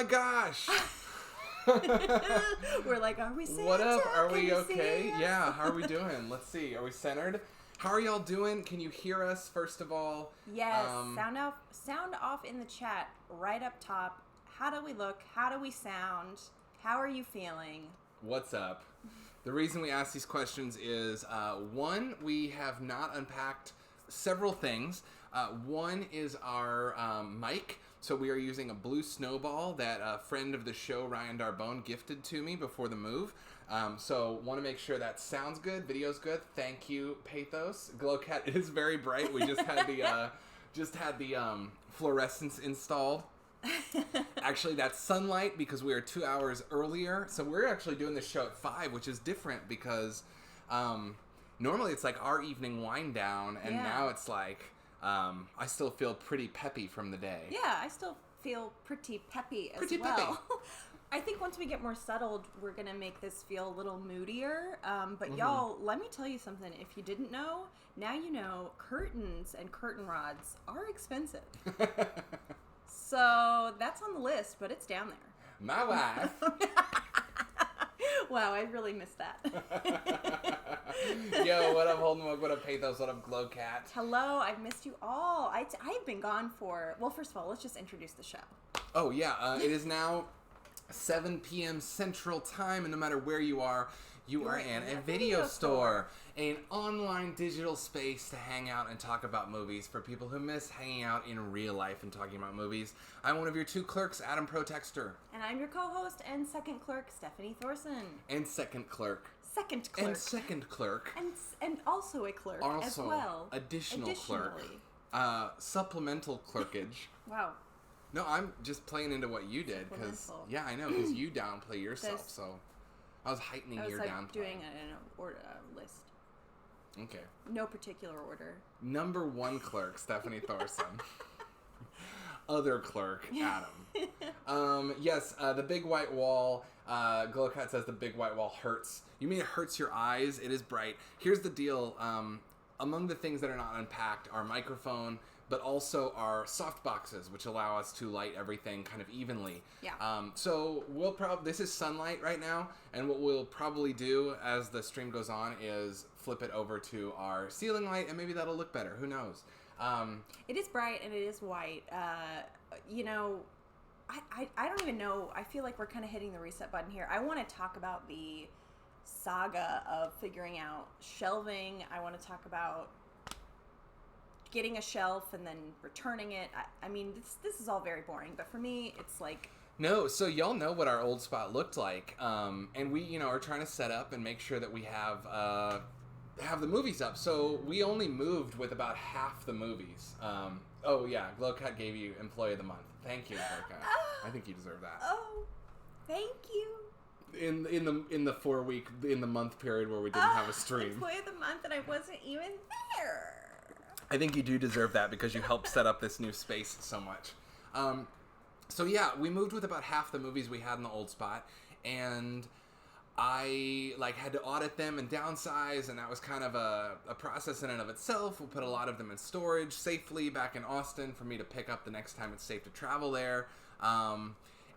gosh! We're like, are we Santa? What up? Are Can we you okay? see us? Yeah, how are we doing? Let's see. Are we centered? How are y'all doing? Can you hear us, first of all? Yes, sound off in the chat right up top. How do we look? How do we sound? How are you feeling? What's up? The reason we ask these questions is, one, we have not unpacked several things. One is our mic. So we are using a blue snowball that a friend of the show, Ryan Darbone, gifted to me before the move. So want to make sure that sounds good, video's good. Thank you, Pathos. Glowcat is very bright. We just had the fluorescence installed. Actually, that's sunlight because we are 2 hours earlier. So we're actually doing this show at 5, which is different because normally it's like our evening wind down, and now it's like I still feel pretty peppy from the day. Yeah, I still feel pretty peppy as Pretty well. peppy. I think once we get more settled, we're going to make this feel a little moodier. But y'all, let me tell you something. If you didn't know, now you know curtains and curtain rods are expensive. So that's on the list, but it's down there. My wife. Wow, I really missed that. Yo, what up, Holdenwood? What up, Pathos? What up, Glowcat? Hello, I've missed you all. I've been gone for... Well, first of all, let's just introduce the show. Oh, yeah. It is now 7 p.m. Central Time, and no matter where you are in a video store. An online digital space to hang out and talk about movies for people who miss hanging out in real life and talking about movies. I'm one of your two clerks, Adam Protextor. And I'm your co-host and second clerk, Stephanie Thoreson. And second clerk. Second clerk. And second clerk. And also a clerk as well. Additional clerk. Additionally. Supplemental clerkage. Wow. No, I'm just playing into what you did because I know because you downplay yourself. So I was heightening your downplay. I was doing it in a list. Okay. No particular order. Number 1 clerk, Stephanie Thoreson. Other clerk, Adam. Yes, the big white wall. Glowcat says the big white wall hurts. You mean it hurts your eyes? It is bright. Here's the deal. Among the things that are not unpacked are microphone, but also our soft boxes, which allow us to light everything kind of evenly. Yeah. So we'll this is sunlight right now, and what we'll probably do as the stream goes on is flip it over to our ceiling light, and maybe that'll look better. Who knows? It is bright and it is white. You know, I don't even know. I feel like we're kind of hitting the reset button here. I want to talk about the saga of figuring out shelving. I want to talk about getting a shelf and then returning it. I mean, this is all very boring, but for me, it's like... No, so y'all know what our old spot looked like, and we, are trying to set up and make sure that we have the movies up. So we only moved with about half the movies. Oh yeah, Glowcat gave you Employee of the Month. Thank you, Glowcat. I think you deserve that. Oh, thank you. In the month period where we didn't have a stream. Employee of the Month, and I wasn't even there. I think you do deserve that because you helped set up this new space so much. So yeah, we moved with about half the movies we had in the old spot, and I had to audit them and downsize, and that was kind of a process in and of itself. We put a lot of them in storage safely back in Austin for me to pick up the next time it's safe to travel there.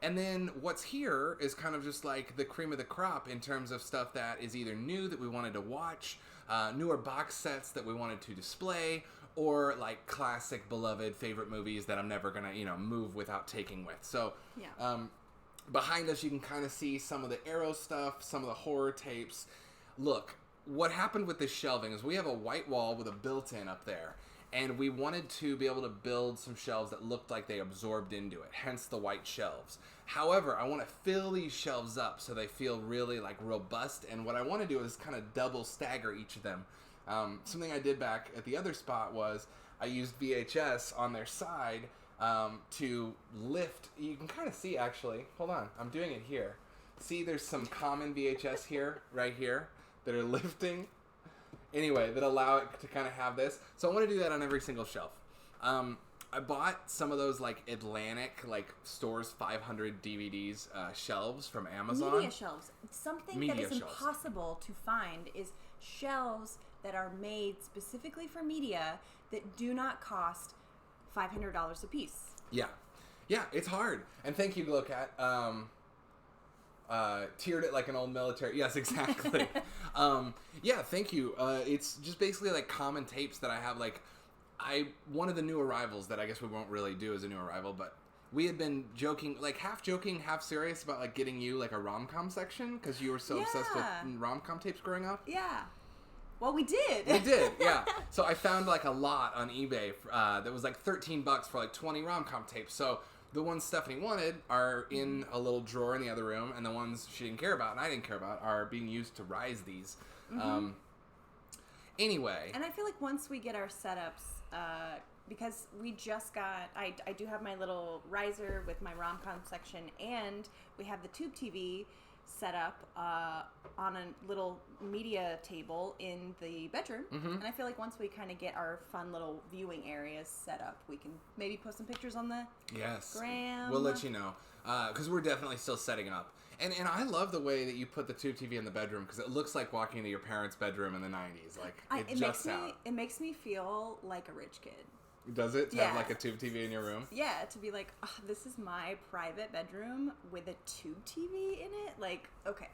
And then what's here is kind of just like the cream of the crop in terms of stuff that is either new that we wanted to watch, newer box sets that we wanted to display, or like classic beloved favorite movies that I'm never gonna, move without taking with. So, behind us you can kind of see some of the Arrow stuff, some of the horror tapes. Look, what happened with this shelving is we have a white wall with a built-in up there. And we wanted to be able to build some shelves that looked like they absorbed into it, hence the white shelves. However, I want to fill these shelves up so they feel really robust, and what I want to do is kind of double stagger each of them. Something I did back at the other spot was I used VHS on their side to lift. You can kind of see, actually. Hold on, I'm doing it here. See, there's some common VHS here, right here, that are lifting. Anyway, that allow it to kind of have this. So I want to do that on every single shelf. I bought some of those Atlantic stores 500 DVDs shelves from Amazon. Media shelves. Something that is impossible to find is shelves that are made specifically for media that do not cost $500 a piece. Yeah. Yeah, it's hard. And thank you, Glowcat. Tiered it like an old military. Yes, exactly. Yeah, thank you. It's just basically like common tapes that I have. Like, one of the new arrivals that I guess we won't really do as a new arrival, but we had been joking, half serious about like getting you like a rom-com section because you were so obsessed with rom-com tapes growing up. Yeah. Well, we did. We did, yeah. So I found like a lot on eBay that was like $13 for like 20 rom-com tapes. So the ones Stephanie wanted are in a little drawer in the other room, and the ones she didn't care about and I didn't care about are being used to rise these. Anyway. And I feel like once we get our setups, because we just got, I do have my little riser with my rom-com section, and we have the tube TV set up on a little media table in the bedroom. And I feel like once we kind of get our fun little viewing areas set up, we can maybe post some pictures on the gram. We'll let you know, because we're definitely still setting up. And I love the way that you put the tube TV in the bedroom, because it looks like walking into your parents' bedroom in the 90s. Like, it makes me feel like a rich kid. Does it? To have like a tube TV in your room? Yeah, to be like, oh, this is my private bedroom with a tube TV in it. Like, okay,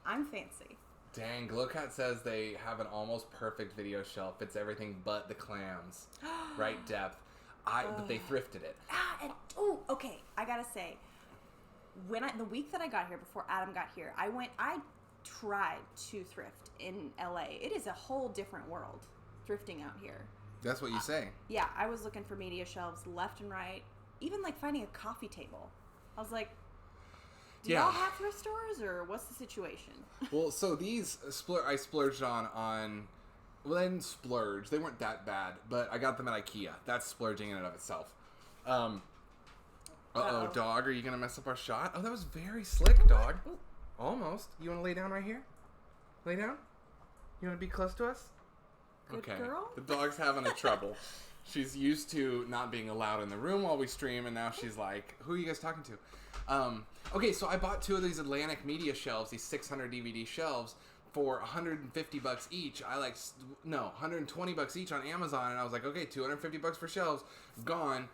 I'm fancy. Dang, Glowcat says they have an almost perfect video shelf. It's everything but the clams. Right depth. But they thrifted it. Okay, I gotta say, the week that I got here, before Adam got here, I tried to thrift in LA. It is a whole different world, thrifting out here. That's what you say. Yeah, I was looking for media shelves left and right, even like finding a coffee table. I was like, do y'all have thrift stores, or what's the situation? Well, so these I splurged on. Well, I didn't splurge. They weren't that bad, but I got them at IKEA. That's splurging in and of itself. Dog, are you going to mess up our shot? Oh, that was very slick, dog. Ooh. Almost. You want to lay down right here? Lay down? You want to be close to us? Good girl? The dog's having a trouble. She's used to not being allowed in the room while we stream, and now she's like, who are you guys talking to? Okay, so I bought 2 of these Atlantic media shelves, these 600 DVD shelves, for $150 each. $120 each on Amazon, and I was like, okay, $250 for shelves, gone.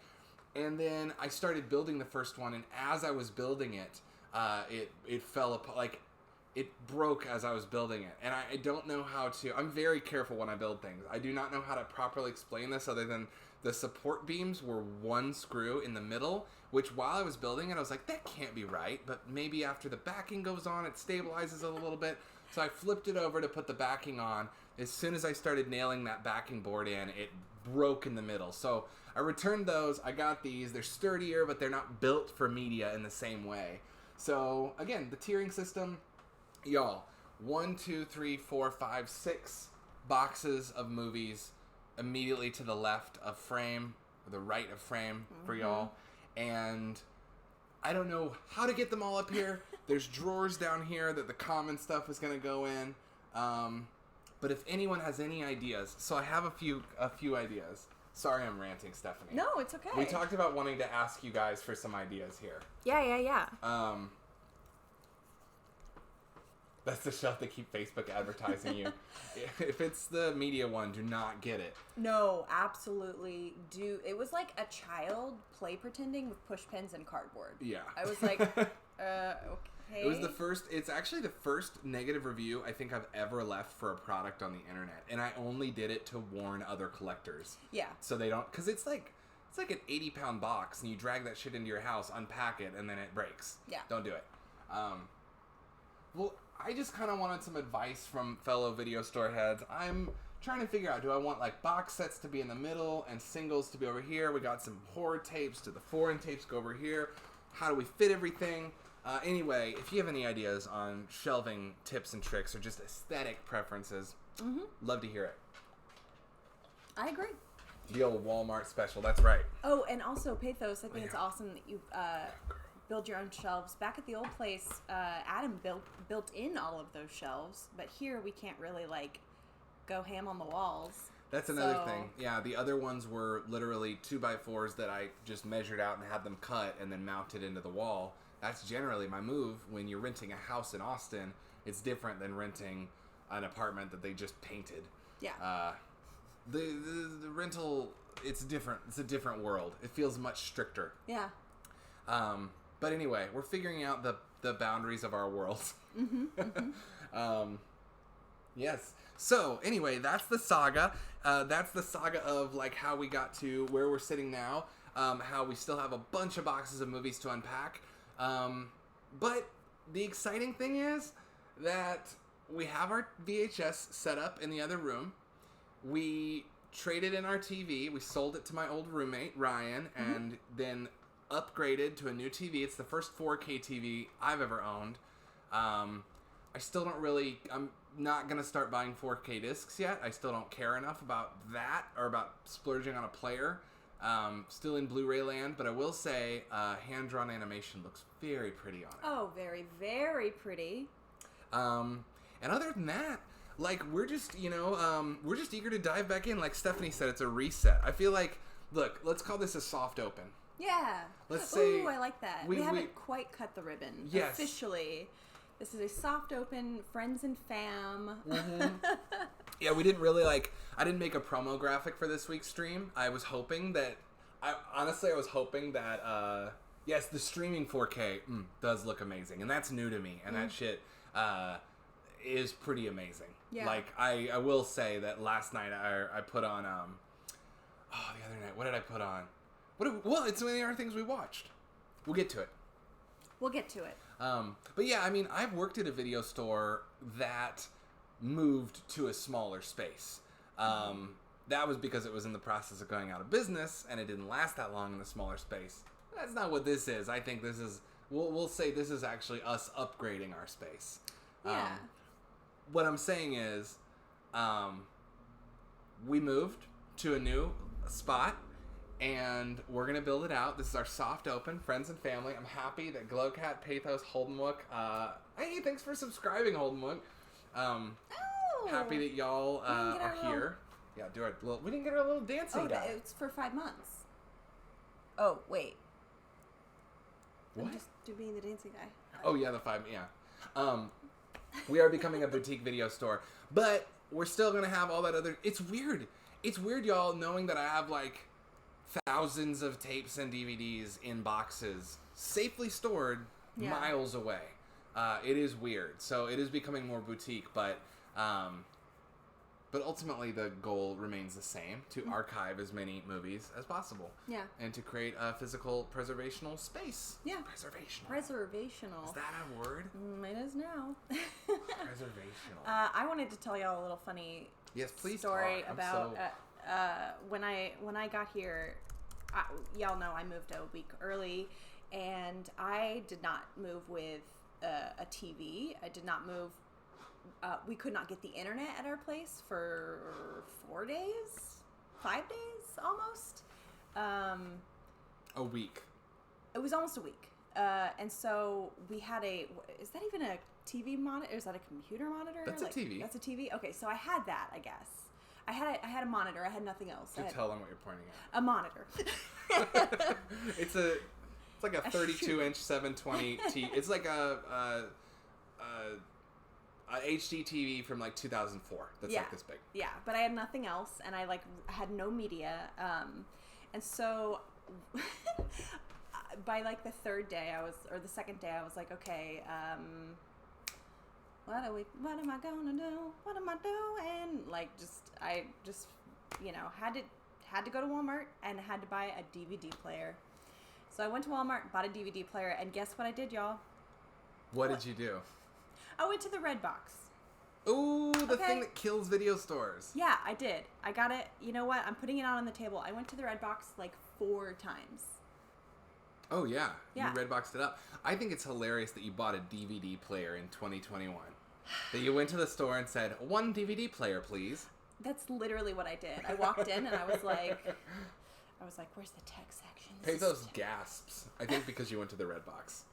And then I started building the first one, and as I was building it, it fell apart. Like, it broke as I was building it. And I don't know how to... I'm very careful when I build things. I do not know how to properly explain this other than the support beams were one screw in the middle, which while I was building it, I was like, that can't be right. But maybe after the backing goes on, it stabilizes it a little bit. So I flipped it over to put the backing on. As soon as I started nailing that backing board in, it broke in the middle. So I returned those. I got these. They're sturdier, but they're not built for media in the same way. So again, the tiering system... Y'all, 1, 2, 3, 4, 5, 6 boxes of movies immediately to the left of frame, or the right of frame for y'all. And I don't know how to get them all up here. There's drawers down here that the common stuff is going to go in. But if anyone has any ideas, so I have a few ideas. Sorry I'm ranting, Stephanie. No, it's okay. We talked about wanting to ask you guys for some ideas here. Yeah. That's the shelf they keep Facebook advertising you. If it's the media one, do not get it. No, absolutely do. It was like a child play pretending with push pens and cardboard. Yeah. I was like, okay. It was it's actually the first negative review I think I've ever left for a product on the internet. And I only did it to warn other collectors. Yeah. So they don't, because it's like an 80-pound box and you drag that shit into your house, unpack it, and then it breaks. Yeah. Don't do it. Well, I just kind of wanted some advice from fellow video store heads. I'm trying to figure out, do I want like box sets to be in the middle and singles to be over here? We got some horror tapes. Do the foreign tapes go over here? How do we fit everything? Anyway, if you have any ideas on shelving tips and tricks or just aesthetic preferences, love to hear it. I agree. The old Walmart special, that's right. Oh, and also Pathos, I think it's awesome that you build your own shelves. Back at the old place, Adam built in all of those shelves, but here we can't really like go ham on the walls. That's another thing. Yeah, the other ones were literally 2x4s that I just measured out and had them cut and then mounted into the wall. That's generally my move when you're renting a house in Austin. It's different than renting an apartment that they just painted. Yeah. The rental, it's different. It's a different world. It feels much stricter. Yeah. But anyway, we're figuring out the boundaries of our worlds. Yes. So anyway, that's the saga. That's the saga of like how we got to where we're sitting now. How we still have a bunch of boxes of movies to unpack. But the exciting thing is that we have our VHS set up in the other room. We traded in our TV. We sold it to my old roommate, Ryan, and then upgraded to a new TV. It's the first 4K TV I've ever owned. I still don't really... I'm not going to start buying 4K discs yet. I still don't care enough about that or about splurging on a player. Still in Blu-ray land, but I will say hand-drawn animation looks very pretty on it. Oh, very, very pretty. And other than that, like, we're just eager to dive back in. Like Stephanie said, it's a reset. I feel like, look, let's call this a soft open. Yeah. Let's say... Ooh, I like that. We haven't quite cut the ribbon. Yes. Officially. This is a soft open, friends and fam. Yeah, we didn't really, like... I didn't make a promo graphic for this week's stream. I was hoping that... Honestly, I was hoping that... yes, the streaming 4K does look amazing. And that's new to me. And that shit is pretty amazing. Yeah. Like, I will say that last night I put on... the other night, what did I put on? Well, it's one of the other things we watched. We'll get to it. But yeah, I mean, I've worked at a video store that moved to a smaller space. That was because it was in the process of going out of business, and it didn't last that long in the smaller space. That's not what this is. I think this is... We'll say this is actually us upgrading our space. Yeah. What I'm saying is, we moved to a new spot, and we're going to build it out. This is our soft open, friends and family. I'm happy that Glowcat, Pathos, Holdenwook, hey, thanks for subscribing, Holdenwook. Happy that y'all are here. Yeah, do our little... We didn't get our little dancing guy. It's for 5 months. Oh, wait. What? I'm just being the dancing guy. Oh, yeah, the 5... Yeah. We are becoming a boutique video store. But we're still going to have all that other... It's weird. It's weird, y'all, knowing that I have, like, thousands of tapes and DVDs in boxes safely stored miles away. It is weird. So it is becoming more boutique, but ultimately the goal remains the same, to archive as many movies as possible. Yeah. And to create a physical preservational space. Yeah. Preservational. Is that a word? It is now. Preservational. I wanted to tell y'all a little funny story about when I got here. Y'all know I moved a week early, and I did not move with a TV. I did not move. We could not get the internet at our place for 5 days almost. A week. It was almost a week. And so we had is that even a TV monitor? Is that a computer monitor? That's a TV. That's a TV? Okay, so I had that, I guess. I had a monitor. I had nothing else. Do tell them what you're pointing at. A monitor. It's like a 32-inch 720 TV. It's like a HD TV from like 2004. That's like this big. Yeah, but I had nothing else, and I had no media. And so by like the third day, the second day, I was like, okay, what am I gonna do? What am I doing? Like, I just, had to go to Walmart and had to buy a DVD player. So I went to Walmart, bought a DVD player, and guess what I did, y'all? What did you do? I went to the Red Box. Ooh, the thing that kills video stores. Yeah, I did. I got it. You know what? I'm putting it out on the table. I went to the Red Box like 4 times. Oh, yeah. You Redboxed it up. I think it's hilarious that you bought a DVD player in 2021. That you went to the store and said, 1 DVD player, please. That's literally what I did. I walked in and I was like, where's the tech section? Pathos gasps. I think because you went to the Redbox.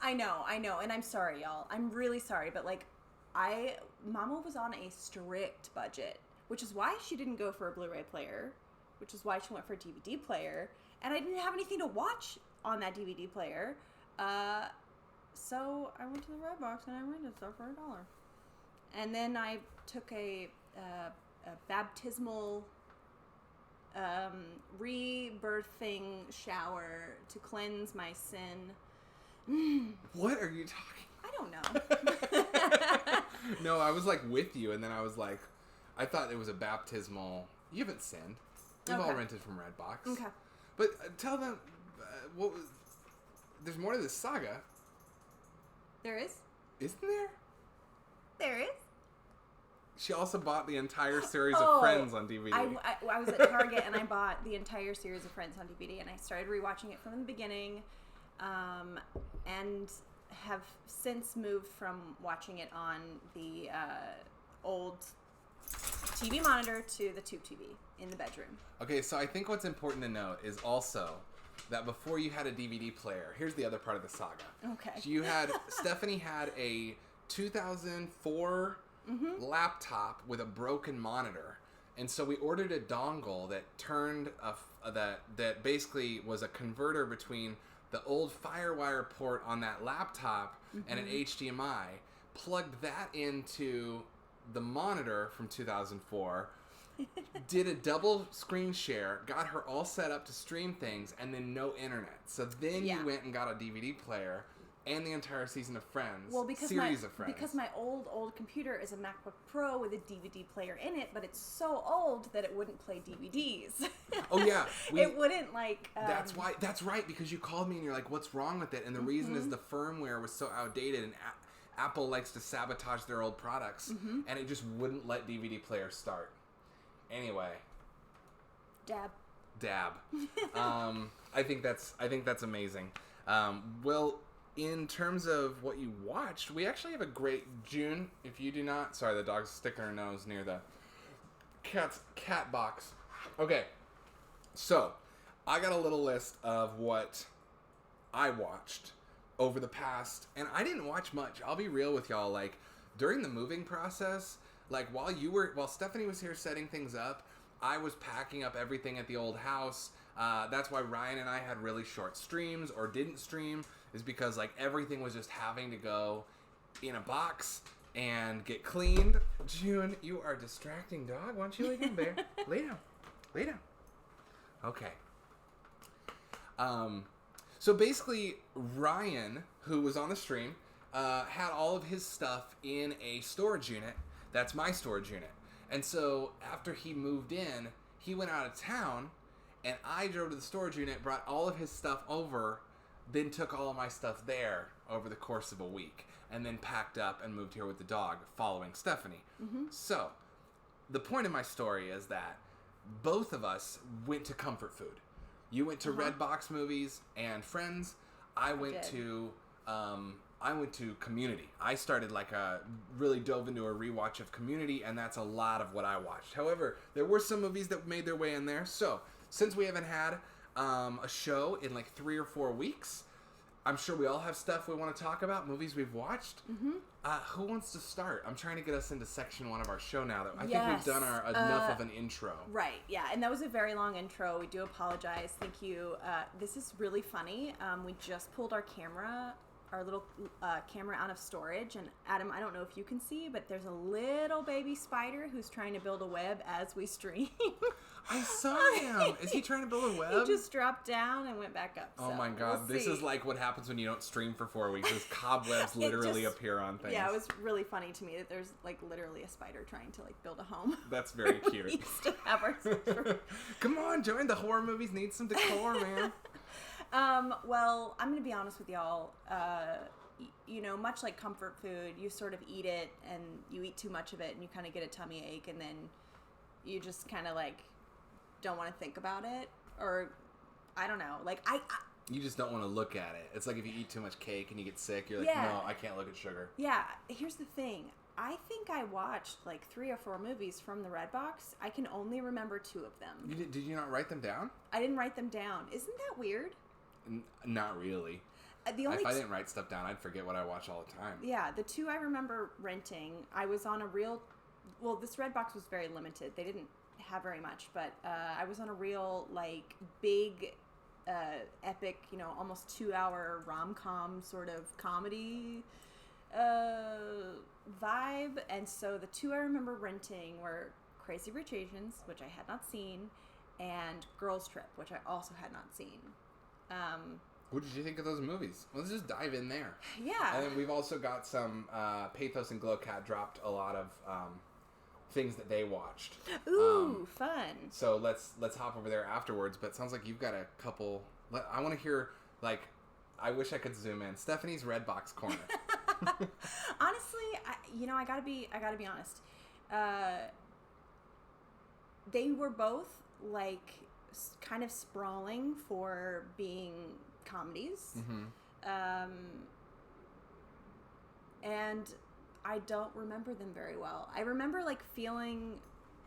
I know. And I'm sorry, y'all. I'm really sorry. But, Mama was on a strict budget, which is why she didn't go for a Blu-ray player, which is why she went for a DVD player. And I didn't have anything to watch on that DVD player. So I went to the Redbox and I rented stuff for $1. And then I took a baptismal rebirthing shower to cleanse my sin. What are you talking? I don't know. No, I was like with you, and then I was like, I thought it was a baptismal. You haven't sinned. We've all rented from Redbox. Okay. But tell them what was. There's more to this saga. There is? Isn't there? There is. She also bought the entire series of Friends on DVD. I was at Target and I bought the entire series of Friends on DVD, and I started rewatching it from the beginning, and have since moved from watching it on the old TV monitor to the tube TV in the bedroom. Okay, so I think what's important to note is also that before you had a DVD player, here's the other part of the saga. Okay. Stephanie had a 2004 laptop with a broken monitor, and so we ordered a dongle that turned that basically was a converter between the old FireWire port on that laptop and an HDMI, plugged that into the monitor from 2004, did a double screen share, got her all set up to stream things, and then no internet. So then you went and got a DVD player and the entire season of Friends, series of Friends. Because my old computer is a MacBook Pro with a DVD player in it, but it's so old that it wouldn't play DVDs. Oh yeah, it wouldn't like. That's right, because you called me and you're like, "What's wrong with it?" And the reason is the firmware was so outdated, and Apple likes to sabotage their old products, and it just wouldn't let DVD players start. Anyway, dab. I think that's amazing. Well, in terms of what you watched, we actually have a great June. If you do not, sorry, the dog's sticking her nose near the cat box. Okay, so I got a little list of what I watched over the past, and I didn't watch much. I'll be real with y'all. Like during the moving process, like while Stephanie was here setting things up, I was packing up everything at the old house. That's why Ryan and I had really short streams or didn't stream, is because like everything was just having to go in a box and get cleaned. June, you are distracting, dog. Why don't you lay down, bear? Lay down. Okay. So basically, Ryan, who was on the stream, had all of his stuff in a storage unit. That's my storage unit. And so after he moved in, he went out of town, and I drove to the storage unit, brought all of his stuff over, then took all of my stuff there over the course of a week, and then packed up and moved here with the dog following Stephanie. So the point of my story is that both of us went to comfort food. You went to Redbox movies and Friends. I went to Community. I started really dove into a rewatch of Community, and that's a lot of what I watched. However, there were some movies that made their way in there. So since we haven't had a show in like 3 or 4 weeks, I'm sure we all have stuff we want to talk about, movies we've watched. Who wants to start? I'm trying to get us into section 1 of our show now. That I think we've done enough of an intro. Right, yeah, and that was a very long intro. We do apologize. Thank you. This is really funny. We just pulled our little camera out of storage, and Adam, I don't know if you can see, but there's a little baby spider who's trying to build a web as we stream. I saw him. Is he trying to build a web? He just dropped down and went back up. Oh my god, this is like what happens when you don't stream for 4 weeks. Those cobwebs literally appear on things. Yeah, it was really funny to me that there's like literally a spider trying to like build a home. That's very cute. We used to have our Come on, join the horror movies. Need some decor, man. Well, I'm going to be honest with y'all. Much like comfort food, you sort of eat it and you eat too much of it and you kind of get a tummy ache, and then you just kind of like don't want to think about it, or I don't know. Like you just don't want to look at it. It's like if you eat too much cake and you get sick, you're like, no, I can't look at sugar. Yeah. Here's the thing. I think I watched like 3 or 4 movies from the Redbox. I can only remember 2 of them. Did you not write them down? I didn't write them down. Isn't that weird? Not really. If I didn't write stuff down, I'd forget what I watch all the time. Yeah, the 2 I remember renting, I was on a real... Well, this Redbox was very limited. They didn't have very much, but I was on a real, like, big, epic, almost 2-hour rom-com sort of comedy vibe. And so the 2 I remember renting were Crazy Rich Asians, which I had not seen, and Girls Trip, which I also had not seen. What did you think of those movies? Let's just dive in there. Yeah. And then we've also got some Pathos and Glowcat dropped a lot of things that they watched. Ooh, fun. So let's hop over there afterwards. But it sounds like you've got a couple. I want to hear, like, I wish I could zoom in. Stephanie's Redbox corner. Honestly, I gotta be honest. They were both like kind of sprawling for being comedies, and I don't remember them very well. I remember like feeling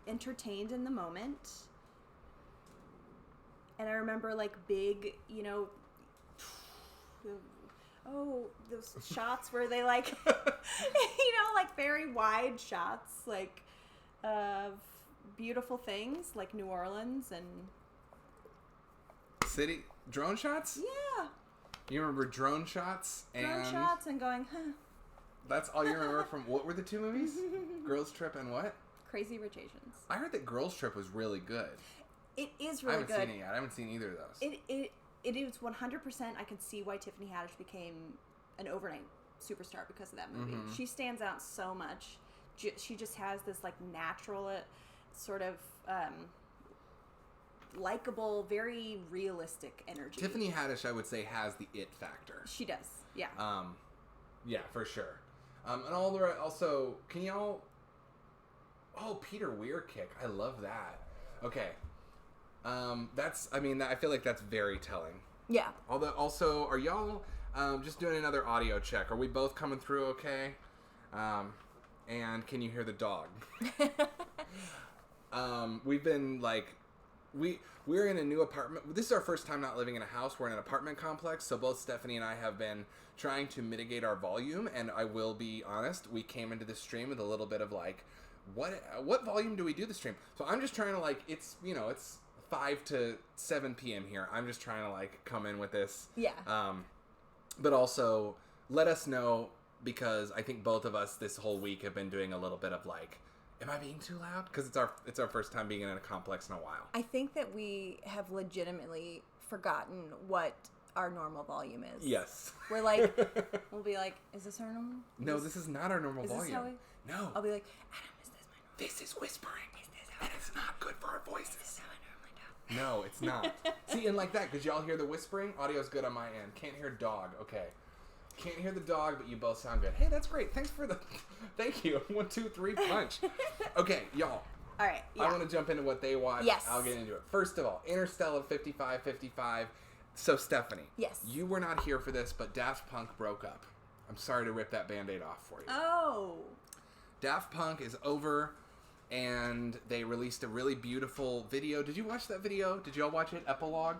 entertained in the moment, and I remember like big, those shots where they like, like very wide shots, like of beautiful things like New Orleans and city drone shots. Yeah. You remember drone shots and going, huh. That's all you remember from what were the two movies? Girls Trip and what? Crazy Rich Asians. I heard that Girls Trip was really good. It is really good. I haven't seen it yet. I haven't seen either of those. It is 100%. I can see why Tiffany Haddish became an overnight superstar because of that movie. She stands out so much. She just has this like natural sort of likable, very realistic energy. Tiffany Haddish, I would say, has the it factor. She does, yeah. Yeah, for sure. And all the also, can y'all? Oh, Peter Weir kick. I love that. Okay. I feel like that's very telling. Yeah. Although, also, are y'all just doing another audio check? Are we both coming through okay? And can you hear the dog? We've been like, we're in a new apartment. This is our first time not living in a house. We're in an apartment complex. So both Stephanie and I have been trying to mitigate our volume. And I will be honest, we came into this stream with a little bit of like, what volume do we do the stream? So I'm just trying to like, it's 5 to 7 p.m. here. I'm just trying to like come in with this. Yeah. But also let us know, because I think both of us this whole week have been doing a little bit of like, am I being too loud? Because it's our first time being in a complex in a while. I think that we have legitimately forgotten what our normal volume is. Yes. We're like, we'll be like, is this our normal? No, this is not our normal volume. This how no. I'll be like, Adam, is this my normal? This is whispering. And it's not good for our voices. Is this how I normally talk? No, it's not. See, and like that, because y'all hear the whispering, audio's good on my end. Can't hear dog. Okay. Can't hear the dog, but you both sound good. Hey, that's great. Thanks for the... Thank you. 1, 2, 3, punch. Okay, y'all. All right, yeah. I want to jump into what they watch. Yes. I'll get into it. First of all, Interstellar 55. So, Stephanie. Yes. You were not here for this, but Daft Punk broke up. I'm sorry to rip that Band-Aid off for you. Oh. Daft Punk is over, and they released a really beautiful video. Did you watch that video? Did y'all watch it? Epilogue?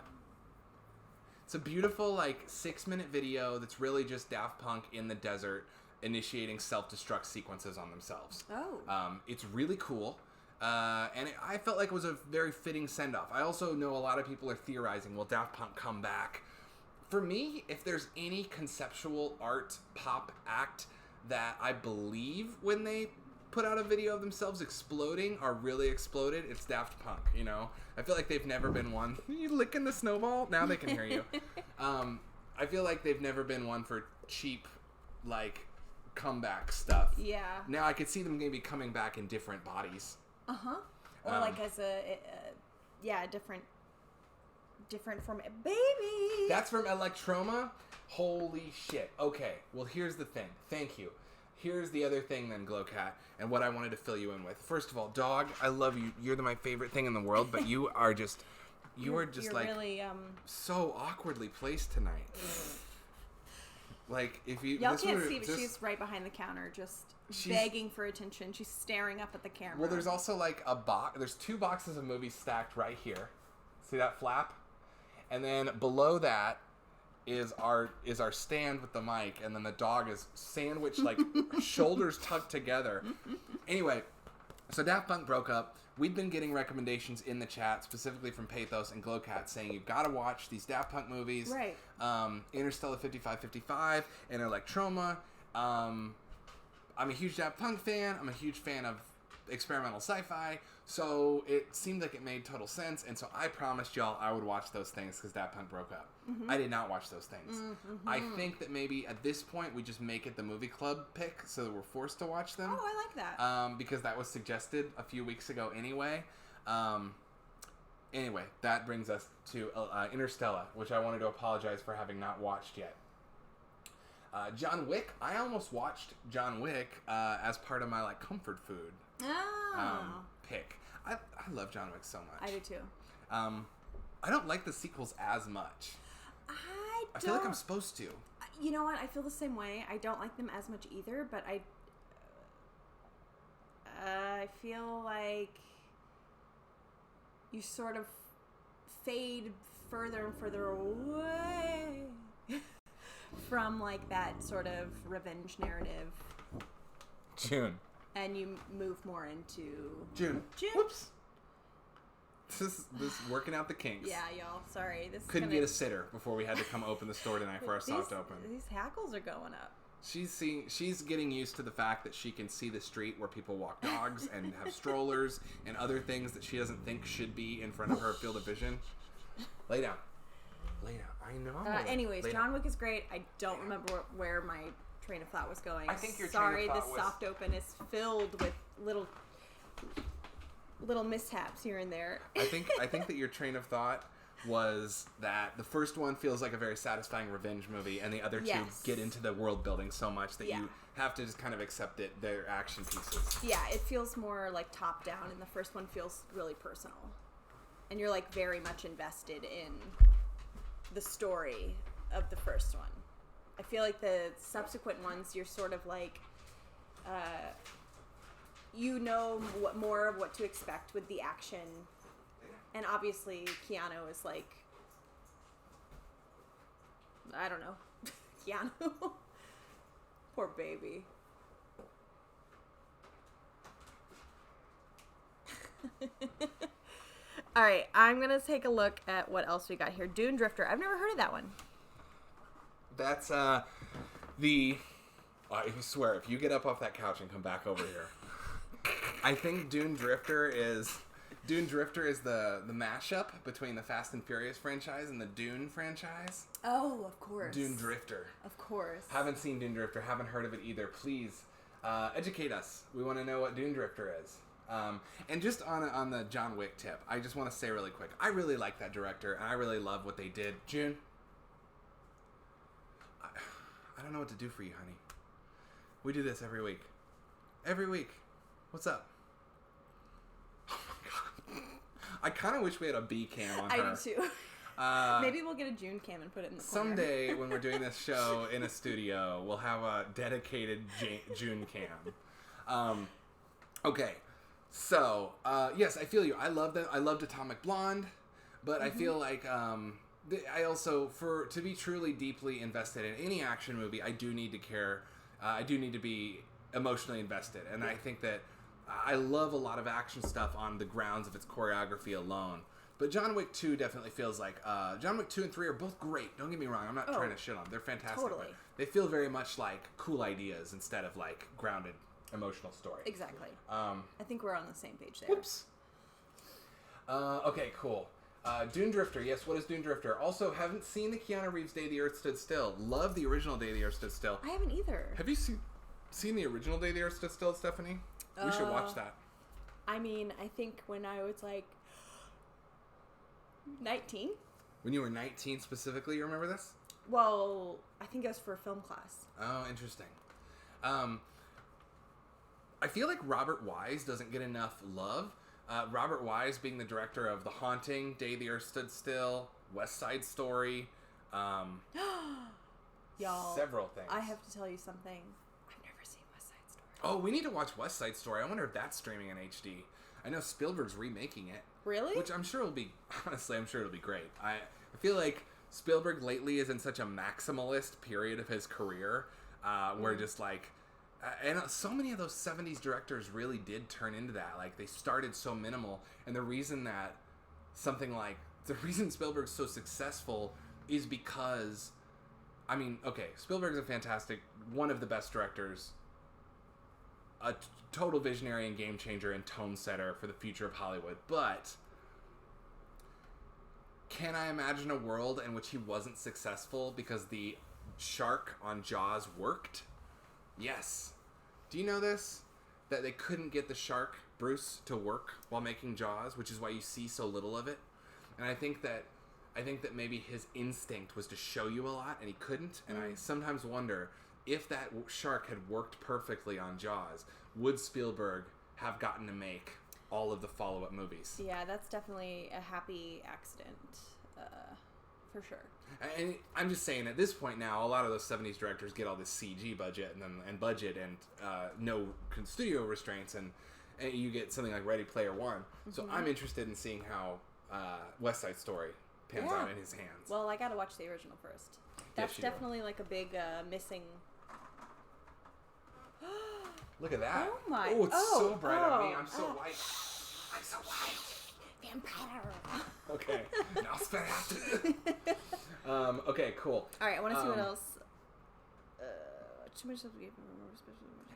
It's a beautiful, like, 6-minute video that's really just Daft Punk in the desert initiating self-destruct sequences on themselves. Oh. It's really cool. I felt like it was a very fitting send-off. I also know a lot of people are theorizing, will Daft Punk come back? For me, if there's any conceptual art pop act that I believe when they put out a video of themselves exploding are really exploded, it's Daft Punk, I feel like they've never been one. You licking the snowball? Now they can hear you. I feel like they've never been one for cheap, like, comeback stuff. Yeah. Now I could see them maybe coming back in different bodies. Uh-huh. Or like as a different format. Baby! That's from Electroma? Holy shit. Okay, well here's the thing. Thank you. Here's the other thing then, Glowcat, and what I wanted to fill you in with. First of all, dog, I love you. You're my favorite thing in the world, but you are just... You're like really, so awkwardly placed tonight. Like if you y'all can't see, but she's right behind the counter, just begging for attention. She's staring up at the camera. Well, there's also like a box. There's 2 boxes of movies stacked right here. See that flap? And then below that is our stand with the mic, and then the dog is sandwiched like shoulders tucked together. Anyway, so Daft Punk broke up. We've been getting recommendations in the chat, specifically from Pathos and Glowcat, saying you've got to watch these Daft Punk movies. Right. Interstellar 55 and Electroma. I'm a huge Daft Punk fan. I'm a huge fan of experimental sci-fi, so it seemed like it made total sense, and so I promised y'all I would watch those things because Daft Punk broke up. I did not watch those things. I think that maybe at this point we just make it the movie club pick so that we're forced to watch them. Oh, I like that. Because that was suggested a few weeks ago anyway. Anyway, that brings us to Interstellar, which I wanted to apologize for having not watched yet. John Wick. I almost watched John Wick as part of my like comfort food pick. I love John Wick so much. I do too. I don't like the sequels as much. I feel like I'm supposed to. You know what? I feel the same way. I don't like them as much either, but I feel like you sort of fade further and further away from like that sort of revenge narrative. June. And you move more into June. Whoops. This working out the kinks. Yeah, y'all. Sorry. This couldn't get a sitter before we had to come open the store tonight for our soft open. These hackles are going up. She's getting used to the fact that she can see the street where people walk dogs and have strollers and other things that she doesn't think should be in front of her field of vision. Lay down. I know. Anyways, John Wick is great. I don't remember where my train of thought was going. I think your train of thought this soft open is filled with little mishaps here and there. I think that your train of thought was that the first one feels like a very satisfying revenge movie, and the other two get into the world building so much that you have to just kind of accept it. They're action pieces. Yeah, it feels more like top down, and the first one feels really personal, and you're like very much invested in the story of the first one. I feel like the subsequent ones, you're sort of like, you know more of what to expect with the action. And obviously, Keanu is like, I don't know, Keanu. Poor baby. All right, I'm going to take a look at what else we got here. Dune Drifter. I've never heard of that one. That's I swear, if you get up off that couch and come back over here, I think Dune Drifter is the mashup between the Fast and Furious franchise and the Dune franchise. Oh, of course. Dune Drifter. Of course. Haven't seen Dune Drifter, haven't heard of it either. Please educate us. We want to know what Dune Drifter is. And just on the John Wick tip, I just want to say really quick, I really like that director, and I really love what they did. June, I don't know what to do for you, honey. We do this every week. Every week. What's up? Oh my god. I kind of wish we had a B cam on her. I do too. Maybe we'll get a June cam and put it in the corner. Someday, when we're doing this show in a studio, we'll have a dedicated June cam. Okay. So, yes, I feel you. I love that. I loved Atomic Blonde, but I feel like I also, to be truly deeply invested in any action movie, I do need to care. I do need to be emotionally invested, and I think that I love a lot of action stuff on the grounds of its choreography alone. But John Wick 2 definitely feels like John Wick 2 and 3 are both great. Don't get me wrong. I'm not trying to shit on them. They're fantastic. Totally. But they feel very much like cool ideas instead of like grounded emotional story. Exactly. I think we're on the same page there. Whoops. Okay, cool. Dune Drifter. Yes, what is Dune Drifter? Also, haven't seen the Keanu Reeves Day the Earth Stood Still. Love the original Day the Earth Stood Still. I haven't either. Have you seen the original Day the Earth Stood Still, Stephanie? We should watch that. I mean, I think when I was like 19. When you were 19 specifically, you remember this? Well, I think it was for a film class. Oh, interesting. I feel like Robert Wise doesn't get enough love. Robert Wise being the director of The Haunting, Day the Earth Stood Still, West Side Story, Y'all, several things. I have to tell you something. I've never seen West Side Story. Oh, we need to watch West Side Story. I wonder if that's streaming in HD. I know Spielberg's remaking it. Really? Which I'm sure will be, honestly, I'm sure it'll be great. I feel like Spielberg lately is in such a maximalist period of his career, where just like, and so many of those 70s directors really did turn into that. Like, they started so minimal, and the reason Spielberg's so successful is because, I mean, okay, Spielberg's a fantastic, one of the best directors a total visionary and game changer and tone setter for the future of Hollywood. But can I imagine a world in which he wasn't successful because the shark on Jaws worked? Yes. Do you know this? That they couldn't get the shark, Bruce, to work while making Jaws, which is why you see so little of it. And I think that maybe his instinct was to show you a lot, and he couldn't. And I sometimes wonder if that shark had worked perfectly on Jaws, would Spielberg have gotten to make all of the follow-up movies? Yeah, that's definitely a happy accident, for sure. And I'm just saying, at this point now, a lot of those 70s directors get all this CG budget and budget and no studio restraints, and you get something like Ready Player One. So I'm interested in seeing how West Side Story pans out in his hands. Well, I gotta watch the original first. That's definitely like a big missing. Look at that. Oh my. Oh, it's so bright on me. I'm so white. I'm so white. Vampire. Okay. Now spit out. Okay, cool. All right, I want to see what else. Too much stuff to give.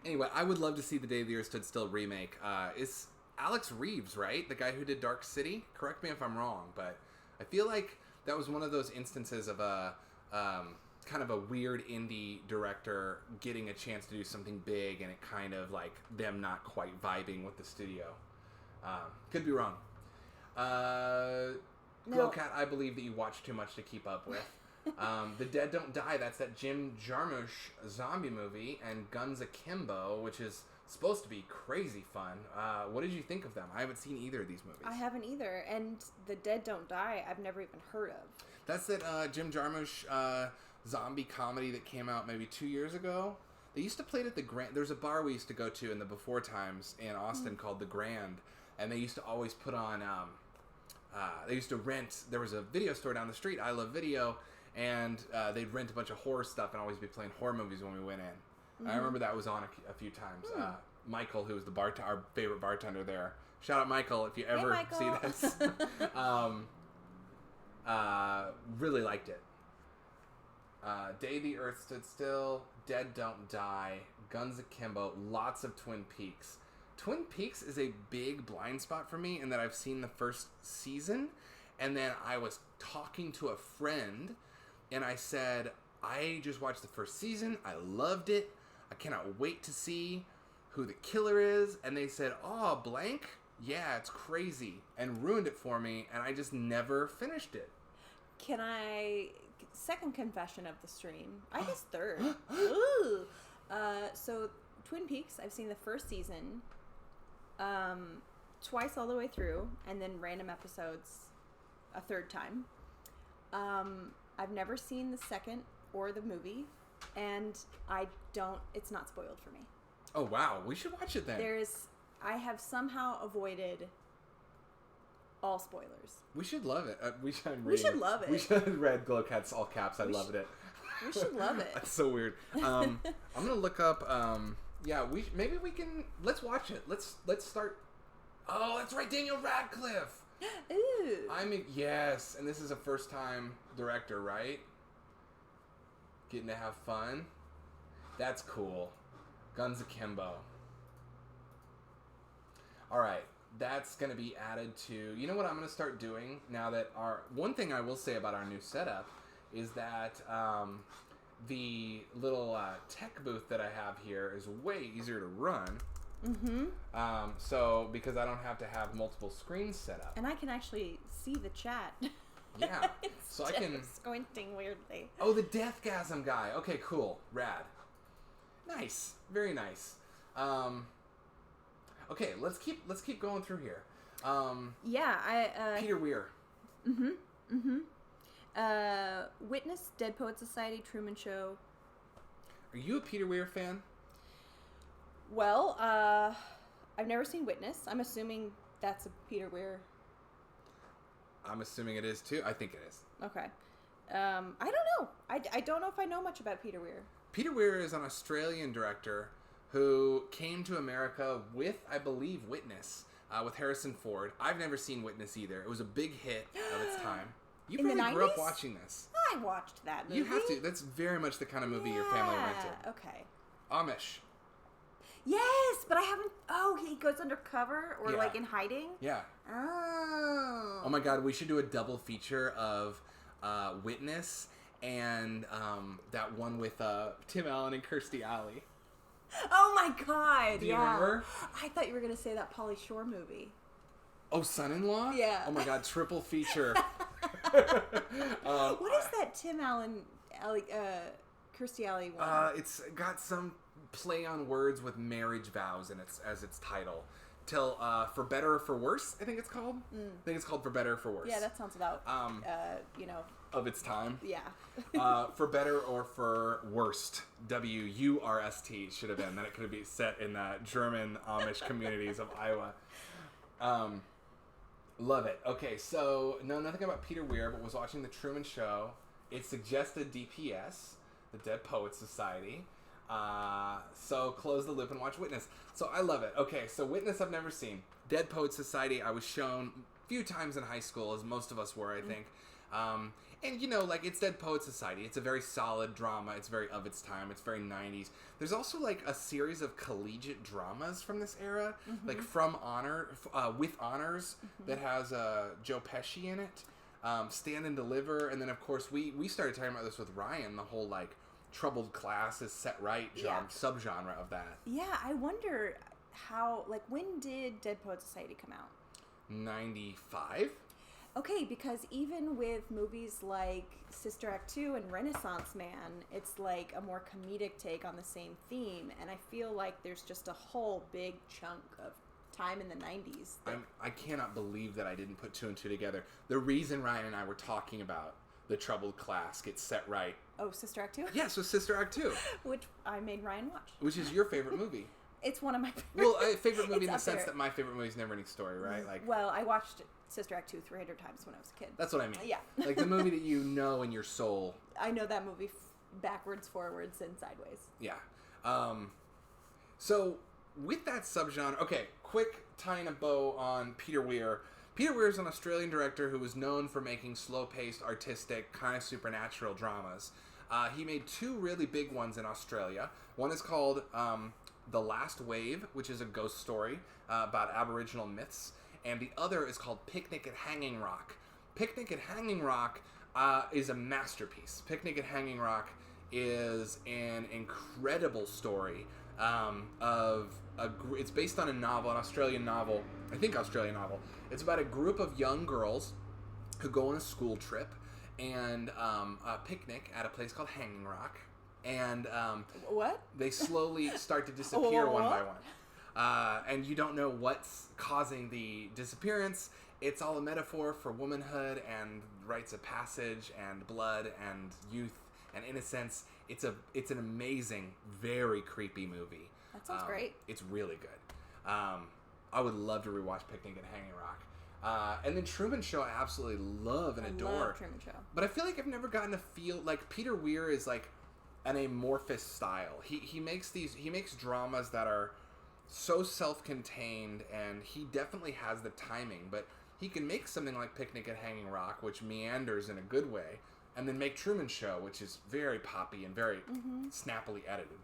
Anyway, I would love to see the Day the Earth Stood Still remake. It's Alex Reeves, right? The guy who did Dark City? Correct me if I'm wrong, but I feel like that was one of those instances of a kind of a weird indie director getting a chance to do something big, and it kind of like them not quite vibing with the studio. Could be wrong. Glowcat, I believe that you watch too much to keep up with. The Dead Don't Die, that's that Jim Jarmusch zombie movie, and Guns Akimbo, which is supposed to be crazy fun. What did you think of them? I haven't seen either of these movies. I haven't either, and The Dead Don't Die, I've never even heard of. That's that Jim Jarmusch zombie comedy that came out maybe 2 years ago. They used to play it at the Grand. There's a bar we used to go to in the before times in Austin called the Grand, and they used to always put on. They used to rent. There was a video store down the street. I Love Video, and they'd rent a bunch of horror stuff and always be playing horror movies when we went in. I remember that was on a few times. Michael, who was our favorite bartender there. Shout out Michael if you ever see this. Really liked it. Day the Earth Stood Still, Dead Don't Die, Guns Akimbo, lots of Twin Peaks. Twin Peaks is a big blind spot for me in that I've seen the first season, and then I was talking to a friend, and I said, I just watched the first season, I loved it, I cannot wait to see who the killer is, and they said, oh, blank? Yeah, it's crazy, and ruined it for me, and I just never finished it. Can I... Second confession of the stream. I guess third. Ooh. So, Twin Peaks, I've seen the first season twice all the way through, and then random episodes a third time. I've never seen the second or the movie, and it's not spoiled for me. Oh, wow. We should watch it then. I have somehow avoided all spoilers. We should love it. We should love it. We should have read Glowcat's all caps. I loved it. We should love it. That's so weird. I'm gonna look up. Maybe we can. Let's watch it. Let's start. Oh, that's right, Daniel Radcliffe. Ooh. Yes, and this is a first-time director, right? Getting to have fun. That's cool. Guns Akimbo. All right. That's going to be added to... You know what I'm going to start doing now that one thing I will say about our new setup is that the little tech booth that I have here is way easier to run. Mm-hmm. So, because I don't have to have multiple screens set up. And I can actually see the chat. Yeah. So I can... squinting weirdly. Oh, the Deathgasm guy. Okay, cool. Rad. Nice. Very nice. Okay, let's keep going through here. Peter Weir. Witness, Dead Poet Society, Truman Show. Are you a Peter Weir fan? Well, I've never seen Witness. I'm assuming that's a Peter Weir. I'm assuming it is too. I think it is. Okay. I don't know. I don't know if I know much about Peter Weir. Peter Weir is an Australian director who came to America with, I believe, Witness, with Harrison Ford. I've never seen Witness either. It was a big hit of its time. You probably grew up watching this. I watched that movie. You have to. That's very much the kind of movie your family rented. Okay. Amish. Yes, but I haven't. Oh, he goes undercover or Yeah. like in hiding. Yeah. Oh. Oh my God, we should do a double feature of Witness and that one with Tim Allen and Kirstie Alley. Oh my God! Do you yeah. remember? I thought you were gonna say that Pauly Shore movie. Oh, Son-in-Law? Yeah. Oh my God, triple feature. What is that Tim Allen, Kirstie Alley one? It's got some play on words with marriage vows in as its title. Till For Better or For Worse, I think it's called. I think it's called For Better or For Worse. Yeah, that sounds about, of its time. Yeah. For Better or For Worst. WURST should have been. Then it could be set in the German Amish communities of Iowa. Love it. Okay, so know nothing about Peter Weir, but was watching The Truman Show. It suggested DPS, the Dead Poets Society. So close the loop and watch Witness. So I love it. Okay, so Witness I've never seen. Dead Poets Society I was shown a few times in high school, as most of us were, I think. And you know, like, it's Dead Poets Society. It's a very solid drama. It's very of its time. It's very 90s. There's also like a series of collegiate dramas from this era, like With Honors, that has Joe Pesci in it. Stand and Deliver, and then of course we started talking about this with Ryan, the whole like troubled class is set right subgenre of that. Yeah, I wonder how, like, when did Dead Poets Society come out? 95? Okay, because even with movies like Sister Act 2 and Renaissance Man, it's like a more comedic take on the same theme, and I feel like there's just a whole big chunk of time in the 90s. I cannot believe that I didn't put two and two together. The reason Ryan and I were talking about the troubled class gets set right. Oh, Sister Act 2? Yeah, so Sister Act 2. Which I made Ryan watch. Which is your favorite movie. It's one of my favorites. Well, a favorite movie in the up sense there. that my favorite movie is Neverending Story, right? Like, Well, I watched Sister Act 2 300 times when I was a kid. that's what I mean. Yeah. Like the movie that you know in your soul. I know that movie backwards, forwards, and sideways. Yeah. So with that subgenre, okay, quick tying a bow on Peter Weir. Peter Weir is an Australian director who was known for making slow-paced, artistic, kind of supernatural dramas. He made two really big ones in Australia. One is called The Last Wave, which is a ghost story about Aboriginal myths. And the other is called Picnic at Hanging Rock. Picnic at Hanging Rock is a masterpiece. Picnic at Hanging Rock is an incredible story it's based on a novel, an Australian novel. I think Australian novel. It's about a group of young girls who go on a school trip and a picnic at a place called Hanging Rock. And What? they slowly start to disappear one by one. And you don't know what's causing the disappearance. It's all a metaphor for womanhood and rites of passage and blood and youth and innocence. It's an amazing, very creepy movie. That sounds great. It's really good. I would love to rewatch Picnic at Hanging Rock. And then Truman Show I absolutely love and adore. I love Truman Show. But I feel like I've never gotten to feel like Peter Weir is like an amorphous style. He makes dramas that are so self-contained, and he definitely has the timing, but he can make something like Picnic at Hanging Rock, which meanders in a good way, and then make Truman Show, which is very poppy and very snappily edited.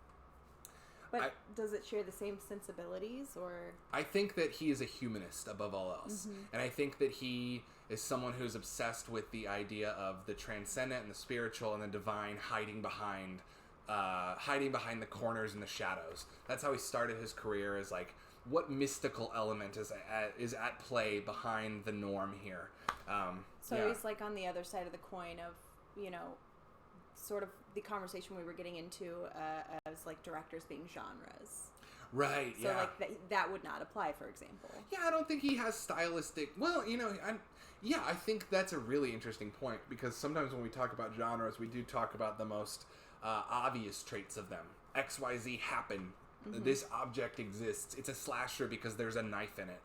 But does it share the same sensibilities, or? I think that he is a humanist above all else. And I think that he is someone who's obsessed with the idea of the transcendent and the spiritual and the divine hiding behind the corners and the shadows. That's how he started his career, is like, what mystical element is at play behind the norm here. So he's like on the other side of the coin of, sort of the conversation we were getting into as like directors being genres. Right, so like that would not apply, for example. Yeah, I don't think he has stylistic... Well, I think that's a really interesting point, because sometimes when we talk about genres, we do talk about the most obvious traits of them. XYZ happened. This object exists. It's a slasher because there's a knife in it.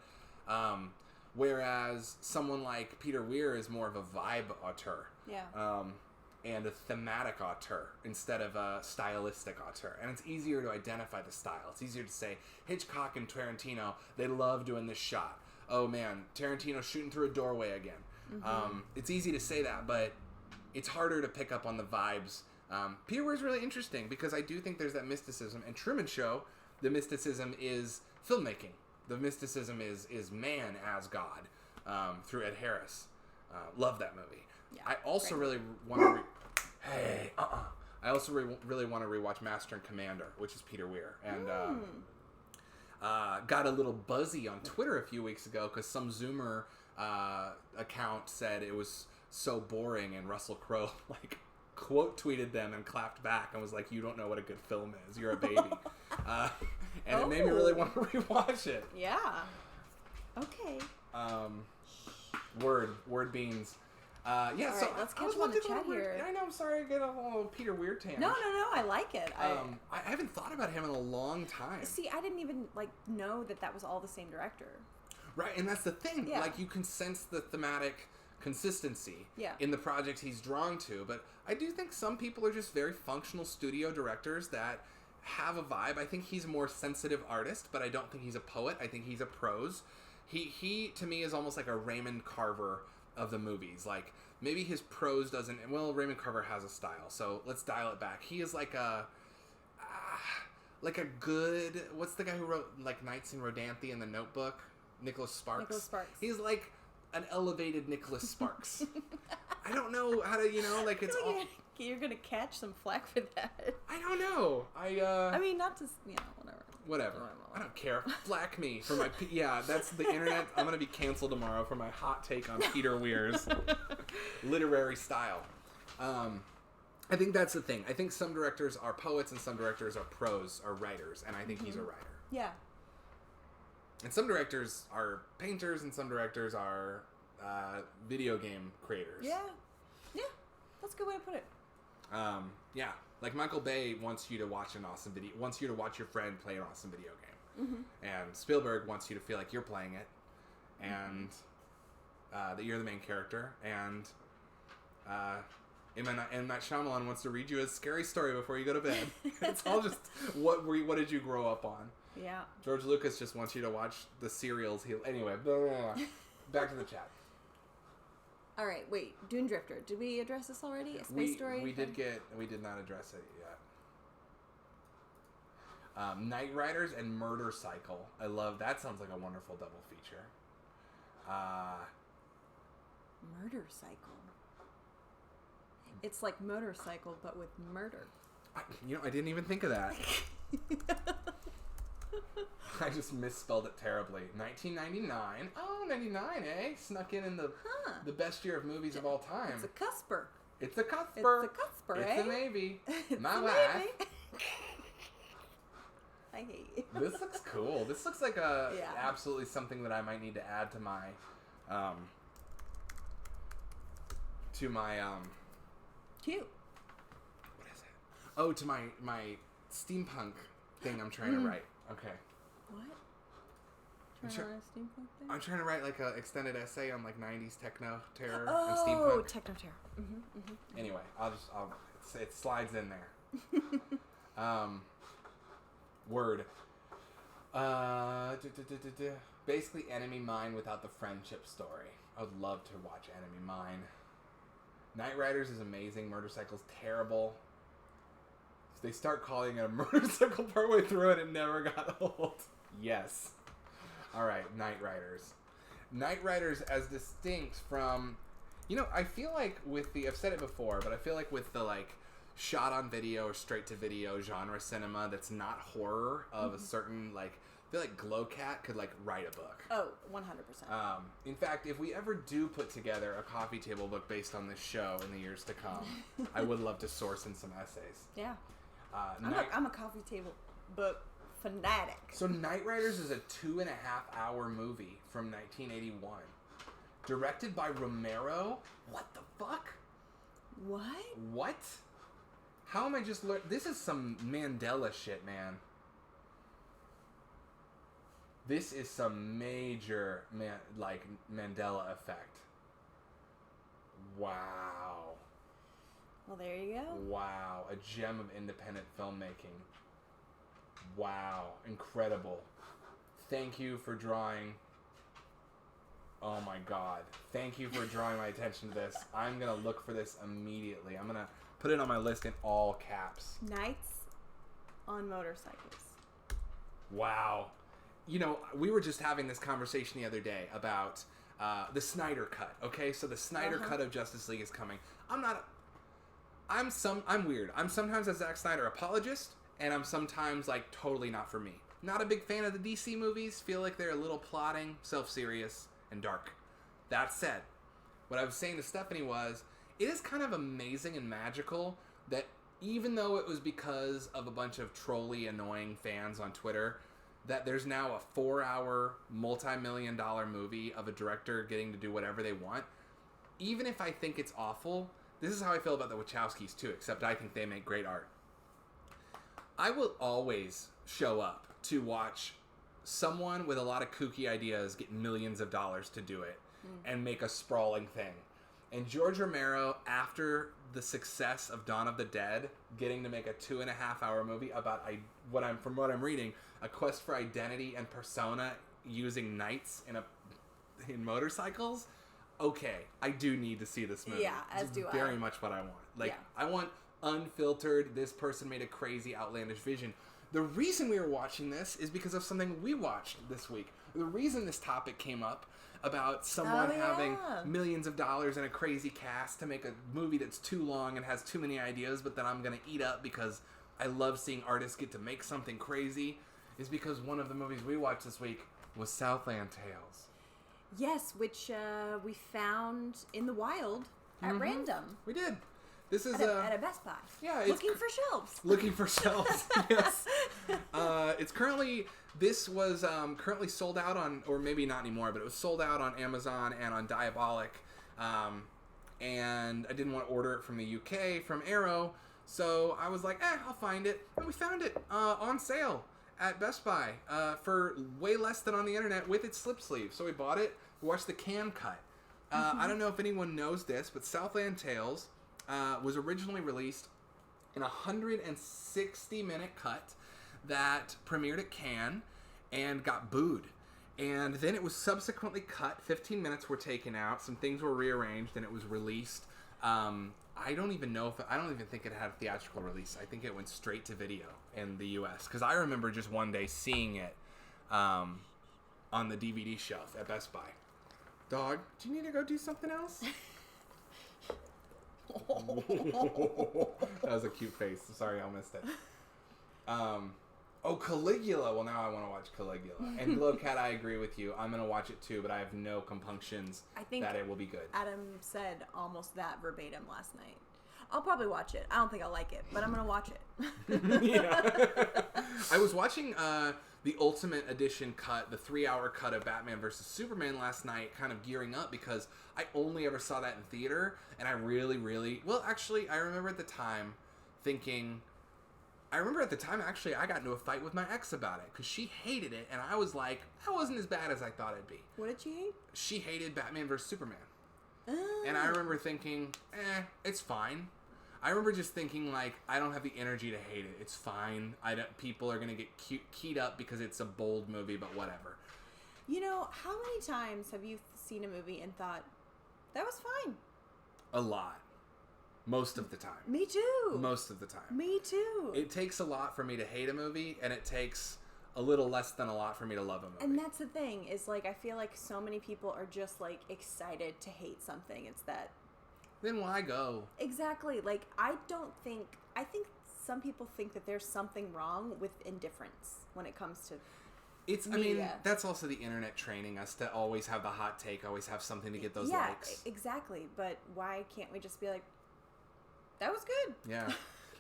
Whereas someone like Peter Weir is more of a vibe auteur. Yeah. And a thematic auteur instead of a stylistic auteur. And it's easier to identify the style. It's easier to say, Hitchcock and Tarantino, they love doing this shot. Oh man, Tarantino shooting through a doorway again. It's easy to say that, but it's harder to pick up on the vibes. Peter Weir's really interesting because I do think there's that mysticism. And Truman Show, the mysticism is filmmaking. The mysticism is man as God, through Ed Harris. Love that movie. Yeah, I also really want to. I also really want to rewatch Master and Commander, which is Peter Weir, and got a little buzzy on Twitter a few weeks ago because some Zoomer account said it was so boring, and Russell Crowe like quote tweeted them and clapped back and was like, "You don't know what a good film is. You're a baby," and it made me really want to rewatch it. Yeah. Okay. Word beans. Yeah, all so right, let's catch up on the chat here. I know, I'm sorry, I get a little Peter Weir tangent. No, I like it. I haven't thought about him in a long time. See, I didn't even know that was all the same director. Right, and that's the thing. Yeah. Like, you can sense the thematic consistency Yeah. in the projects he's drawn to, but I do think some people are just very functional studio directors that have a vibe. I think he's a more sensitive artist, but I don't think he's a poet. I think he's a prose. He to me is almost like a Raymond Carver of the movies. Like, maybe his prose doesn't... Well, Raymond Carver has a style, so let's dial it back. He is like a good... What's the guy who wrote, like, Nights in Rodanthe and The Notebook? Nicholas Sparks. He's like an elevated Nicholas Sparks. I don't know how to, like, it's all... You're gonna catch some flack for that. I don't know. I mean, not to... Whatever. I don't care. Flack me for my... Yeah, that's the internet. I'm going to be canceled tomorrow for my hot take on Peter Weir's literary style. I think that's the thing. I think some directors are poets and some directors are prose or writers, and I think he's a writer. Yeah. And some directors are painters and some directors are video game creators. Yeah. Yeah. That's a good way to put it. Yeah. Like, Michael Bay wants you to watch wants you to watch your friend play an awesome video game. Mm-hmm. And Spielberg wants you to feel like you're playing it, and that you're the main character. And M. Night Shyamalan wants to read you a scary story before you go to bed. It's all just, what did you grow up on? Yeah. George Lucas just wants you to watch the serials. Anyway, blah, blah, blah. Back to the chat. All right, wait. Dune Drifter. Did we address this already? A space story? We did not address it yet. Night Riders and Murder Cycle. I love that. Sounds like a wonderful double feature. Murder Cycle. It's like motorcycle, but with murder. I didn't even think of that. I just misspelled it terribly. 1999. Oh, 99, eh? Snuck in the best year of movies of all time. It's a cusper. It's a cusper. It's a cusper, It's eh? a maybe. It's My a wife. maybe. I hate you. This looks cool. This looks like absolutely something that I might need to add to my Cute. What is it? Oh, to my steampunk thing I'm trying to write. Okay. What? Trying to write a steampunk thing? I'm trying to write like an extended essay on like 90s techno terror and Oh, steampunk. techno terror. Mm-hmm, mm-hmm. Anyway, it slides in there. Word. Basically Enemy Mine without the friendship story. I would love to watch Enemy Mine. Night Riders is amazing. Motorcycle's terrible. They start calling it a motorcycle partway through and it never got old. Yes. Alright, Night Riders. Night Riders as distinct from... I feel like with the... I've said it before, but I feel like with the, like, shot on video or straight to video genre cinema that's not horror of a certain, like... I feel like Glowcat could, like, write a book. Oh, 100%. In fact, if we ever do put together a coffee table book based on this show in the years to come, I would love to source in some essays. Yeah. I'm a coffee table book fanatic. So Night Riders is a 2.5-hour movie from 1981. Directed by Romero. What the fuck? What? How am I just learning? This is some Mandela shit, man. This is some major, Mandela effect. Wow. Well, there you go. Wow. A gem of independent filmmaking. Wow. Incredible. Thank you for drawing... Oh my god. Thank you for drawing my attention to this. I'm going to look for this immediately. I'm going to put it on my list in all caps. Nights on Motorcycles. Wow. You know, we were just having this conversation the other day about the Snyder Cut. Okay, so the Snyder Cut of Justice League is coming. I'm weird. I'm sometimes a Zack Snyder apologist, and I'm sometimes like totally not for me. Not a big fan of the DC movies. Feel like they're a little plotting, self-serious, and dark. That said, what I was saying to Stephanie was, it is kind of amazing and magical that even though it was because of a bunch of trolly, annoying fans on Twitter, that there's now a 4-hour, multi-million-dollar movie of a director getting to do whatever they want. Even if I think it's awful, this is how I feel about the Wachowskis too, except I think they make great art. I will always show up to watch someone with a lot of kooky ideas get millions of dollars to do it and make a sprawling thing. And George Romero, after the success of Dawn of the Dead, getting to make a 2.5-hour movie about from what I'm reading, a quest for identity and persona using knights in motorcycles. Okay, I do need to see this movie. Yeah, as do I. Very much what I want. Like, I want unfiltered, this person made a crazy, outlandish vision. The reason we were watching this is because of something we watched this week. The reason this topic came up about someone having millions of dollars and a crazy cast to make a movie that's too long and has too many ideas, but that I'm going to eat up because I love seeing artists get to make something crazy, is because one of the movies we watched this week was Southland Tales. Yes, which we found in the wild at random. We did. This is at a Best Buy. Yeah, looking for shelves. Looking for shelves. Yes. It's currently. This was currently sold out on, or maybe not anymore, but it was sold out on Amazon and on Diabolic. And I didn't want to order it from the UK from Arrow, so I was like, I'll find it. And we found it on sale at Best Buy for way less than on the internet with its slip sleeve. So we bought it. We watched the can cut. I don't know if anyone knows this, but Southland Tales was originally released in a 160-minute cut that premiered at Cannes and got booed. And then it was subsequently cut. 15 minutes were taken out. Some things were rearranged, and it was released. I don't even think it had a theatrical release. I think it went straight to video in the U.S. Because I remember just one day seeing it on the DVD shelf at Best Buy. Dog, do you need to go do something else? That was a cute face. I'm sorry I missed it. Caligula. Well, now I want to watch Caligula. And Glowcat, I agree with you. I'm going to watch it too, but I have no compunctions that it will be good. Adam said almost that verbatim last night. I'll probably watch it. I don't think I'll like it, but I'm going to watch it. Yeah. I was watching the Ultimate Edition cut, the 3-hour cut of Batman vs. Superman last night, kind of gearing up because I only ever saw that in theater, and I really, really... Well, actually, I remember at the time thinking... I got into a fight with my ex about it because she hated it, and I was like, that wasn't as bad as I thought it'd be. What did she hate? She hated Batman vs. Superman. And I remember thinking, it's fine. I remember just thinking, like, I don't have the energy to hate it. It's fine. People are going to get keyed up because it's a bold movie, but whatever. You know, how many times have you seen a movie and thought, that was fine? A lot. Most of the time. Me too. Most of the time. Me too. It takes a lot for me to hate a movie, and it takes a little less than a lot for me to love a movie. And that's the thing, is like, I feel like so many people are just like excited to hate something. It's that... Then why go? Exactly. Like, I think some people think that there's something wrong with indifference when it comes to media. That's also the internet training us to always have the hot take, always have something to get those likes. Yeah, exactly. But why can't we just be like, that was good? Yeah.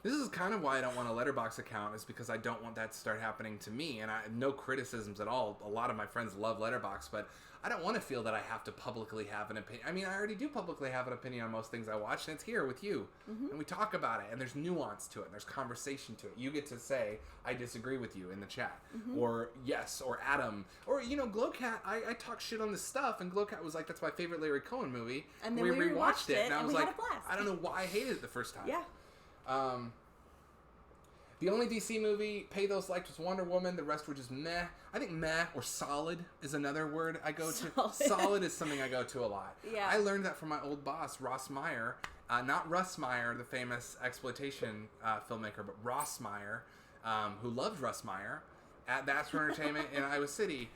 This is kind of why I don't want a Letterboxd account, is because I don't want that to start happening to me. And no criticisms at all. A lot of my friends love Letterboxd, but I don't want to feel that I have to publicly have an opinion. I mean, I already do publicly have an opinion on most things I watch, and it's here with you. Mm-hmm. And we talk about it, and there's nuance to it, and there's conversation to it. You get to say, I disagree with you in the chat. Mm-hmm. Or yes, or Adam. Or, Glowcat, I talk shit on this stuff, and Glowcat was like, that's my favorite Larry Cohen movie. And then we rewatched it, and I was we like, had a blast. I don't know why I hated it the first time. Yeah. The only DC movie Pathos liked was Wonder Woman. The rest were just meh. I think meh or solid is another word I go to. Solid is something I go to a lot. Yeah. I learned that from my old boss, Ross Meyer. Not Russ Meyer, the famous exploitation filmmaker, but Ross Meyer, who loved Russ Meyer. at Baxter Entertainment in Iowa City,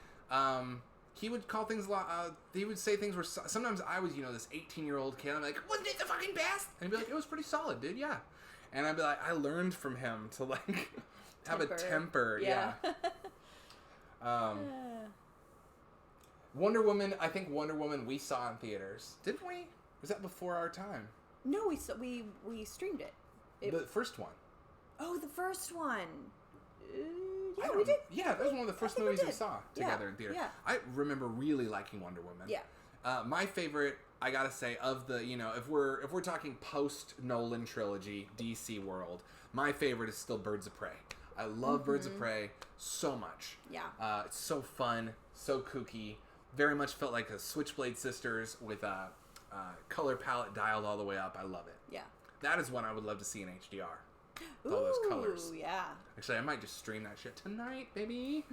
he would call things a lot. He would say things where sometimes I was, this 18-year-old kid. I'm like, wasn't it the fucking best? And he'd be like, it was pretty solid, dude. Yeah. And I'd be like, I learned from him to like have a temper. Yeah. Wonder Woman. I think Wonder Woman we saw in theaters, didn't we? Was that before our time? No, we streamed it. The first one. Oh, the first one. Yeah, we did. Yeah, that was one of the first movies we saw together in theater. Yeah. I remember really liking Wonder Woman. Yeah. My favorite, I gotta say, of the if we're talking post Nolan trilogy DC world, my favorite is still Birds of Prey. I love Birds of Prey so much. Yeah. It's so fun, so kooky. Very much felt like a Switchblade Sisters with a color palette dialed all the way up. I love it. Yeah. That is one I would love to see in HDR. Ooh, all those colors. Yeah. Actually, I might just stream that shit tonight, baby.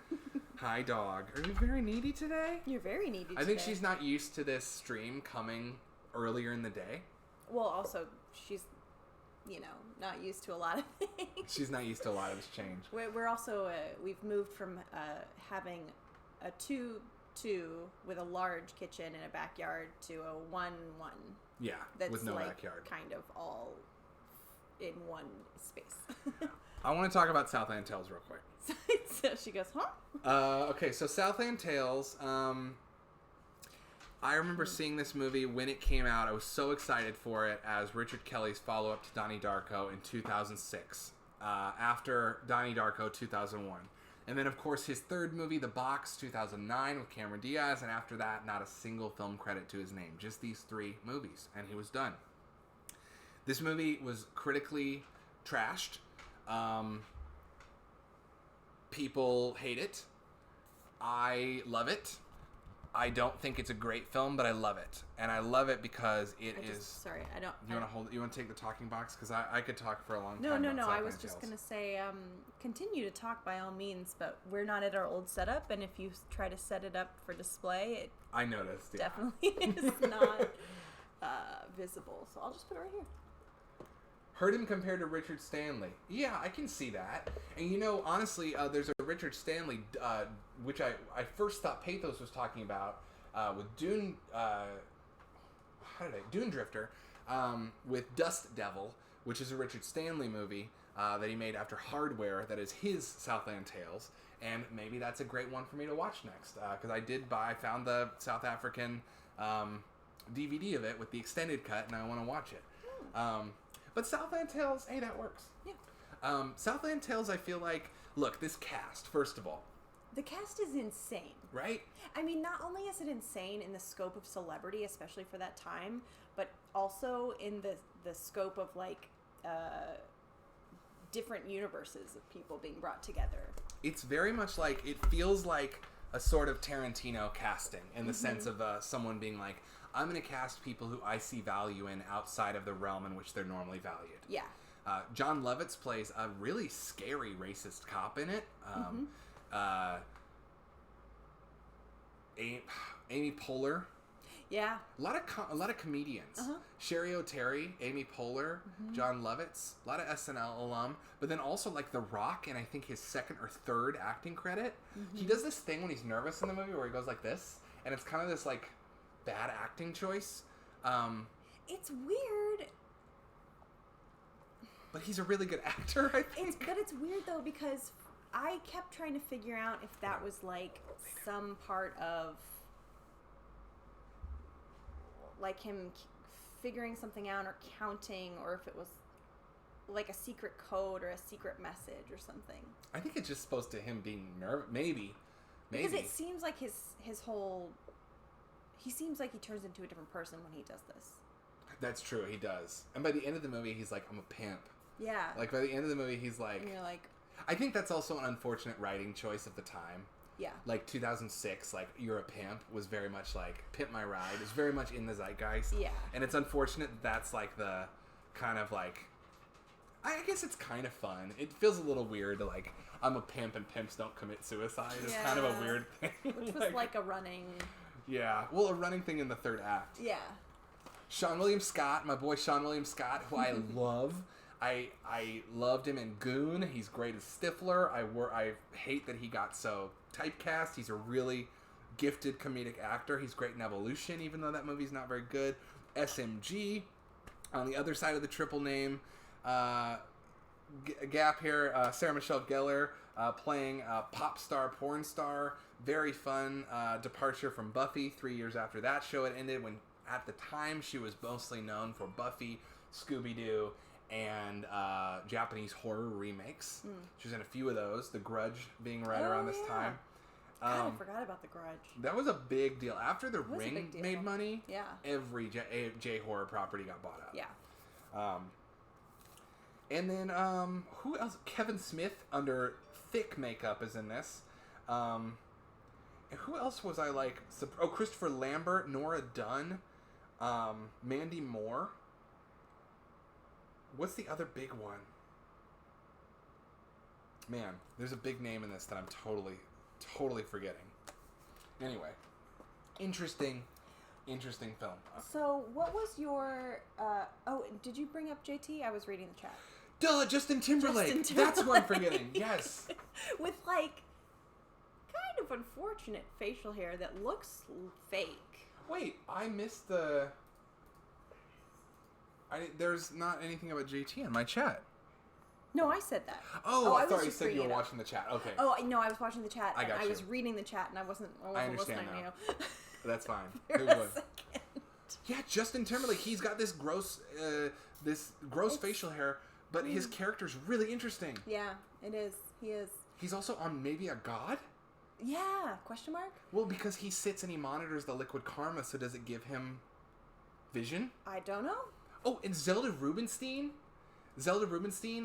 Hi, dog. Are you very needy today? You're very needy today. I think she's not used to this stream coming earlier in the day. Well, also, she's, not used to a lot of things. She's not used to a lot of this change. We're also, we've moved from having a 2-2 with a large kitchen and a backyard to a 1-1. Yeah, that's with no like backyard. Kind of all in one space. I want to talk about Southland Tales real quick. So she goes, huh? Okay, so Southland Tales. I remember seeing this movie when it came out. I was so excited for it as Richard Kelly's follow-up to Donnie Darko in 2006. After Donnie Darko, 2001. And then, of course, his third movie, The Box, 2009 with Cameron Diaz. And after that, not a single film credit to his name. Just these 3 movies. And he was done. This movie was critically trashed. People hate it. I love it. I don't think it's a great film, but I love it. And I love it because Sorry, I don't... You want to take the talking box? Because I could talk for a long No, time. No. I was just going to say, continue to talk by all means, but we're not at our old setup, and if you try to set it up for display, I noticed. Yeah. Definitely is not visible. So I'll just put it right here. Heard him compared to Richard Stanley. Yeah, I can see that. And honestly, there's a Richard Stanley, which I first thought Pathos was talking about with Dune. Dune Drifter, with Dust Devil, which is a Richard Stanley movie that he made after Hardware. That is his Southland Tales, and maybe that's a great one for me to watch next because I found the South African DVD of it with the extended cut, and I want to watch it. But Southland Tales, hey, that works. Yeah. Southland Tales, I feel like, look, this cast, first of all. The cast is insane. Right? I mean, not only is it insane in the scope of celebrity, especially for that time, but also in the scope of, different universes of people being brought together. It's very much like, it feels like a sort of Tarantino casting in the sense of someone being like, I'm going to cast people who I see value in outside of the realm in which they're normally valued. Yeah. John Lovitz plays a really scary racist cop in it. Amy Poehler. Yeah. A lot of comedians. Sherry O'Terry, Amy Poehler, John Lovitz, a lot of SNL alum, but then also The Rock, and I think his second or third acting credit. He does this thing when he's nervous in the movie where he goes like this, and it's kind of this bad acting choice. It's weird. But he's a really good actor, I think. But it's weird though because I kept trying to figure out if that was some part of him figuring something out or counting, or if it was a secret code or a secret message or something. I think it's just supposed to him being nervous. Maybe. Because it seems like his whole... He seems like he turns into a different person when he does this. That's true, he does. And by the end of the movie, he's like, I'm a pimp. Yeah. By the end of the movie, he's like... And you're like... I think that's also an unfortunate writing choice of the time. Yeah. 2006, You're a Pimp was very much Pimp My Ride. It's very much in the zeitgeist. Yeah. And it's unfortunate that's the kind of I guess it's kind of fun. It feels a little weird to I'm a pimp and pimps don't commit suicide. It's kind of a weird thing. Which was a running... Yeah. Well, a running thing in the third act. Yeah. Sean William Scott, my boy Sean William Scott, who I love. I loved him in Goon. He's great as Stifler. I hate that he got so typecast. He's a really gifted comedic actor. He's great in Evolution, even though that movie's not very good. SMG, on the other side of the triple name, gap here, Sarah Michelle Gellar playing pop star, porn star. Very fun departure from Buffy 3 years after that show had ended, when at the time she was mostly known for Buffy, Scooby-Doo, and Japanese horror remakes. She was in a few of those, The Grudge being right around this time. God, I forgot about The Grudge. That was a big deal. After The Ring made money, yeah, every J-horror property got bought up. Yeah. And then, who else? Kevin Smith, under thick makeup, is in this. And who else was I like? Oh, Christopher Lambert, Nora Dunn, Mandy Moore. What's the other big one? Man, there's a big name in this that I'm totally forgetting. Anyway, interesting film. So, what was your... did you bring up JT? I was reading the chat. Duh, Justin Timberlake. That's what I'm forgetting. Yes. With, like, kind of unfortunate facial hair that looks fake. Wait, I missed the... there's not anything about JT in my chat. No, I said that. Oh, I thought you said you were watching the chat. Okay. Oh, no, I was watching the chat. I was reading the chat, and I wasn't understand listening now. to you. That's fine. For a second. Yeah, Justin Timberlake. He's got this gross facial hair, but his character's really interesting. Yeah, it is. He is. He's also on maybe a god? Yeah, question mark? Well, because he sits and he monitors the liquid karma, so does it give him vision? I don't know. Oh, and Zelda Rubinstein,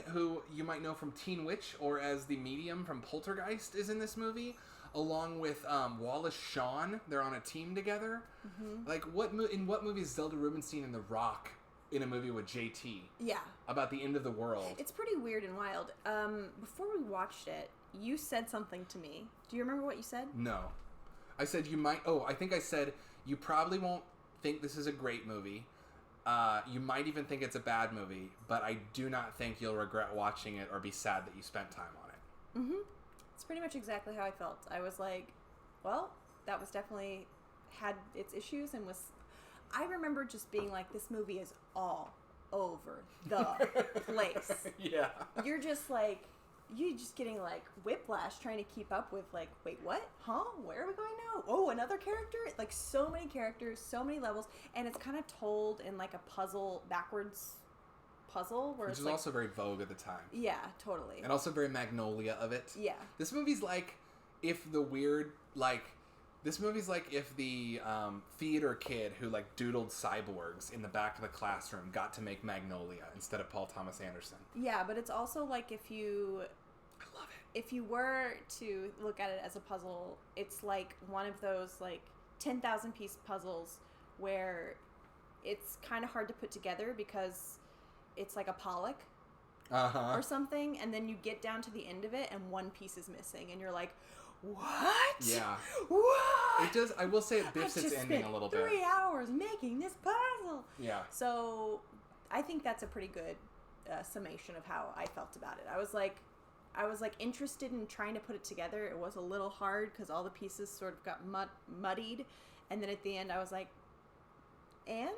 who you might know from Teen Witch or as the medium from Poltergeist, is in this movie, along with Wallace Shawn. They're on a team together. Mm-hmm. Like, in what movie is Zelda Rubinstein and The Rock in a movie with JT? Yeah. About the end of the world. It's pretty weird and wild. Before we watched it, you said something to me. Do you remember what you said? No. I said you might... Oh, I think I said you probably won't think this is a great movie. You might even think it's a bad movie, but I do not think you'll regret watching it or be sad that you spent time on it. Mm-hmm. It's pretty much exactly how I felt. I was like, well, that was definitely had its issues and was... I remember just being like, this movie is all over the place. Yeah. You're just getting like whiplash trying to keep up with like, wait, what? Huh? Where are we going now? Oh, another character? Like so many characters, so many levels, and it's kind of told in like a backwards puzzle. Which is like, also very Vogue at the time. Yeah, totally. And also very Magnolia of it. Yeah. This movie's like if the theater kid who like doodled cyborgs in the back of the classroom got to make Magnolia instead of Paul Thomas Anderson. Yeah, but it's also like if you were to look at it as a puzzle, it's like one of those like 10,000 piece puzzles where it's kind of hard to put together because it's like a Pollock or something, and then you get down to the end of it and one piece is missing and you're like, what? Yeah. What? It does. I will say it biffs its ending a little bit. 3 hours making this puzzle. Yeah. So I think that's a pretty good summation of how I felt about it. I was like interested in trying to put it together. It was a little hard because all the pieces sort of got muddied, and then at the end I was like, and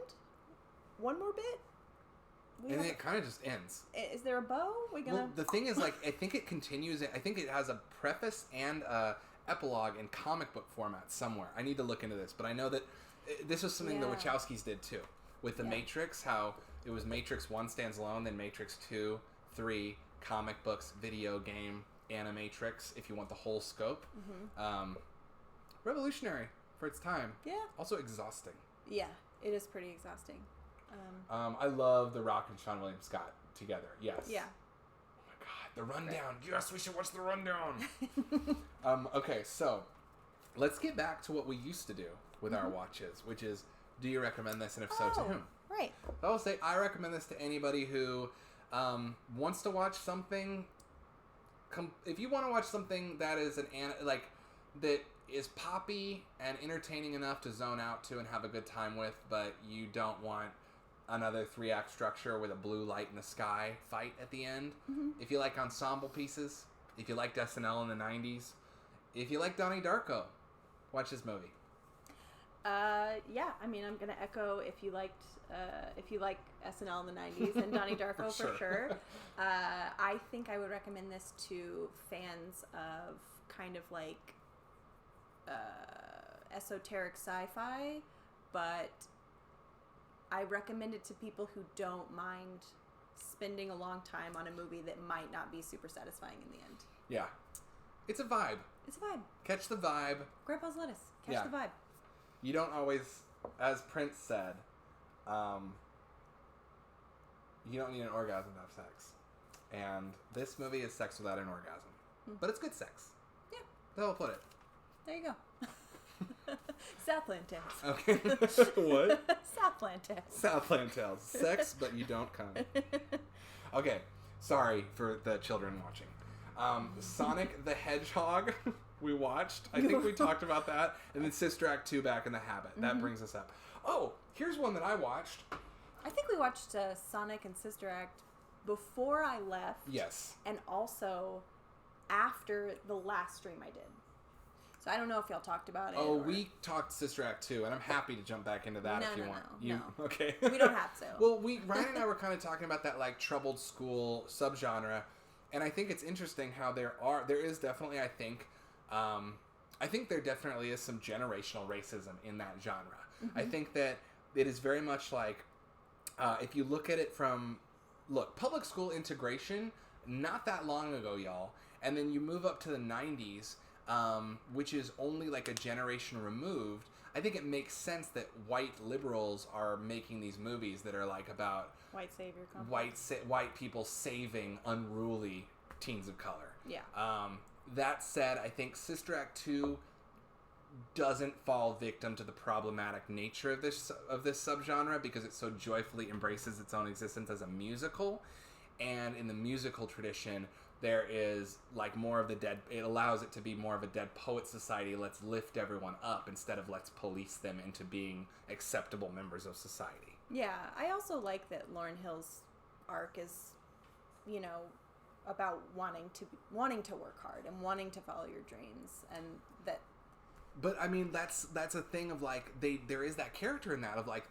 one more bit. And then it kind of just ends. Is there a bow? Well, the thing is, like, I think it continues. I think it has a preface and a epilogue in comic book format somewhere. I need to look into this, but I know that this was something the Wachowskis did too with the Matrix. How it was Matrix 1 stands alone, then Matrix 2, 3, comic books, video game, animatrix. If you want the whole scope, revolutionary for its time. Yeah. Also exhausting. Yeah, it is pretty exhausting. I love The Rock and Seann William Scott together. Yes. Yeah. Oh my God, The Rundown. Right. Yes, we should watch The Rundown. Okay, so let's get back to what we used to do with our watches, which is, do you recommend this, and if so, to whom? Right. So I'll say I recommend this to anybody who wants to watch something. If you want to watch something that is that is poppy and entertaining enough to zone out to and have a good time with, but you don't want another 3-act structure with a blue light in the sky fight at the end. Mm-hmm. If you like ensemble pieces, if you liked SNL in the 90s, if you like Donnie Darko, watch this movie. Yeah, I mean, I'm gonna echo if you like SNL in the 90s and Donnie Darko for sure. I think I would recommend this to fans of kind of like esoteric sci-fi, but I recommend it to people who don't mind spending a long time on a movie that might not be super satisfying in the end. Yeah. It's a vibe. It's a vibe. Catch the vibe. Grandpa's lettuce. Catch the vibe. You don't always, as Prince said, you don't need an orgasm to have sex. And this movie is sex without an orgasm. But it's good sex. Yeah. That's how I'll put it. There you go. Southland Tales. Okay. What? Southland Tales. Southland Tales. Sex, but you don't come. Okay. Sorry for the children watching. Sonic the Hedgehog, we watched. I think we talked about that. And then Sister Act 2, Back in the Habit. That brings us up. Oh, here's one that I watched. I think we watched Sonic and Sister Act before I left. Yes. And also after the last stream I did. So I don't know if y'all talked about it. Oh, we talked Sister Act 2, and I'm happy to jump back into that if you want. No. Okay. We don't have to. Well, Ryan and I were kind of talking about that like troubled school subgenre, and I think it's interesting how there is definitely, I think there definitely is some generational racism in that genre. Mm-hmm. I think that it is very much like, if you look at it from, public school integration, not that long ago, y'all, and then you move up to the 90s, which is only like a generation removed. I think it makes sense that white liberals are making these movies that are like about white savior complex. White people saving unruly teens of color. Yeah. That said, I think Sister Act 2 doesn't fall victim to the problematic nature of this subgenre because it so joyfully embraces its own existence as a musical, and in the musical tradition there is like more of it allows it to be more of a Dead Poet Society. Let's lift everyone up instead of let's police them into being acceptable members of society. Yeah, I also like that Lauryn Hill's arc is, about wanting to work hard and wanting to follow your dreams, and that. But I mean, that's a thing of like there is that character in that of like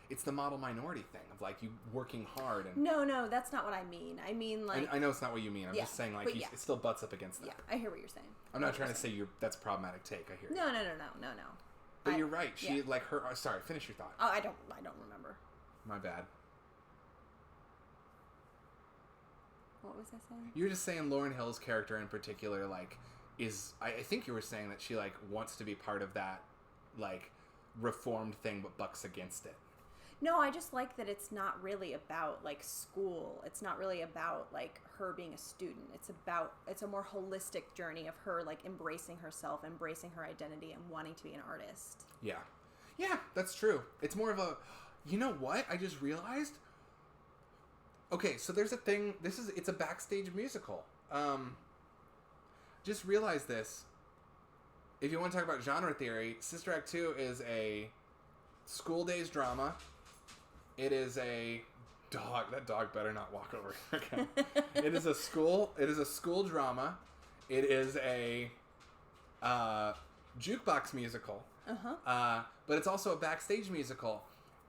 it's the model minority thing of like you working hard and. No, that's not what I mean. I mean like. I know it's not what you mean. I'm just saying like it still butts up against that. Yeah, I hear what you're saying. I'm not trying to say that's a problematic take. I hear. No. But you're right. She like her. Sorry, finish your thought. Oh, I don't remember. My bad. What was I saying? You were just saying Lauryn Hill's character in particular, like, I think you were saying that she, like, wants to be part of that, like, reformed thing but bucks against it. No, I just like that it's not really about, like, school. It's not really about, like, her being a student. It's a more holistic journey of her, like, embracing herself, embracing her identity, and wanting to be an artist. Yeah. Yeah, that's true. It's more of a, you know what? I just realized... Okay, so there's a thing, it's a backstage musical. Just realize this. If you want to talk about genre theory, Sister Act 2 is a school days drama. It is a dog. That dog better not walk over here again. It is a school drama. It is a jukebox musical. Uh-huh. But it's also a backstage musical.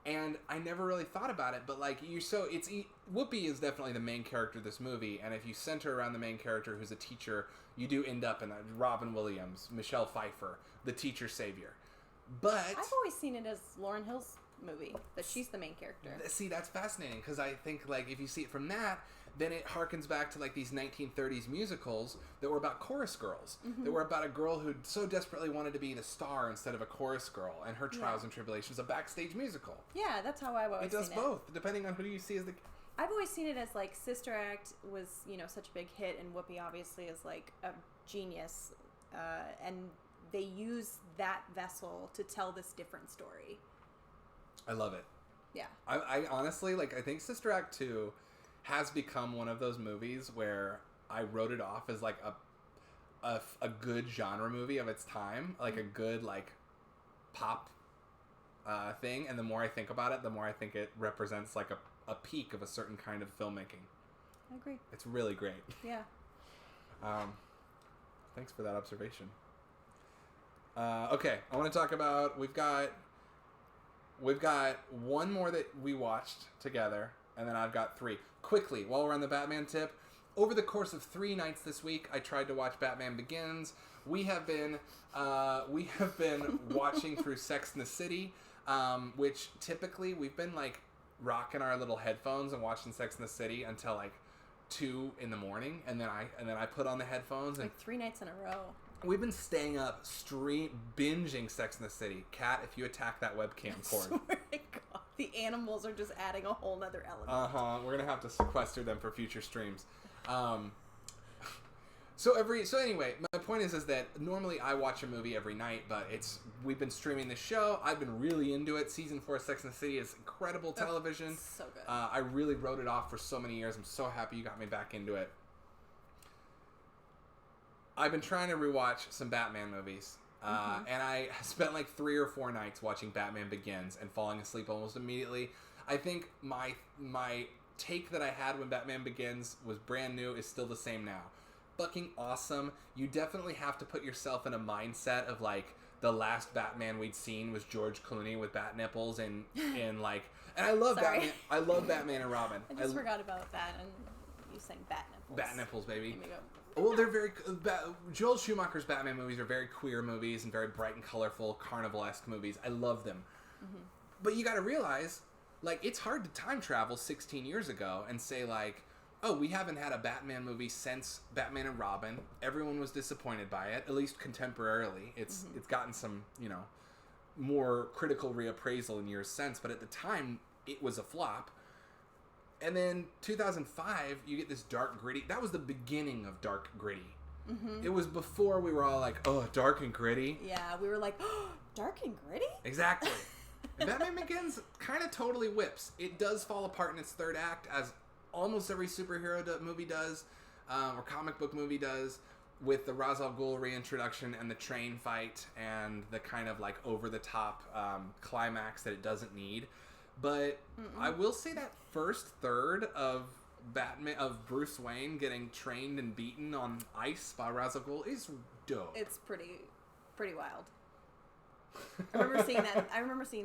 And I never really thought about it, but like Whoopi is definitely the main character of this movie, and if you center around the main character who's a teacher, you do end up in that. Robin Williams, Michelle Pfeiffer, the teacher savior. But I've always seen it as Lauryn Hill's movie, that she's the main character. See, that's fascinating because I think like if you see it from that, then it harkens back to like these 1930s musicals that were about chorus girls. Mm-hmm. That were about a girl who so desperately wanted to be the star instead of a chorus girl, and her trials and tribulations. A backstage musical. Yeah, that's how I've always seen it. It does both, depending on who you see as the... I've always seen it as like Sister Act was, such a big hit, and Whoopi obviously is like a genius, and they use that vessel to tell this different story. I love it. Yeah. I honestly, like, I think Sister Act 2 has become one of those movies where I wrote it off as like a good genre movie of its time, like a good like pop thing, and the more I think about it, the more I think it represents like a peak of a certain kind of filmmaking. I agree. It's really great. Yeah. Thanks for that observation. Okay, I want to talk about we've got one more that we watched together, and then I've got 3. Quickly, while we're on the Batman tip, over the course of 3 nights this week, I tried to watch Batman Begins. We have been watching through Sex and the City, which typically we've been like rocking our little headphones and watching Sex and the City until like 2 in the morning, and then I put on the headphones and like 3 nights in a row. We've been staying up, binging Sex and the City. Kat, if you attack that webcam cord. I swear to God, the animals are just adding a whole nother element. We're gonna have to sequester them for future streams. So anyway, my point is that normally I watch a movie every night, but we've been streaming the show. I've been really into it. Season 4 of Sex and the City is incredible television. So good. I really wrote it off for so many years. I'm so happy you got me back into it. I've been trying to rewatch some Batman movies, and I spent like 3 or 4 nights watching Batman Begins and falling asleep almost immediately. I think my take that I had when Batman Begins was brand new is still the same now. Fucking awesome. You definitely have to put yourself in a mindset of like the last Batman we'd seen was George Clooney with bat nipples and like, and I love Batman. I love Batman and Robin. I just forgot about that, and you saying bat nipples. Bat nipples, baby. Here we go. Well, they're very... Joel Schumacher's Batman movies are very queer movies and very bright and colorful, carnival-esque movies. I love them. Mm-hmm. But you gotta realize, like, it's hard to time travel 16 years ago and say, like, oh, we haven't had a Batman movie since Batman and Robin. Everyone was disappointed by it, at least contemporarily. It's gotten some, more critical reappraisal in years since, but at the time, it was a flop. And then 2005, you get this dark, gritty... That was the beginning of dark, gritty. Mm-hmm. It was before we were all like, oh, dark and gritty. Yeah, we were like, oh, dark and gritty? Exactly. And Batman Begins kind of totally whips. It does fall apart in its third act, as almost every superhero movie does, or comic book movie does, with the Ra's al Ghul reintroduction and the train fight and the kind of like over-the-top climax that it doesn't need. But I will say that first third of Bruce Wayne getting trained and beaten on ice by Ra's al Ghul is dope. It's pretty wild. I remember seeing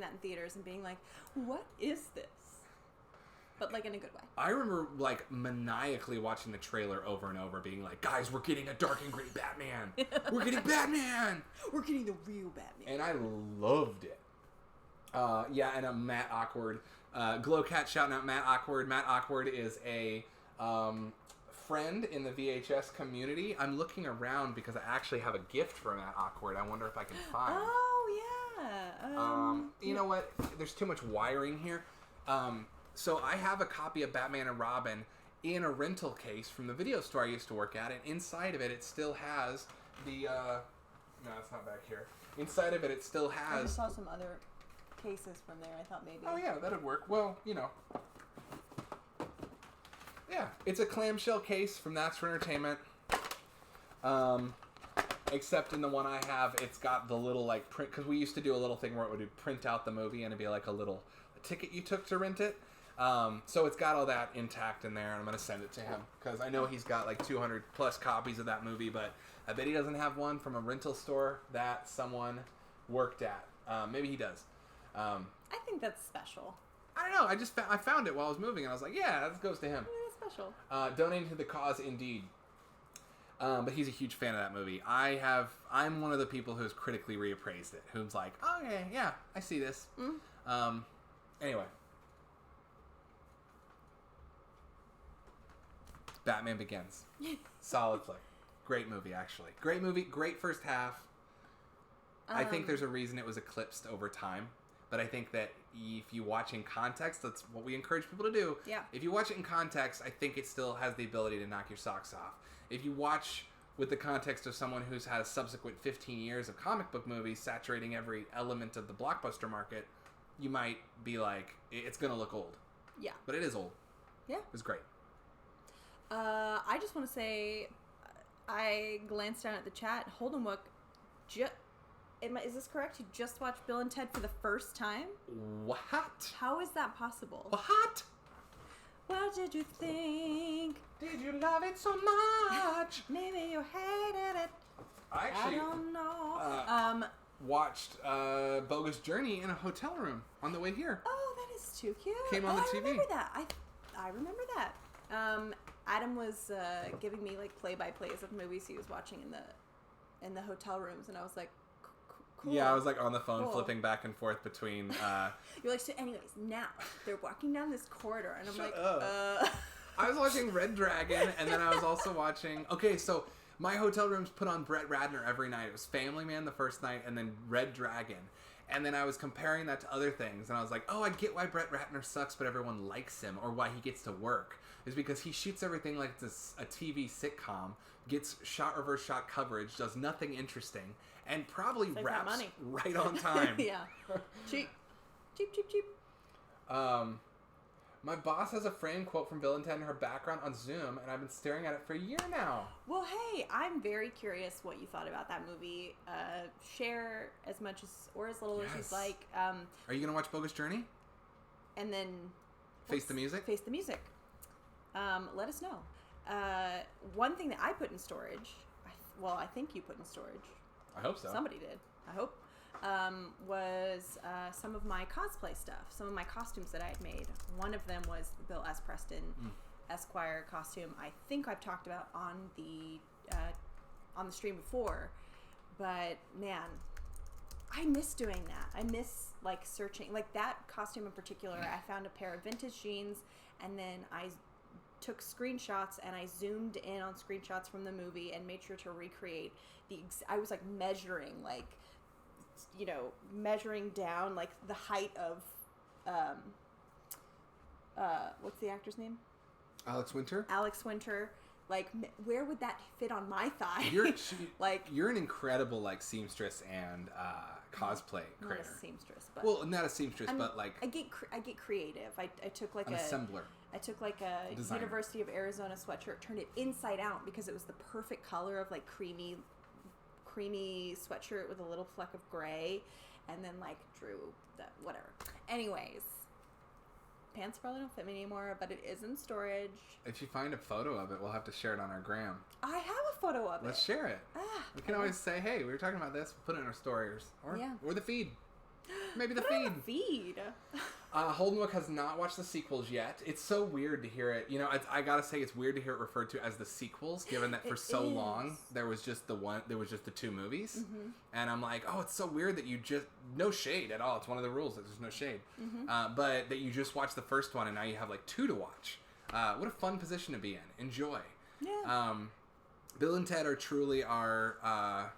that in theaters and being like, "What is this?" But like in a good way. I remember like maniacally watching the trailer over and over, being like, "Guys, we're getting a dark and gritty Batman. We're getting Batman. We're getting the real Batman." And I loved it. And a Matt Awkward. Glowcat shouting out Matt Awkward. Matt Awkward is a friend in the VHS community. I'm looking around because I actually have a gift for Matt Awkward. I wonder if I can find. Oh, yeah. You know what? There's too much wiring here. So I have a copy of Batman and Robin in a rental case from the video store I used to work at, and inside of it, it still has the... No, it's not back here. Inside of it, it still has... I just saw some other... cases from there. I thought maybe. Oh yeah, that'd work. Well, yeah, it's a clamshell case from That's for Entertainment. Except in the one I have, it's got the little like print, because we used to do a little thing where it would print out the movie and it'd be like a ticket you took to rent it. So it's got all that intact in there, and I'm gonna send it to him because I know he's got like 200 plus copies of that movie, but I bet he doesn't have one from a rental store that someone worked at. Maybe he does. I think that's special. I don't know. I found it while I was moving, and I was like, yeah, that goes to him. Yeah, that's special. Donating to the cause, indeed. But he's a huge fan of that movie. I'm one of the people who's critically reappraised it. Who's like, oh yeah, I see this. Mm-hmm. Anyway. Batman Begins. Solid flick. Great movie, actually. Great movie. Great first half. I think there's a reason it was eclipsed over time. But I think that if you watch in context, that's what we encourage people to do. Yeah. If you watch it in context, I think it still has the ability to knock your socks off. If you watch with the context of someone who's had a subsequent 15 years of comic book movies saturating every element of the blockbuster market, you might be like, it's going to look old. Yeah. But it is old. Yeah. It's great. I just want to say, I glanced down at the chat. Holdenwook Is this correct? You just watched Bill and Ted for the first time? What? How is that possible? What? What did you think? Did you love it so much? Maybe you hated it. I actually don't know. watched Bogus Journey in a hotel room on the way here. Oh, that is too cute. Came on the TV. I remember that. I remember that. Adam was giving me like play-by-plays of movies he was watching in the hotel rooms, and I was like, cool. Yeah, I was like on the phone Cool. flipping back and forth between. You're like, so anyways, now they're walking down this corridor, and I'm Shut like, up. I was watching Red Dragon, and then I was also watching. Okay, so my hotel rooms put on Brett Ratner every night. It was Family Man the first night, and then Red Dragon. And then I was comparing that to other things, and I was like, oh, I get why Brett Ratner sucks, but everyone likes him, or why he gets to work. Is because he shoots everything like it's a TV sitcom, gets shot-reverse shot coverage, does nothing interesting, and probably Save that wraps money. right on time. yeah. Cheap. Cheap. My boss has a framed quote from Bill and Ted in her background on Zoom, and I've been staring at it for a year now. Well, hey, I'm very curious what you thought about that movie. Share as much as or as little as you'd like. Are you gonna watch Bogus Journey? And then Face the Music? Face the Music. Let us know. One thing that I put in storage, I think you put in storage. I hope so. Somebody did. I hope. Was some of my cosplay stuff, some of my costumes that I had made. One of them was the Bill S. Preston Esquire costume. I think I've talked about on the stream before, but man, I miss doing that. I miss like searching, like that costume in particular. I found a pair of vintage jeans, and then I took screenshots and I zoomed in on screenshots from the movie and made sure to recreate I was like measuring down like the height of what's the actor's name? Alex Winter. Like, where would that fit on my thigh? You're an incredible like seamstress and cosplay creator. Not a seamstress, but not a seamstress, but like I get creative. I took like an assembler. I took like a Designer. University of Arizona sweatshirt, turned it inside out because it was the perfect color of like creamy sweatshirt with a little fleck of gray, and then like drew that whatever. Anyways, pants probably don't fit me anymore, but it is in storage. If you find a photo of it, we'll have to share it on our gram. I have a photo of Let's it. share it. We can always say, hey, we were talking about this, we'll put it in our stories. Or the feed. Maybe the feed. Holdenwood has not watched the sequels yet. It's so weird to hear it. You know, I gotta say, it's weird to hear it referred to as the sequels, given that for so long there was just the two movies. Mm-hmm. And I'm like, oh, it's so weird that you just, no shade at all. It's one of the rules that there's no shade. Mm-hmm. But that you just watched the first one and now you have like two to watch. What a fun position to be in. Enjoy. Yeah. Bill and Ted are truly our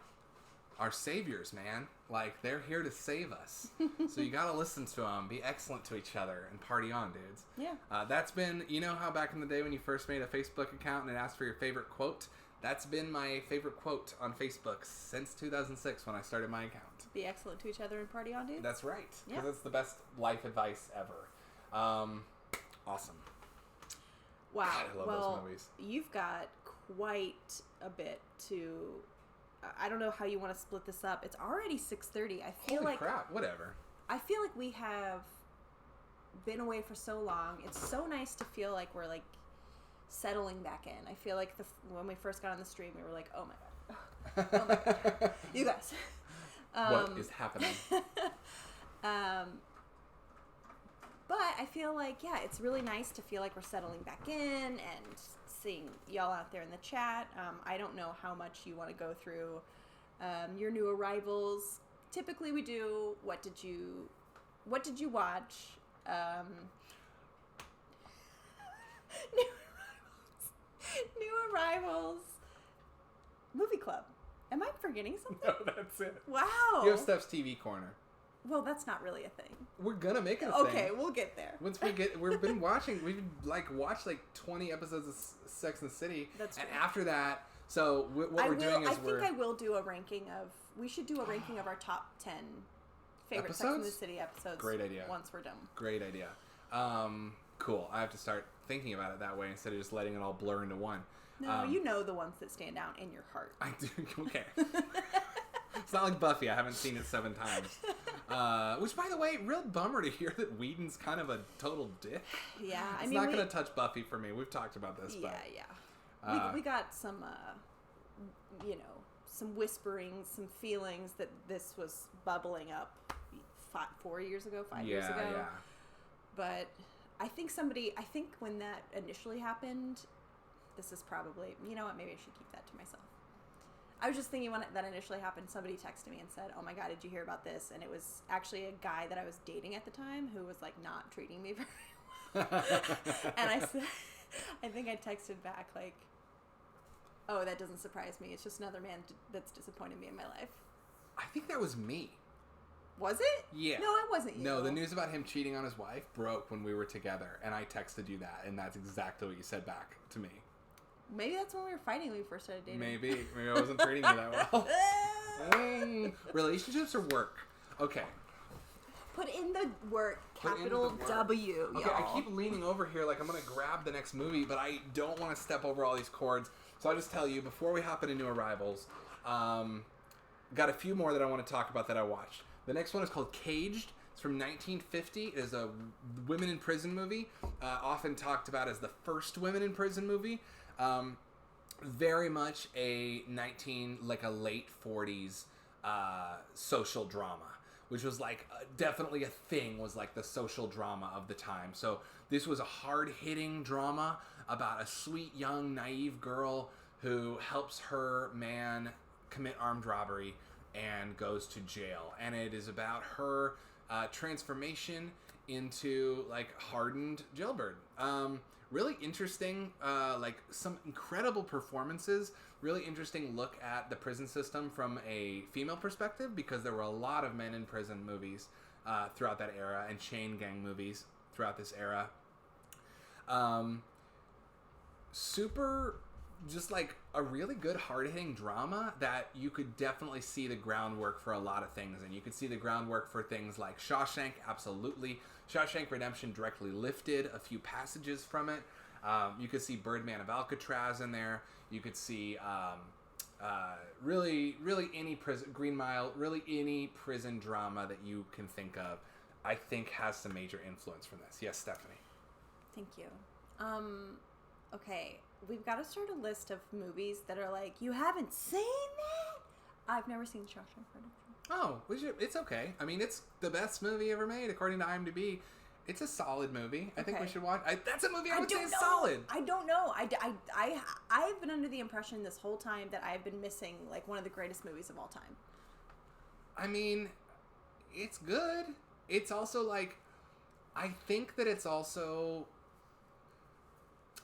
saviors, man. Like, they're here to save us. So you gotta listen to them, be excellent to each other, and party on, dudes. Yeah. That's been, you know how back in the day when you first made a Facebook account and it asked for your favorite quote? That's been my favorite quote on Facebook since 2006 when I started my account. Be excellent to each other and party on, dudes. That's right. Because Yeah. it's the best life advice ever. Awesome. Wow. God, I love those movies. You've got quite a bit to... I don't know how you want to split this up. It's already 6:30. I feel Holy like crap, whatever. I feel like we have been away for so long. It's so nice to feel like we're like settling back in. I feel like when we first got on the stream, we were like, "Oh my god, oh my god, you guys, What is happening?" But I feel like, yeah, it's really nice to feel like we're settling back in and seeing y'all out there in the chat. I don't know how much you want to go through your new arrivals. Typically we do, what did you watch? New arrivals. Movie club. Am I forgetting something? No, that's it. Wow. You have Steph's TV corner. Well, that's not really a thing. We're gonna make it a thing. Okay, we'll get there. We've watched like 20 episodes of Sex and the City. That's true. And after that, so we're doing is I think I will do a ranking of, we should do a ranking of our top 10 favorite Sex and the City episodes. Great idea. Once we're done. Great idea. Cool. I have to start thinking about it that way instead of just letting it all blur into one. No, you know the ones that stand out in your heart. I do. Okay. It's not like Buffy. I haven't seen it 7 times. Which, by the way, real bummer to hear that Whedon's kind of a total dick. Yeah, it's not going to touch Buffy for me. We've talked about this. Yeah, but, yeah. We got some, some whisperings, some feelings that this was bubbling up 4 years ago, 5 years ago. Yeah. But I think when that initially happened, this is probably, you know what, maybe I should keep that to myself. I was just thinking when that initially happened, somebody texted me and said, oh my God, did you hear about this? And it was actually a guy that I was dating at the time who was like not treating me very well. And I said, I think I texted back like, oh, that doesn't surprise me. It's just another man that's disappointed me in my life. I think that was me. Was it? Yeah. No, it wasn't you. No, the news about him cheating on his wife broke when we were together, and I texted you that, and that's exactly what you said back to me. Maybe that's when we were fighting when we first started dating. Maybe I wasn't treating you that well. Relationships or work? Okay. Put in the work, capital W, Okay, y'all. I keep leaning over here like I'm going to grab the next movie, but I don't want to step over all these cords. So I'll just tell you, before we hop into new arrivals, got a few more that I want to talk about that I watched. The next one is called Caged. It's from 1950. It is a women in prison movie, often talked about as the first women in prison movie. Very much a late 40s social drama, which was like definitely a thing, was like the social drama of the time. So this was a hard-hitting drama about a sweet, young, naive girl who helps her man commit armed robbery and goes to jail. And it is about her transformation into like hardened jailbird. Really interesting, like some incredible performances. Really interesting look at the prison system from a female perspective, because there were a lot of men in prison movies throughout that era, and chain gang movies throughout this era. Super, just like a really good hard-hitting drama that you could definitely see the groundwork for a lot of things. And you could see the groundwork for things like Shawshank, absolutely. Shawshank Redemption directly lifted a few passages from it. You could see Birdman of Alcatraz in there. You could see really any prison, Green Mile, really any prison drama that you can think of, I think has some major influence from this. Yes, Stephanie. Thank you. Okay, we've got to start a list of movies that are like, you haven't seen that? I've never seen Shawshank Redemption. Oh, it's okay. I mean, it's the best movie ever made, according to IMDb. It's a solid movie. I think we should watch. That's a movie I would say is solid. I don't know. I've been under the impression this whole time that I've been missing like one of the greatest movies of all time. I mean, it's good. It's also like, I think that it's also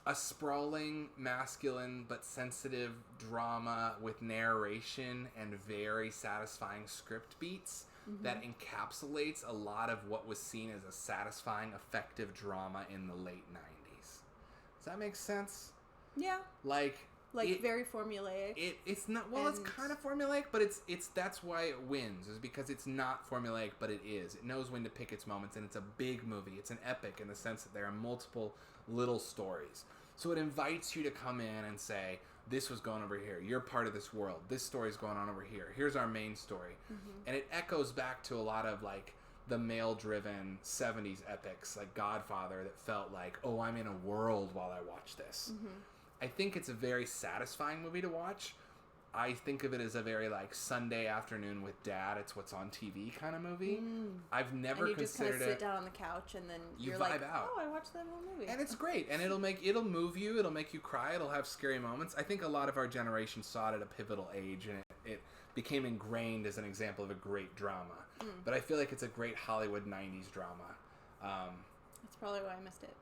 a sprawling, masculine, but sensitive drama with narration and very satisfying script beats that encapsulates a lot of what was seen as a satisfying, effective drama in the late 90s. Does that make sense? Yeah. Like very formulaic. It's not, well, it's kind of formulaic, but it's that's why it wins, is because it's not formulaic, but it is. It knows when to pick its moments, and it's a big movie. It's an epic in the sense that there are multiple little stories. So it invites you to come in and say, this was going over here. You're part of this world. This story's going on over here. Here's our main story. And it echoes back to a lot of like the male-driven 70s epics like Godfather that felt like, oh, I'm in a world while I watch this. I think it's a very satisfying movie to watch. I think of it as a very like Sunday afternoon with dad, it's what's on TV kind of movie. I've never considered it. And you just kind of sit down on the couch and then you're vibe like, out. oh, I watched that whole movie. And it's great. And it'll move you. It'll make you cry. It'll have scary moments. I think a lot of our generation saw it at a pivotal age, and it became ingrained as an example of a great drama. But I feel like it's a great Hollywood 90s drama. That's probably why I missed it.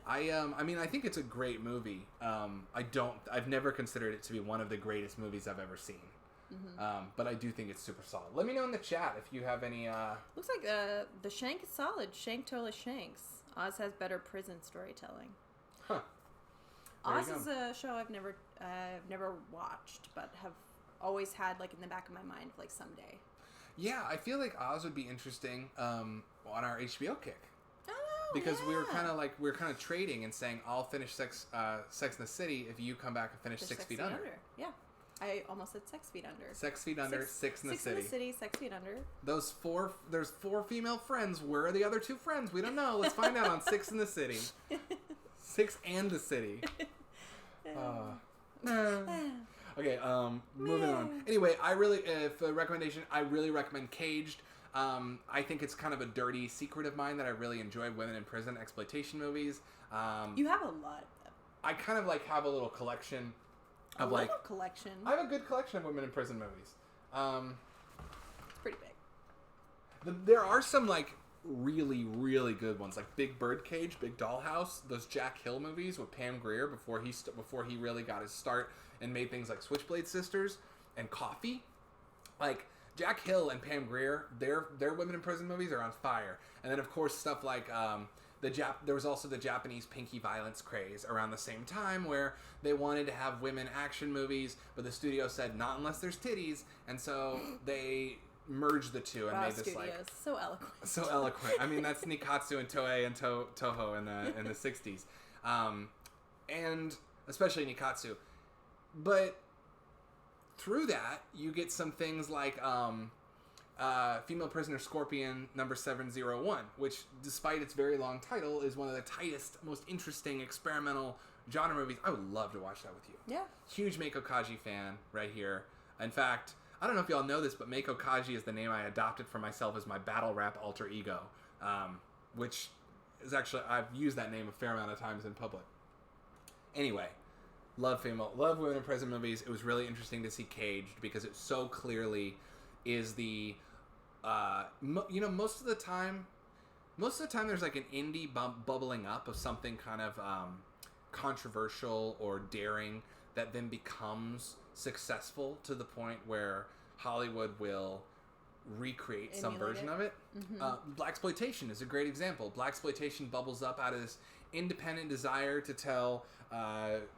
I mean, I think it's a great movie. I've never considered it to be one of the greatest movies I've ever seen. But I do think it's super solid. Let me know in the chat if you have any, Looks like the Shank is solid. Shank totally shanks. Oz has better prison storytelling. Huh. Oz is a show I've never watched, but have always had like in the back of my mind, like someday. Yeah, I feel like Oz would be interesting on our HBO kick. Because we were kind of trading and saying, I'll finish Sex in the City if you come back and finish 6 Feet Under. Yeah. I almost said 6 Feet Under. 6 Feet Under, Six in the City. 6 in the City, 6 Feet Under. There's 4 female friends. Where are the other 2 friends? We don't know. Let's find out on 6 in the City. 6 and the City. Okay, moving on. Anyway, I really recommend Caged. I think it's kind of a dirty secret of mine that I really enjoy women in prison exploitation movies. You have a lot of them. I kind of have a little collection of collection. I have a good collection of women in prison movies. It's pretty big. There are some really, really good ones, like Big Birdcage, Big Dollhouse, those Jack Hill movies with Pam Grier before he really got his start and made things like Switchblade Sisters and Coffee. Like Jack Hill and Pam Grier, their women in prison movies are on fire. And then of course stuff like there was also the Japanese pinky violence craze around the same time where they wanted to have women action movies, but the studio said not unless there's titties, and so they merged the two and made this studios. So eloquent. So eloquent. I mean, that's Nikatsu and Toei and Toho in the 60s. And especially Nikatsu. But through that, you get some things like Female Prisoner Scorpion number 701, which, despite its very long title, is one of the tightest, most interesting experimental genre movies. I would love to watch that with you. Yeah. Huge Meiko Kaji fan right here. In fact, I don't know if y'all know this, but Meiko Kaji is the name I adopted for myself as my battle rap alter ego, which is actually, I've used that name a fair amount of times in public. Anyway, love women in prison movies. It was really interesting to see Caged because it so clearly is the, most of the time there's like an indie bubbling up of something kind of controversial or daring that then becomes successful to the point where Hollywood will recreate some version of it. Mm-hmm. Blaxploitation is a great example. Blaxploitation bubbles up out of this independent desire to tell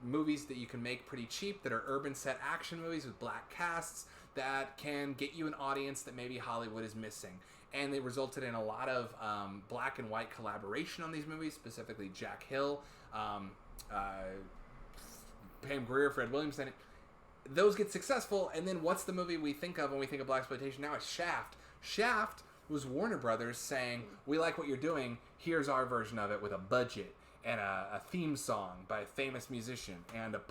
movies that you can make pretty cheap, that are urban set action movies with black casts that can get you an audience that maybe Hollywood is missing. And it resulted in a lot of black and white collaboration on these movies, specifically Jack Hill, Pam Grier, Fred Williamson. Those get successful, and then what's the movie we think of when we think of blaxploitation now? It's Shaft. Shaft was Warner Brothers saying, we like what you're doing, here's our version of it with a budget and a theme song by a famous musician and a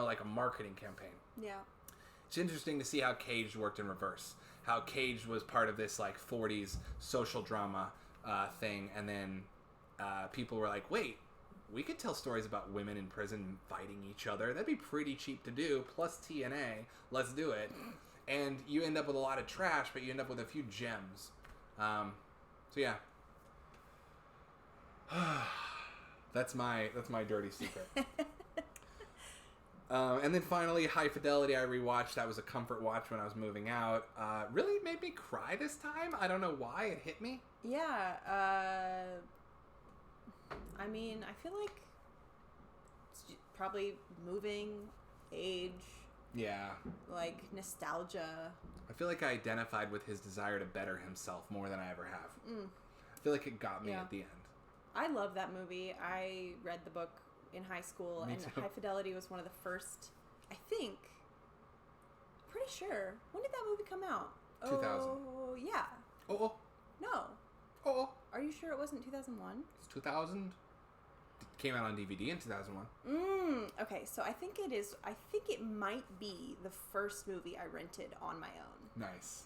like a marketing campaign. Yeah. It's interesting to see how Caged worked in reverse. How Caged was part of this 40s social drama thing, and then people were like, wait, we could tell stories about women in prison fighting each other. That'd be pretty cheap to do, plus TNA. Let's do it. And you end up with a lot of trash, but you end up with a few gems. So yeah. That's my dirty secret. And then finally, High Fidelity I rewatched. That was a comfort watch when I was moving out. Really made me cry this time. I don't know why. It hit me. Yeah. I mean, I feel like it's probably moving, age. Yeah. Like nostalgia. I feel like I identified with his desire to better himself more than I ever have. I feel like it got me at the end. I love that movie. I read the book in high school, Me and too. High Fidelity was one of the first, I think, pretty sure. When did that movie come out? 2000. Oh, yeah. Oh. No. Oh. Are you sure it wasn't 2001? It's 2000. It came out on DVD in 2001. Okay, so I think it is. I think it might be the first movie I rented on my own. Nice.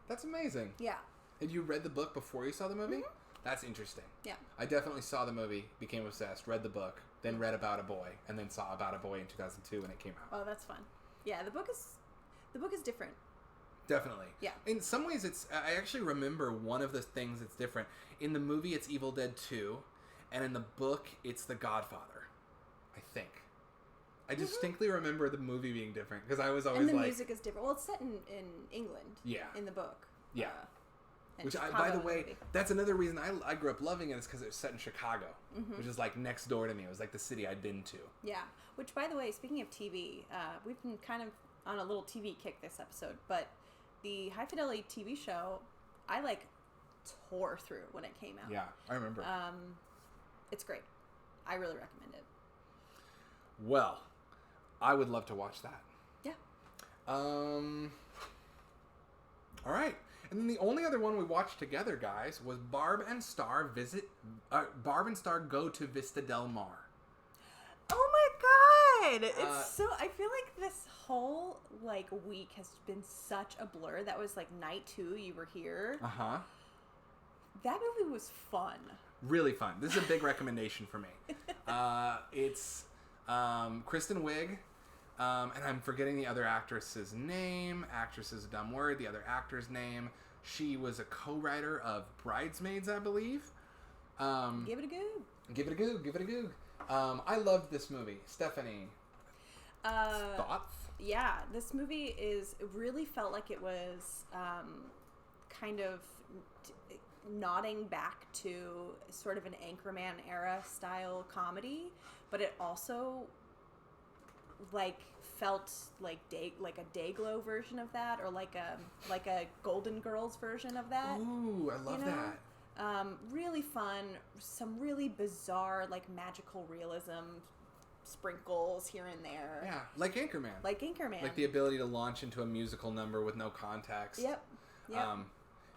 That's amazing. Yeah. Had you read the book before you saw the movie? Mm-hmm. That's interesting. Yeah. I definitely saw the movie, became obsessed, read the book, then read About a Boy, and then saw About a Boy in 2002 when it came out. Oh, that's fun. Yeah, the book is different. Definitely. Yeah. In some ways, I actually remember one of the things that's different. In the movie, it's Evil Dead 2, and in the book, it's The Godfather, I think. I distinctly remember the movie being different, because I was always and the music is different. Well, it's set in England. Yeah. In the book. Yeah. Which, Chicago by the in way, movie. that's another reason I grew up loving it, is because it was set in Chicago, which is like next door to me. It was like the city I'd been to. Yeah. Which, by the way, speaking of TV, we've been kind of on a little TV kick this episode, but the High Fidelity TV show, I tore through when it came out. Yeah, I remember. It's great. I really recommend it. Well, I would love to watch that. Yeah. All right. And then the only other one we watched together, guys, was Barb and Star go to Vista Del Mar. Oh my god! It's so. I feel like this whole like week has been such a blur. That was like night 2. You were here. That movie was fun. Really fun. This is a big recommendation for me. It's Kristen Wiig, and I'm forgetting the other actress's name. Actress is a dumb word. The other actor's name. She was a co-writer of Bridesmaids, I believe. Give it a goog. Give it a goog. Give it a goog. I loved this movie. Stephanie, thoughts? Yeah, this movie really felt like it was kind of nodding back to sort of an Anchorman era style comedy, but it also like felt like a Dayglow version of that, or like a Golden Girls version of that. Ooh, I love that. Really fun, some really bizarre like magical realism sprinkles here and there. Yeah, like Anchorman. Like the ability to launch into a musical number with no context. Yep.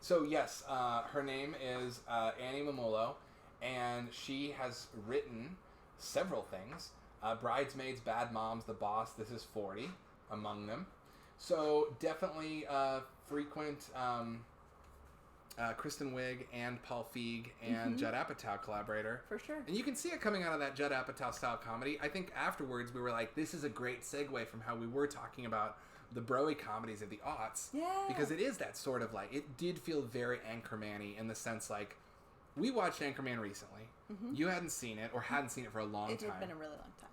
So yes, her name is Annie Mamolo, and she has written several things. Bridesmaids, Bad Moms, The Boss, This Is 40, among them. So definitely frequent Kristen Wiig and Paul Feig and Judd Apatow collaborator. For sure. And you can see it coming out of that Judd Apatow style comedy. I think afterwards we were like, this is a great segue from how we were talking about the bro-y comedies of the aughts. Yeah. Because it is that sort of like, it did feel very Anchorman-y in the sense like, we watched Anchorman recently. You hadn't seen it, or hadn't seen it for a long time. It had been a really long time.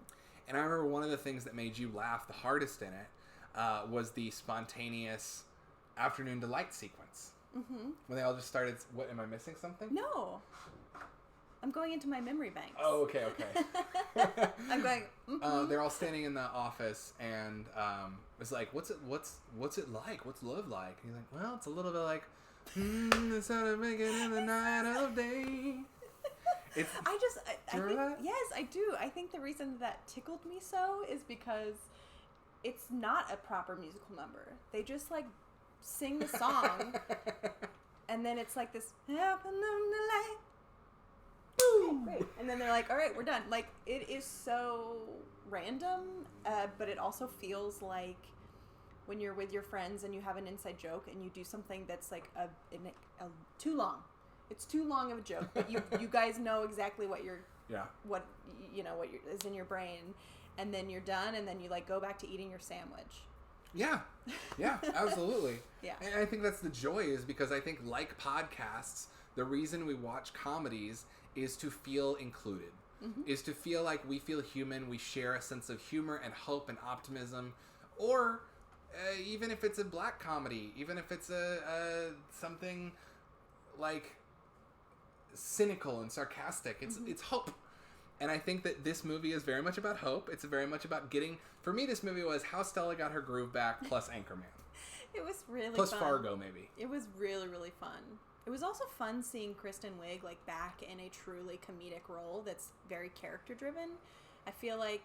And I remember one of the things that made you laugh the hardest in it was the spontaneous Afternoon Delight sequence. When they all just started, what, am I missing something? No. I'm going into my memory banks. Oh, okay. I'm going, they're all standing in the office, and it's like, what's it like? What's love like? And he's like, well, it's a little bit like, it's how to make it in the night of day. I think, yes, I do. I think the reason that tickled me so is because it's not a proper musical number. They just like sing the song, and then it's like this, great. And then they're like, all right, we're done. Like, it is so random, but it also feels like when you're with your friends and you have an inside joke and you do something that's like a too long. It's too long of a joke, but you guys know exactly what what is in your brain, and then you're done, and then you like go back to eating your sandwich. Yeah, absolutely. Yeah. And I think that's the joy, is because I think, like podcasts, the reason we watch comedies is to feel included, is to feel like we feel human, we share a sense of humor and hope and optimism, or even if it's a black comedy, even if it's a something like cynical and sarcastic, it's hope. And I think that this movie is very much about hope. It's very much about getting, for me, this movie was how Stella got her groove back plus Anchorman. It was really plus fun. Fargo, maybe. It was really, really fun. It was also fun seeing Kristen Wiig like back in a truly comedic role that's very character driven. I feel like,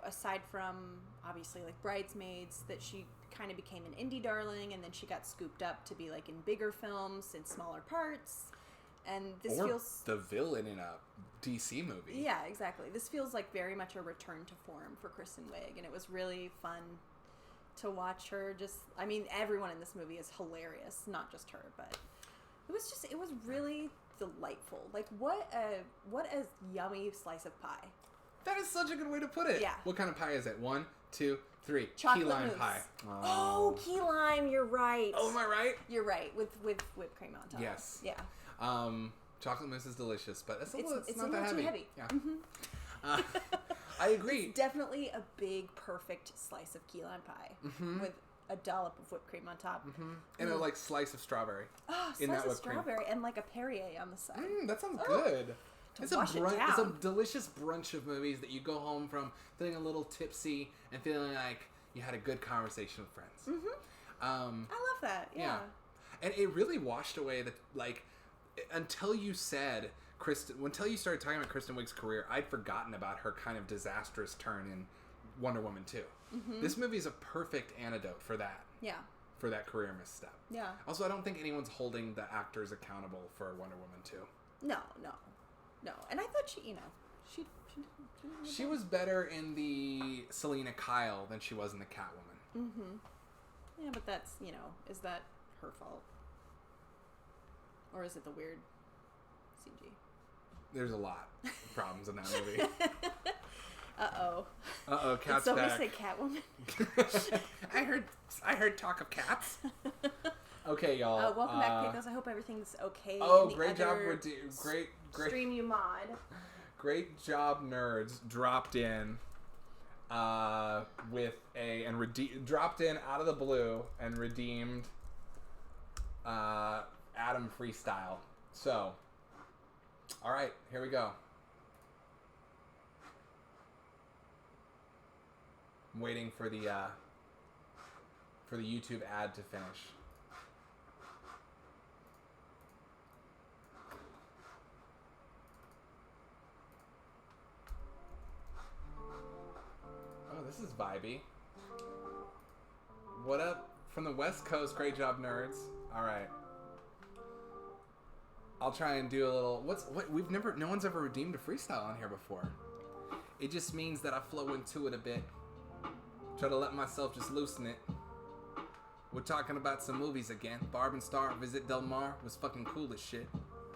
aside from obviously like Bridesmaids, that she kind of became an indie darling, and then she got scooped up to be like in bigger films in smaller parts. And this feels the villain in a DC movie. Yeah, exactly. This feels like very much a return to form for Kristen Wiig, and it was really fun to watch her. Everyone in this movie is hilarious, not just her, but it was really delightful. Like, what a yummy slice of pie. That is such a good way to put it. Yeah. What kind of pie is it? 1, 2, 3. Chocolate key lime mousse. pie. Oh, key lime. You're right. Oh, am I right? You're right. With whipped cream on top. Yes. Yeah. Chocolate mousse is delicious, but it's a not that little heavy. too heavy. Yeah. I agree. It's definitely a big, perfect slice of key lime pie with a dollop of whipped cream on top. And a like slice of strawberry. Oh, in slice that of strawberry cream. and like a Perrier on the side. That sounds good. It's a wash it brunch. down. It's a delicious brunch of movies that you go home from feeling a little tipsy and feeling like you had a good conversation with friends. I love that. Yeah. And it really washed away the until you said until you started talking about Kristen Wiig's career, I'd forgotten about her kind of disastrous turn in Wonder Woman 2. Mm-hmm. This movie is a perfect antidote for that. Yeah. For that career misstep. Yeah. Also, I don't think anyone's holding the actors accountable for Wonder Woman 2. No. And I thought she was better in the Selena Kyle than she was in the Catwoman. Mm-hmm. Yeah, but that's, is that her fault? Or is it the weird CG? There's a lot of problems in that movie. Uh-oh, Cat's did back. Did somebody say Catwoman? I heard talk of cats. Okay, y'all. Welcome back, Pickles. I hope everything's okay. Oh, great job. Great. Stream you mod. Great job, nerds. Dropped in dropped in out of the blue and redeemed Adam Freestyle. So, all right, here we go. I'm waiting for the YouTube ad to finish. Oh, this is vibey. What up from the West Coast? Great job, nerds. All right. I'll try and do a little. No one's ever redeemed a freestyle on here before. It just means that I flow into it a bit. Try to let myself just loosen it. We're talking about some movies again. Barb and Star Visit Del Mar was fucking cool as shit.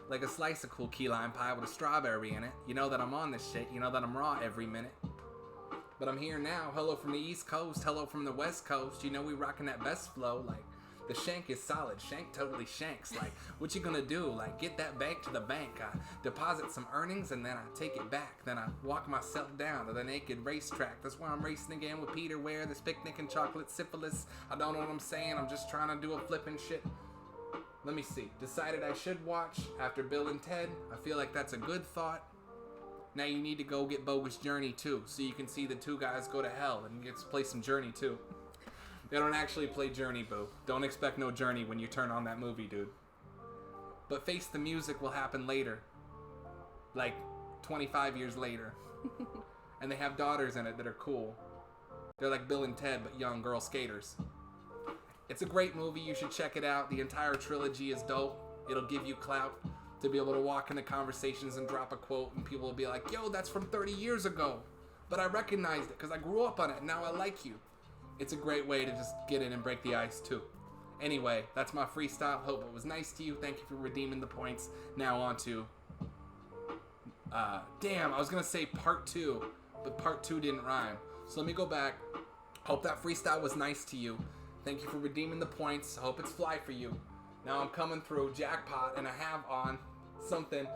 Like a slice of cool key lime pie with a strawberry in it. You know that I'm on this shit. You know that I'm raw every minute. But I'm here now. Hello from the East Coast. Hello from the West Coast. You know we rocking that best flow. Like, the shank is solid. Shank totally shanks. Like, what you gonna do? Like, get that bank to the bank. I deposit some earnings and then I take it back. Then I walk myself down to the naked racetrack. That's why I'm racing again with Peter Ware. This picnic and chocolate syphilis. I don't know what I'm saying. I'm just trying to do a flipping shit. Let me see. Decided I should watch after Bill and Ted. I feel like that's a good thought. Now you need to go get Bogus Journey too, so you can see the two guys go to hell and get to play some Journey too. They don't actually play Journey, boo. Don't expect no Journey when you turn on that movie, dude. But Face the Music will happen later. Like 25 years later. And they have daughters in it that are cool. They're like Bill and Ted, but young girl skaters. It's a great movie. You should check it out. The entire trilogy is dope. It'll give you clout to be able to walk into conversations and drop a quote and people will be like, yo, that's from 30 years ago. But I recognized it because I grew up on it and now I like you. It's a great way to just get in and break the ice too. Anyway, that's my freestyle. Hope it was nice to you. Thank you for redeeming the points. Now on to... damn, I was going to say part 2, but part 2 didn't rhyme. So let me go back. Hope that freestyle was nice to you. Thank you for redeeming the points. I hope it's fly for you. Now I'm coming through jackpot and I have on something.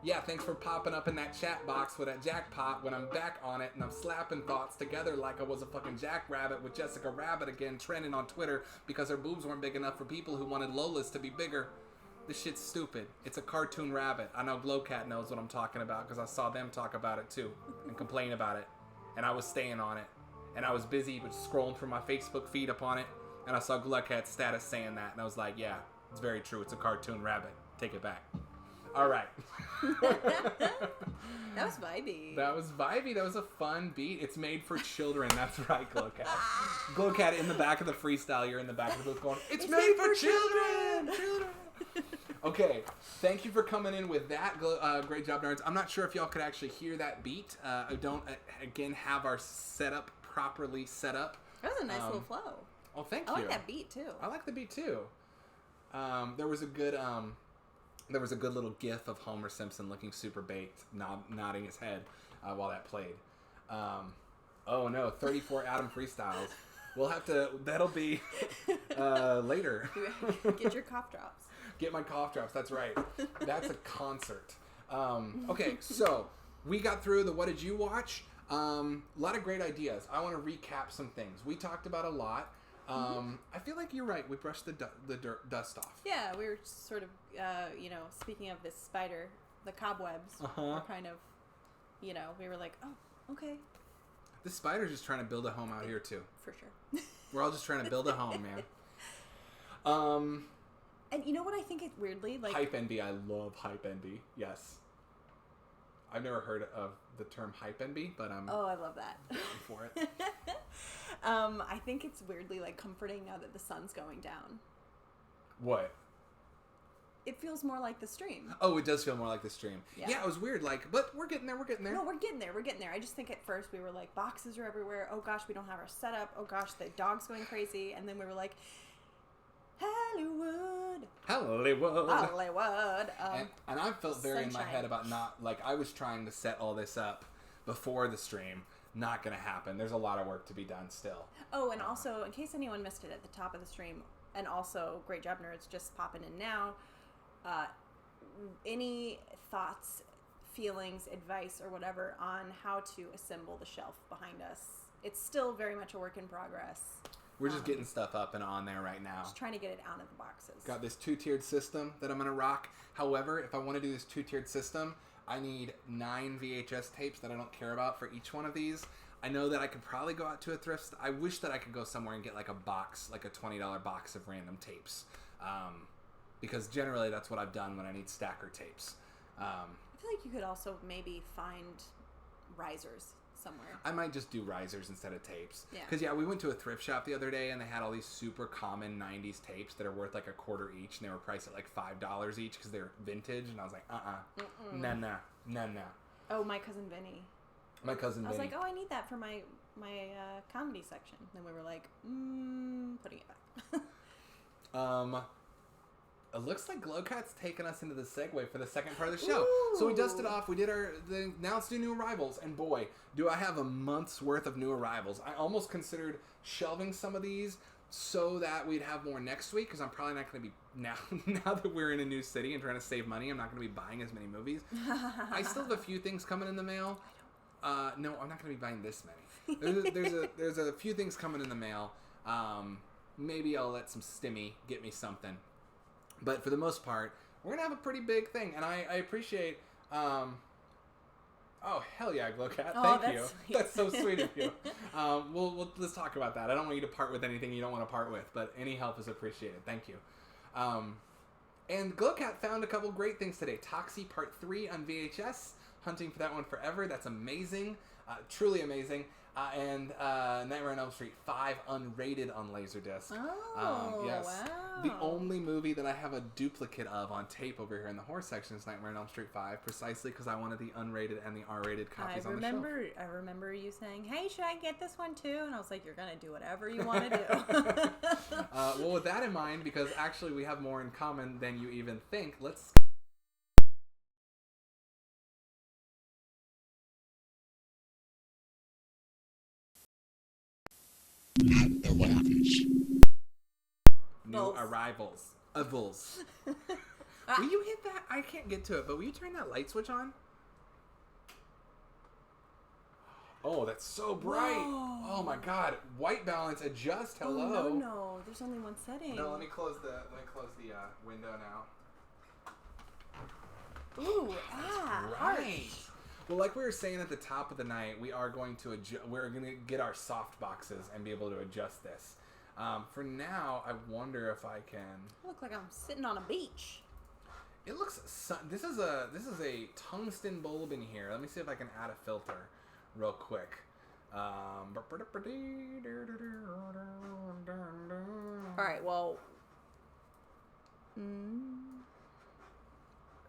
Yeah, thanks for popping up in that chat box for that jackpot when I'm back on it and I'm slapping thoughts together like I was a fucking jackrabbit with Jessica Rabbit again trending on Twitter because her boobs weren't big enough for people who wanted Lola's to be bigger. This shit's stupid. It's a cartoon rabbit. I know Glowcat knows what I'm talking about because I saw them talk about it too and complain about it. And I was staying on it. And I was busy but scrolling through my Facebook feed upon it and I saw Glowcat's status saying that and I was like, yeah, it's very true. It's a cartoon rabbit. Take it back. All right. That was vibey. That was vibey. That was a fun beat. It's made for children. That's right, Glowcat. Glowcat in the back of the freestyle. You're in the back of the booth going, it's made for children. Okay. Thank you for coming in with that. Great job, nerds. I'm not sure if y'all could actually hear that beat. I don't, again, have our setup properly set up. That was a nice little flow. Oh, thank you. I like that beat, too. I like the beat, too. There was a good little gif of Homer Simpson looking super baked, nodding his head while that played. Oh no, 34 Adam freestyles. We'll have to. That'll be later. Get your cough drops. Get my cough drops. That's right. That's a concert. Okay, so we got through the what did you watch? A lot of great ideas. I want to recap some things. We talked about a lot. I feel like you're right. We brushed the dust off. Yeah, we were sort of, speaking of this spider, the cobwebs were kind of, we were like, oh, okay. This spider's just trying to build a home out here, too. For sure. We're all just trying to build a home, man. And you know what I think it weirdly, like... Hype NB. I love Hype NB. Yes. I've never heard of the term Hype NB, but I'm... Oh, I love that. down for it. I think it's weirdly like comforting now that the sun's going down. What? It feels more like the stream. Oh, it does feel more like the stream. Yeah, it was weird. Like, but we're getting there. We're getting there. No, we're getting there. I just think at first we were like, boxes are everywhere. Oh gosh, we don't have our setup. Oh gosh, the dog's going crazy. And then we were like, Hollywood. And I felt very in my sunshine. head about not, like, I was trying to set all this up before the stream. Not going to happen. There's a lot of work to be done still. Oh, and also, in case anyone missed it at the top of the stream, and also, Great Job Nerds just popping in now, any thoughts, feelings, advice, or whatever on how to assemble the shelf behind us? It's still very much a work in progress. We're just getting stuff up and on there right now. Just trying to get it out of the boxes. Got this 2-tiered system that I'm going to rock. However, if I want to do this 2-tiered system, I need 9 VHS tapes that I don't care about for each one of these. I know that I could probably go out to a thrift. I wish that I could go somewhere and get like a box, like a $20 box of random tapes. Because generally that's what I've done when I need stacker tapes. I feel like you could also maybe find risers somewhere. I might just do risers instead of tapes. Yeah. Because, we went to a thrift shop the other day and they had all these super common 90s tapes that are worth like $0.25 each. And they were priced at like $5 each because they're vintage. And I was like, nah. Oh, my cousin Vinny. My cousin I was Vinny. like, oh, I need that for my comedy section. Then we were like, putting it back. It looks like Glowcat's taking us into the segue for the second part of the show. So we dusted off. We did now let's do new arrivals. And boy, do I have a month's worth of new arrivals. I almost considered shelving some of these so that we'd have more next week, because I'm probably not going to be, now that we're in a new city and trying to save money, I'm not going to be buying as many movies. I still have a few things coming in the mail. No, I'm not going to be buying this many. There's a few things coming in the mail. Maybe I'll let some Stimmy get me something. But for the most part, we're going to have a pretty big thing. And I appreciate... oh, hell yeah, Glowcat. Thank you. Sweet. That's so sweet of you. Let's talk about that. I don't want you to part with anything you don't want to part with, but any help is appreciated. Thank you. And Glowcat found a couple great things today. Toxie Part 3 on VHS. Hunting for that one forever. That's amazing. Truly amazing. And Nightmare on Elm Street 5 unrated on Laserdisc. Oh, yes. wow. The only movie that I have a duplicate of on tape over here in the horror section is Nightmare on Elm Street 5, precisely because I wanted the unrated and the R-rated copies on the shelf. I remember you saying, hey, should I get this one too? And I was like, you're going to do whatever you want to do. Well, with that in mind, because actually we have more in common than you even think, let's... New arrivals. Avils. Will you hit that? I can't get to it, but will you turn that light switch on? Oh, that's so bright. Whoa. Oh my god. White balance adjust. Hello. Oh, no. There's only one setting. No, let me close the window now. Ooh, Right. Well, like we were saying at the top of the night, we are going to we're going to get our soft boxes and be able to adjust this. For now, I wonder if I can. I look like I'm sitting on a beach. It looks. This is a tungsten bulb in here. Let me see if I can add a filter, real quick. All right. Well.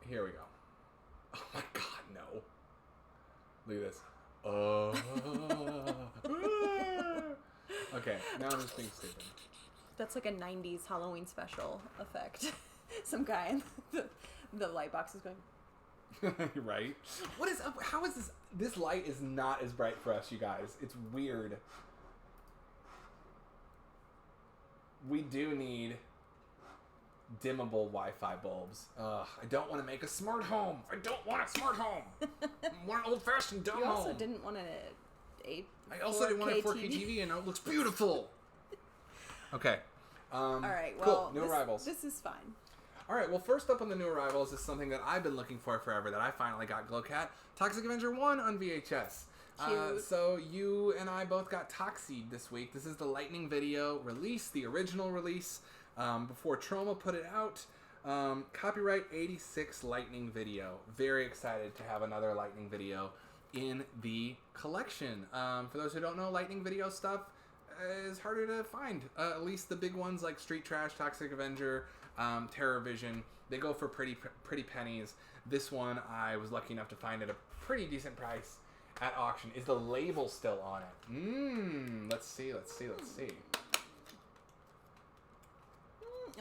Here we go. Oh my god, no. Look at this. Okay, now I'm just being stupid. That's like a 90s Halloween special effect. Some guy in the light box is going... Right? What is up? How is this? This light is not as bright for us, you guys. It's weird. We do need dimmable Wi-Fi bulbs. I don't want to make a smart home. I don't want a smart home. I want an old-fashioned dumb home. You also didn't want I also didn't want a 4K TV, and it looks beautiful. Okay. All right. Well, cool. New arrivals. This is fine. All right. Well, first up on the new arrivals is something that I've been looking for forever that I finally got. Glowcat. Toxic Avenger 1 on VHS. Cute. So you and I both got Toxied this week. This is the Lightning video release, the original release, before Troma put it out. Copyright 86 Lightning video. Very excited to have another Lightning video in the collection. For those who don't know, Lightning video stuff, is harder to find. At least the big ones like Street Trash, Toxic Avenger, Terror Vision, they go for pretty pennies. This one I was lucky enough to find at a pretty decent price at auction. Is the label still on it? Let's see.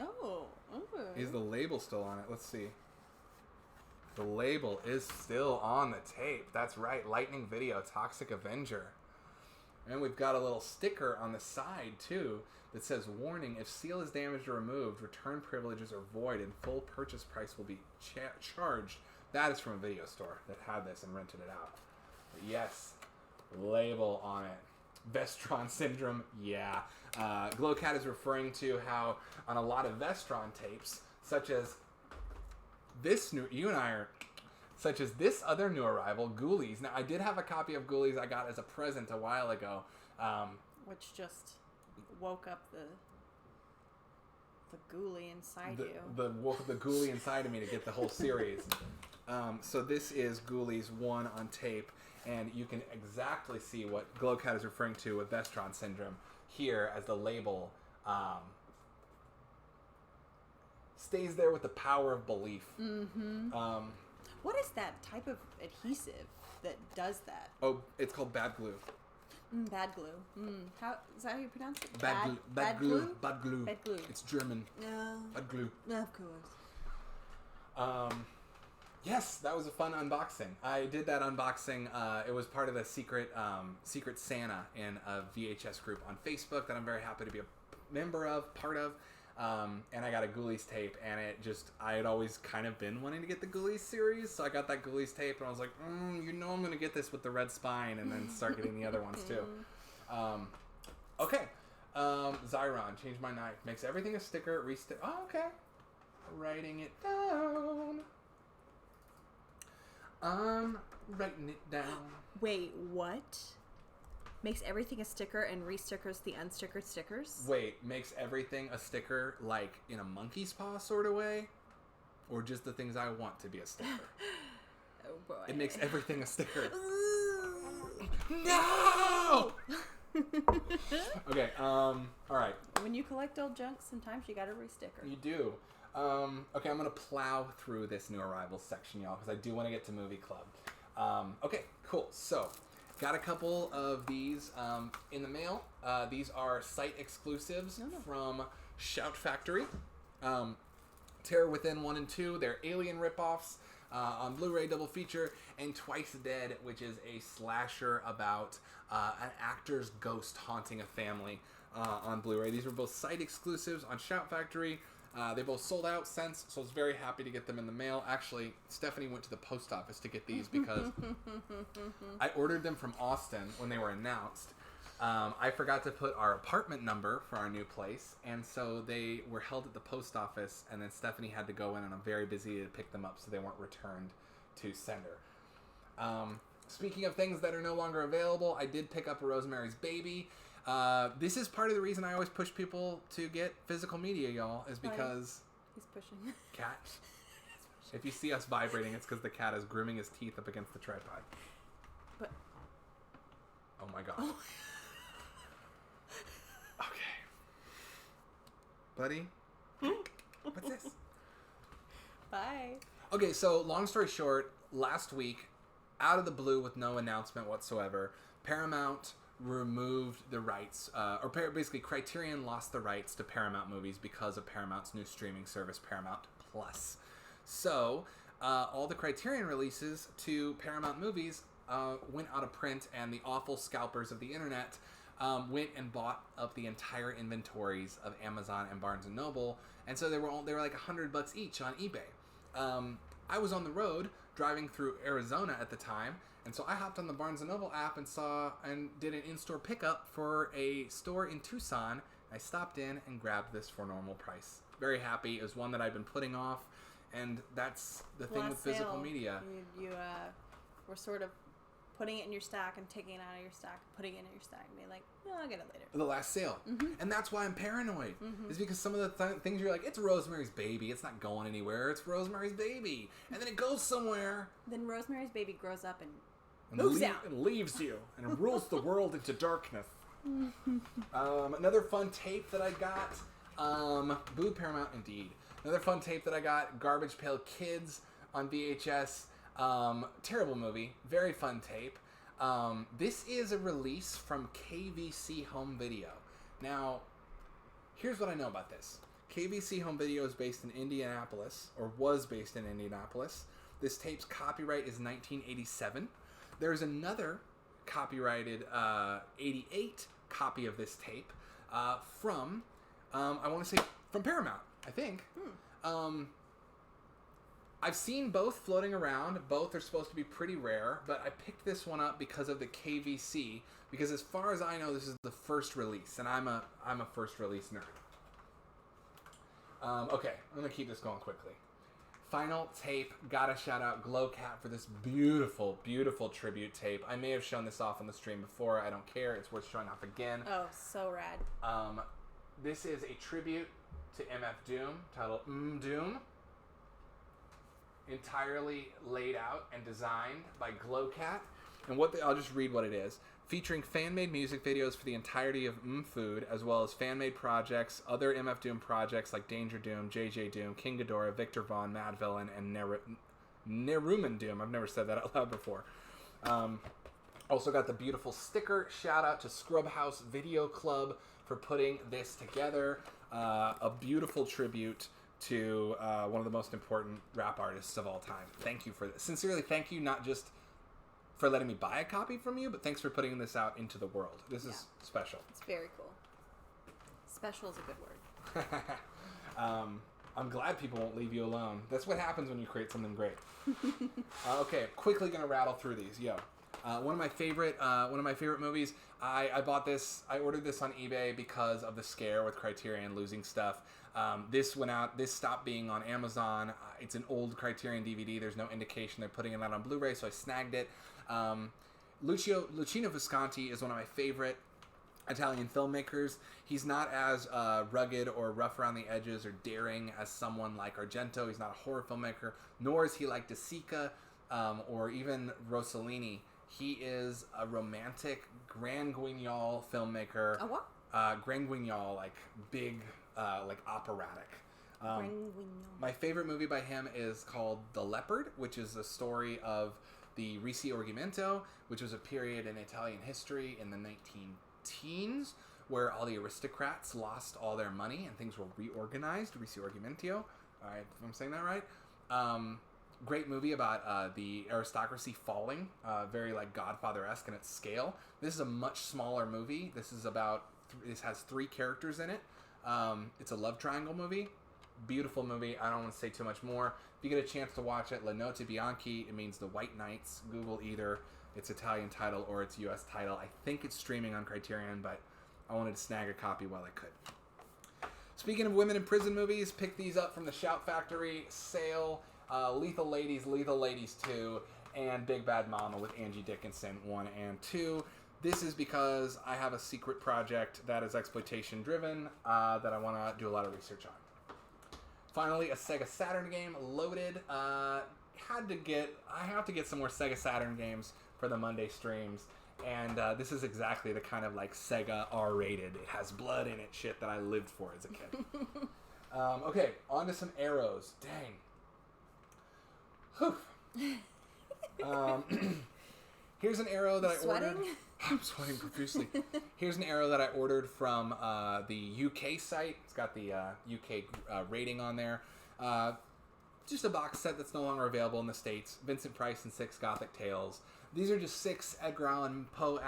Oh, okay. Is the label still on it? Let's see. The label is still on the tape. That's right. Lightning Video, Toxic Avenger. And we've got a little sticker on the side, too, that says, warning, if seal is damaged or removed, return privileges are void and full purchase price will be charged. That is from a video store that had this and rented it out. But yes, label on it. Vestron syndrome, yeah. Glowcat is referring to how on a lot of Vestron tapes, such as this other new arrival, Ghoulies. Now, I did have a copy of Ghoulies I got as a present a while ago. Which just woke up the ghoulie inside you. Woke up the ghoulie inside of me to get the whole series. So this is Ghoulies 1 on tape, and you can exactly see what Glowcat is referring to with Vestron syndrome here as the label stays there with the power of belief. Mm-hmm. What is that type of adhesive that does that? Oh, it's called bad glue. Bad glue. How is that how you pronounce it? Bad glue. Bad glue. Bad glue. Bad glue. It's German. No. Bad glue. Of course. Yes, that was a fun unboxing. I did that unboxing. It was part of the secret Santa in a VHS group on Facebook that I'm very happy to be a part of. And I got a Ghoulies tape, and I had always kind of been wanting to get the Ghoulies series, so I got that Ghoulies tape, and I was like, I'm going to get this with the red spine, and then start getting the other ones too. Okay. Zyron, change my knife. Makes everything a sticker, oh, okay. Writing it down. Writing it down. Wait, what? Makes everything a sticker and re-stickers the unstickered stickers? Wait, makes everything a sticker like in a monkey's paw sort of way? Or just the things I want to be a sticker? Oh boy. It makes everything a sticker. No! Okay, alright. When you collect old junk, sometimes you gotta re-sticker. You do. Okay, I'm gonna plow through this new arrivals section, y'all, because I do want to get to Movie Club. Okay, cool. So, got a couple of these in the mail. These are site exclusives from Shout Factory. Terror Within 1 and 2. They're Alien ripoffs on Blu-ray double feature. And Twice Dead, which is a slasher about an actor's ghost haunting a family on Blu-ray. These were both site exclusives on Shout Factory. They both sold out since, so I was very happy to get them in the mail. Actually, Stephanie went to the post office to get these because I ordered them from Austin when they were announced. I forgot to put our apartment number for our new place, and so they were held at the post office, and then Stephanie had to go in, and I'm very busy to pick them up so they weren't returned to sender. Speaking of things that are no longer available, I did pick up a Rosemary's Baby. This is part of the reason I always push people to get physical media, y'all, is because... He's pushing. Cat. If you see us vibrating, it's because the cat is grooming his teeth up against the tripod. But... Oh my god. Oh. Okay. Buddy? What's this? Bye. Okay, so long story short, last week, out of the blue with no announcement whatsoever, Paramount removed the rights, or basically Criterion lost the rights to Paramount movies because of Paramount's new streaming service, Paramount Plus. So, all the Criterion releases to Paramount movies went out of print, and the awful scalpers of the internet went and bought up the entire inventories of Amazon and Barnes & Noble, and so they were like $100 each on eBay. I was on the road driving through Arizona at the time, and so I hopped on the Barnes & Noble app and did an in-store pickup for a store in Tucson. I stopped in and grabbed this for normal price. Very happy. It was one that I've been putting off, and that's the thing with physical media. You were sort of putting it in your stack and taking it out of your stack, putting it in your stack, and being like, no, I'll get it later. The last sale. Mm-hmm. And that's why I'm paranoid. Mm-hmm. Is because some of the things you're like, it's Rosemary's Baby. It's not going anywhere. It's Rosemary's Baby. And then it goes somewhere. Then Rosemary's Baby grows up and moves out. And leaves you and rules the world into darkness. Another fun tape that I got. Boo Paramount, indeed. Another fun tape that I got. Garbage Pail Kids on VHS. Terrible movie. Very fun tape. This is a release from KVC Home Video. Now, here's what I know about this. KVC Home Video is based in Indianapolis, or was based in Indianapolis. This tape's copyright is 1987. There's another copyrighted 88 copy of this tape from, I want to say, from Paramount, I think. I've seen both floating around. Both are supposed to be pretty rare, but I picked this one up because of the KVC, because as far as I know, this is the first release, and I'm a first release nerd. Okay, I'm going to keep this going quickly. Final tape, gotta shout out Glowcat for this beautiful, beautiful tribute tape. I may have shown this off on the stream before. I don't care. It's worth showing off again. Oh, so rad. This is a tribute to MF Doom, titled Doom. Entirely laid out and designed by Glowcat. And I'll just read what it is. Featuring fan-made music videos for the entirety of Food, as well as fan-made projects, other MF Doom projects like Danger Doom, JJ Doom, King Ghidorah, Victor Vaughn, Mad Villain, and Neruman Doom. I've never said that out loud before. Also got the beautiful sticker. Shout out to Scrub House Video Club for putting this together. A beautiful tribute to one of the most important rap artists of all time. Thank you for this. Sincerely, thank you, not just for letting me buy a copy from you, but thanks for putting this out into the world. This is special. It's very cool. Special is a good word. I'm glad people won't leave you alone. That's what happens when you create something great. Okay, quickly gonna rattle through these. One of my favorite movies. I bought this. I ordered this on eBay because of the scare with Criterion losing stuff. This went out. This stopped being on Amazon. It's an old Criterion DVD. There's no indication they're putting it out on Blu-ray, so I snagged it. Luchino Visconti is one of my favorite Italian filmmakers. He's not as rugged or rough around the edges or daring as someone like Argento. He's not a horror filmmaker, nor is he like De Sica or even Rossellini. He is a romantic Grand Guignol filmmaker. A what? Grand Guignol, like big, like operatic. Grand Guignol. My favorite movie by him is called The Leopard, which is the story of the Risorgimento, which was a period in Italian history in the 19-teens where all the aristocrats lost all their money and things were reorganized. Risorgimento. All right, if I'm saying that right. Great movie about the aristocracy falling, very like Godfather-esque in its scale. This is a much smaller movie. This has 3 characters in it. It's a love triangle movie. Beautiful movie. I don't want to say too much more. If you get a chance to watch it, Le Notte Bianche, it means the White Knights. Google either its Italian title or its U.S. title. I think it's streaming on Criterion, but I wanted to snag a copy while I could. Speaking of women in prison movies, pick these up from the Shout Factory sale. Lethal Ladies 2, and Big Bad Mama with Angie Dickinson 1 and 2. This is because I have a secret project that is exploitation driven that I want to do a lot of research on. Finally, a Sega Saturn game, Loaded. I have to get some more Sega Saturn games for the Monday streams, and this is exactly the kind of like Sega R-rated, it has blood in it shit that I lived for as a kid. Okay, on to some arrows. Dang. Here's an arrow that I ordered. I'm sweating profusely. Here's an arrow that I ordered from the UK site. It's got the UK rating on there. Just a box set that's no longer available in the States. Vincent Price and 6 Gothic Tales. These are just 6 Edgar Allan Poe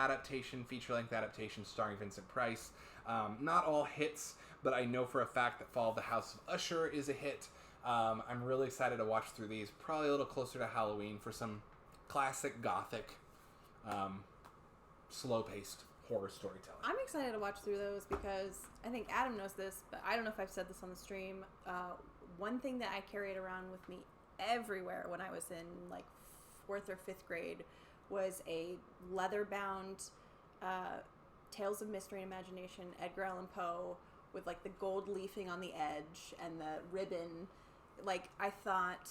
feature-length adaptations starring Vincent Price. Not all hits, but I know for a fact that Fall of the House of Usher is a hit. I'm really excited to watch through these. Probably a little closer to Halloween for some classic Gothic, slow-paced horror storytelling. I'm excited to watch through those because I think Adam knows this, but I don't know if I've said this on the stream. One thing that I carried around with me everywhere when I was in like 4th or 5th grade was a leather-bound Tales of Mystery and Imagination, Edgar Allan Poe, with like the gold leafing on the edge and the ribbon. Like, I thought,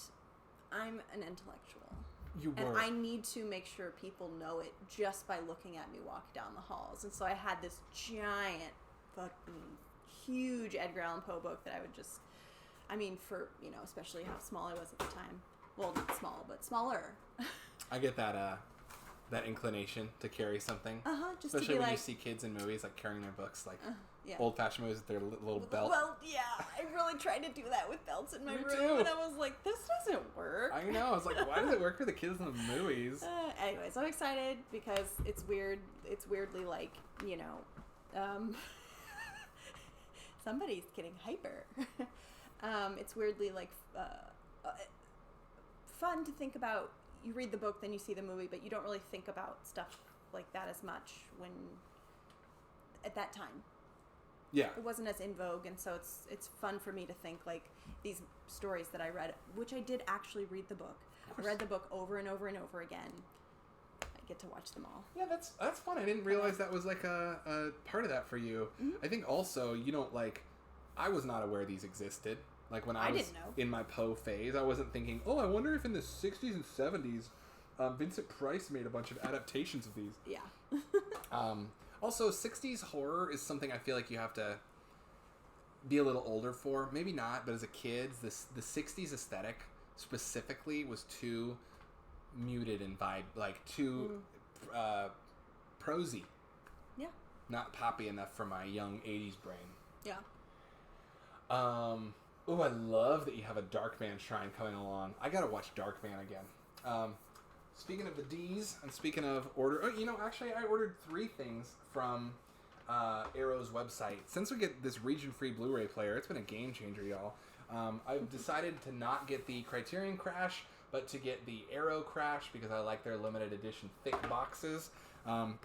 I'm an intellectual. You and were. I need to make sure people know it just by looking at me walk down the halls. And so I had this giant, fucking huge Edgar Allan Poe book that I would just, I mean, for, you know, especially how small I was at the time. Well, not small, but smaller. I get that inclination to carry something. Just especially to be when like, you see kids in movies like carrying their books, like yeah. old-fashioned movies with their little belt. Well, yeah, I really tried to do that with belts in my Me room, too. and I was like, this doesn't work. I know. I was like, why does it work for the kids in the movies? Anyways, I'm excited because it's weird. It's weirdly like, you know, somebody's getting hyper. It's weirdly like fun to think about. You read the book, then you see the movie, but you don't really think about stuff like that as much when at that time. Yeah. It wasn't as in vogue, and so it's fun for me to think like these stories that I read, which I did actually read the book. I read the book over and over and over again. I get to watch them all. Yeah, that's fun. I didn't realize that was like a part of that for you. I think also you don't like. I was not aware these existed. Like when I was didn't know. in my Poe phase, I wasn't thinking, oh, I wonder if in the 60s and 70s, Vincent Price made a bunch of adaptations of these. Yeah. Also, 60s horror is something I feel like you have to be a little older for. Maybe not, but as a kid, the 60s aesthetic specifically was too muted and vibe, like too prosy. Yeah. Not poppy enough for my young 80s brain. Yeah. Oh, I love that you have a Darkman shrine coming along. I gotta watch Darkman again. Speaking of the D's, and speaking of actually I ordered 3 things from Arrow's website. Since we get this region-free Blu-ray player, it's been a game changer, y'all. I've decided to not get the Criterion Crash, but to get the Arrow Crash because I like their limited edition thick boxes. Of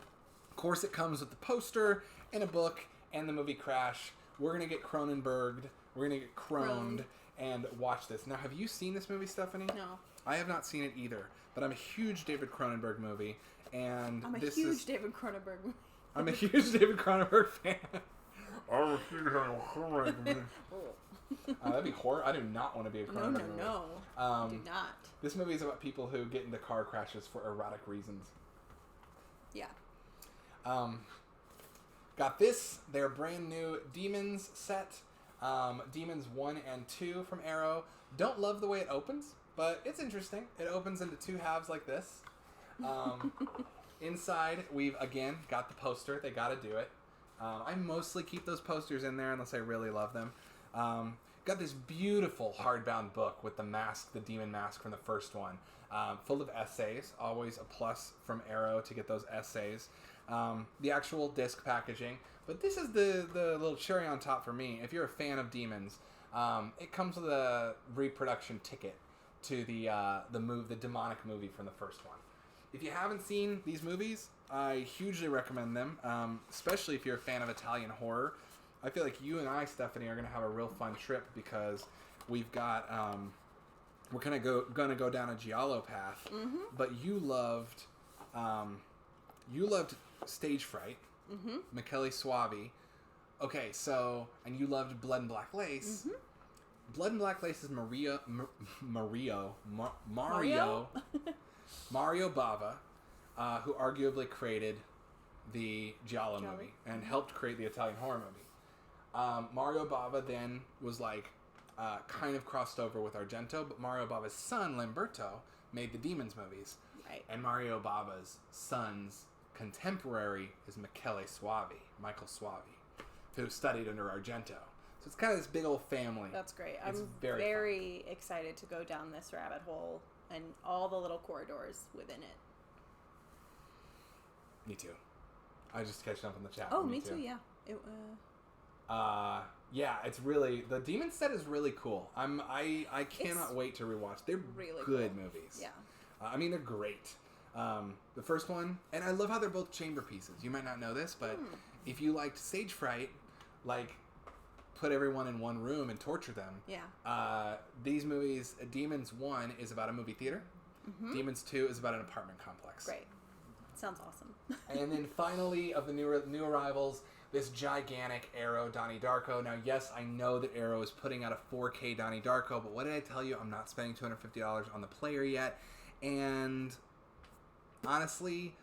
course, it comes with the poster and a book and the movie Crash. We're gonna get Cronenberged. We're going to get croned and watch this. Now, have you seen this movie, Stephanie? No. I have not seen it either, but I'm a huge David Cronenberg movie, and I'm a huge David Cronenberg movie. I'm a huge David Cronenberg fan. I'm a huge Cronenberg movie. That'd be horror. I do not want to be a Cronenberg movie. No. Do not. This movie is about people who get into car crashes for erotic reasons. Yeah. Got this, their brand new Demons set. Demons 1 and 2 from Arrow. Don't love the way it opens, but it's interesting. It opens into 2 halves like this. Inside, we've again got the poster. They got to do it. I mostly keep those posters in there unless I really love them. Got this beautiful hardbound book with the mask, the demon mask from the first one, full of essays. Always a plus from Arrow to get those essays. The actual disc packaging. But this is the little cherry on top for me. If you're a fan of Demons, it comes with a reproduction ticket to the demonic movie from the first one. If you haven't seen these movies, I hugely recommend them, especially if you're a fan of Italian horror. I feel like you and I, Stephanie, are going to have a real fun trip because we've got we're going to go down a giallo path. Mm-hmm. But you loved Stage Fright. Mm-hmm. Michele Soavi. Okay, so, and you loved Blood and Black Lace. Mm-hmm. Blood and Black Lace is Mario Bava, who arguably created the Giallo movie and helped create the Italian horror movie. Mario Bava then was like kind of crossed over with Argento, but Mario Bava's son, Lamberto, made the Demons movies. Right. And Mario Bava's son's contemporary is Michael Soavi, who studied under Argento. So it's kind of this big old family. That's great. It's I'm very excited to go down this rabbit hole and all the little corridors within it. Me too. I was just catching up on the chat. Oh, me too. Yeah. Yeah, it's really, the Demon set is really cool. I cannot wait to rewatch. They're really good movies. Yeah. I mean, they're great. The first one, and I love how they're both chamber pieces. You might not know this, but if you liked Stage Fright, like put everyone in one room and torture them. Yeah. These movies, Demons 1 is about a movie theater. Mm-hmm. Demons 2 is about an apartment complex. Great. Sounds awesome. And then finally, of the new arrivals, this gigantic Arrow Donnie Darko. Now, yes, I know that Arrow is putting out a 4K Donnie Darko, but what did I tell you? I'm not spending $250 on the player yet. And honestly,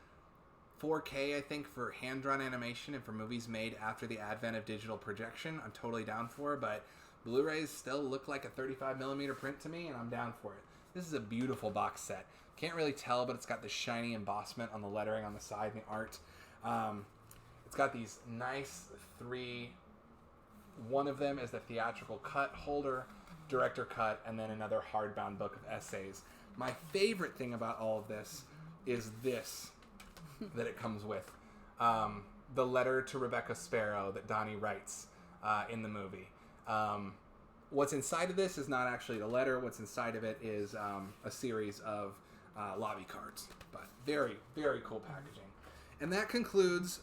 4K, I think, for hand-drawn animation and for movies made after the advent of digital projection, I'm totally down for. But Blu-rays still look like a 35mm print to me, and I'm down for it. This is a beautiful box set. Can't really tell, but it's got the shiny embossment on the lettering on the side and the art. It's got these nice three. One of them is the theatrical cut holder, director cut, and then another hardbound book of essays. My favorite thing about all of this is this that it comes with. The letter to Rebecca Sparrow that Donnie writes in the movie. What's inside of this is not actually the letter. What's inside of it is a series of lobby cards. But very, very cool packaging. And that concludes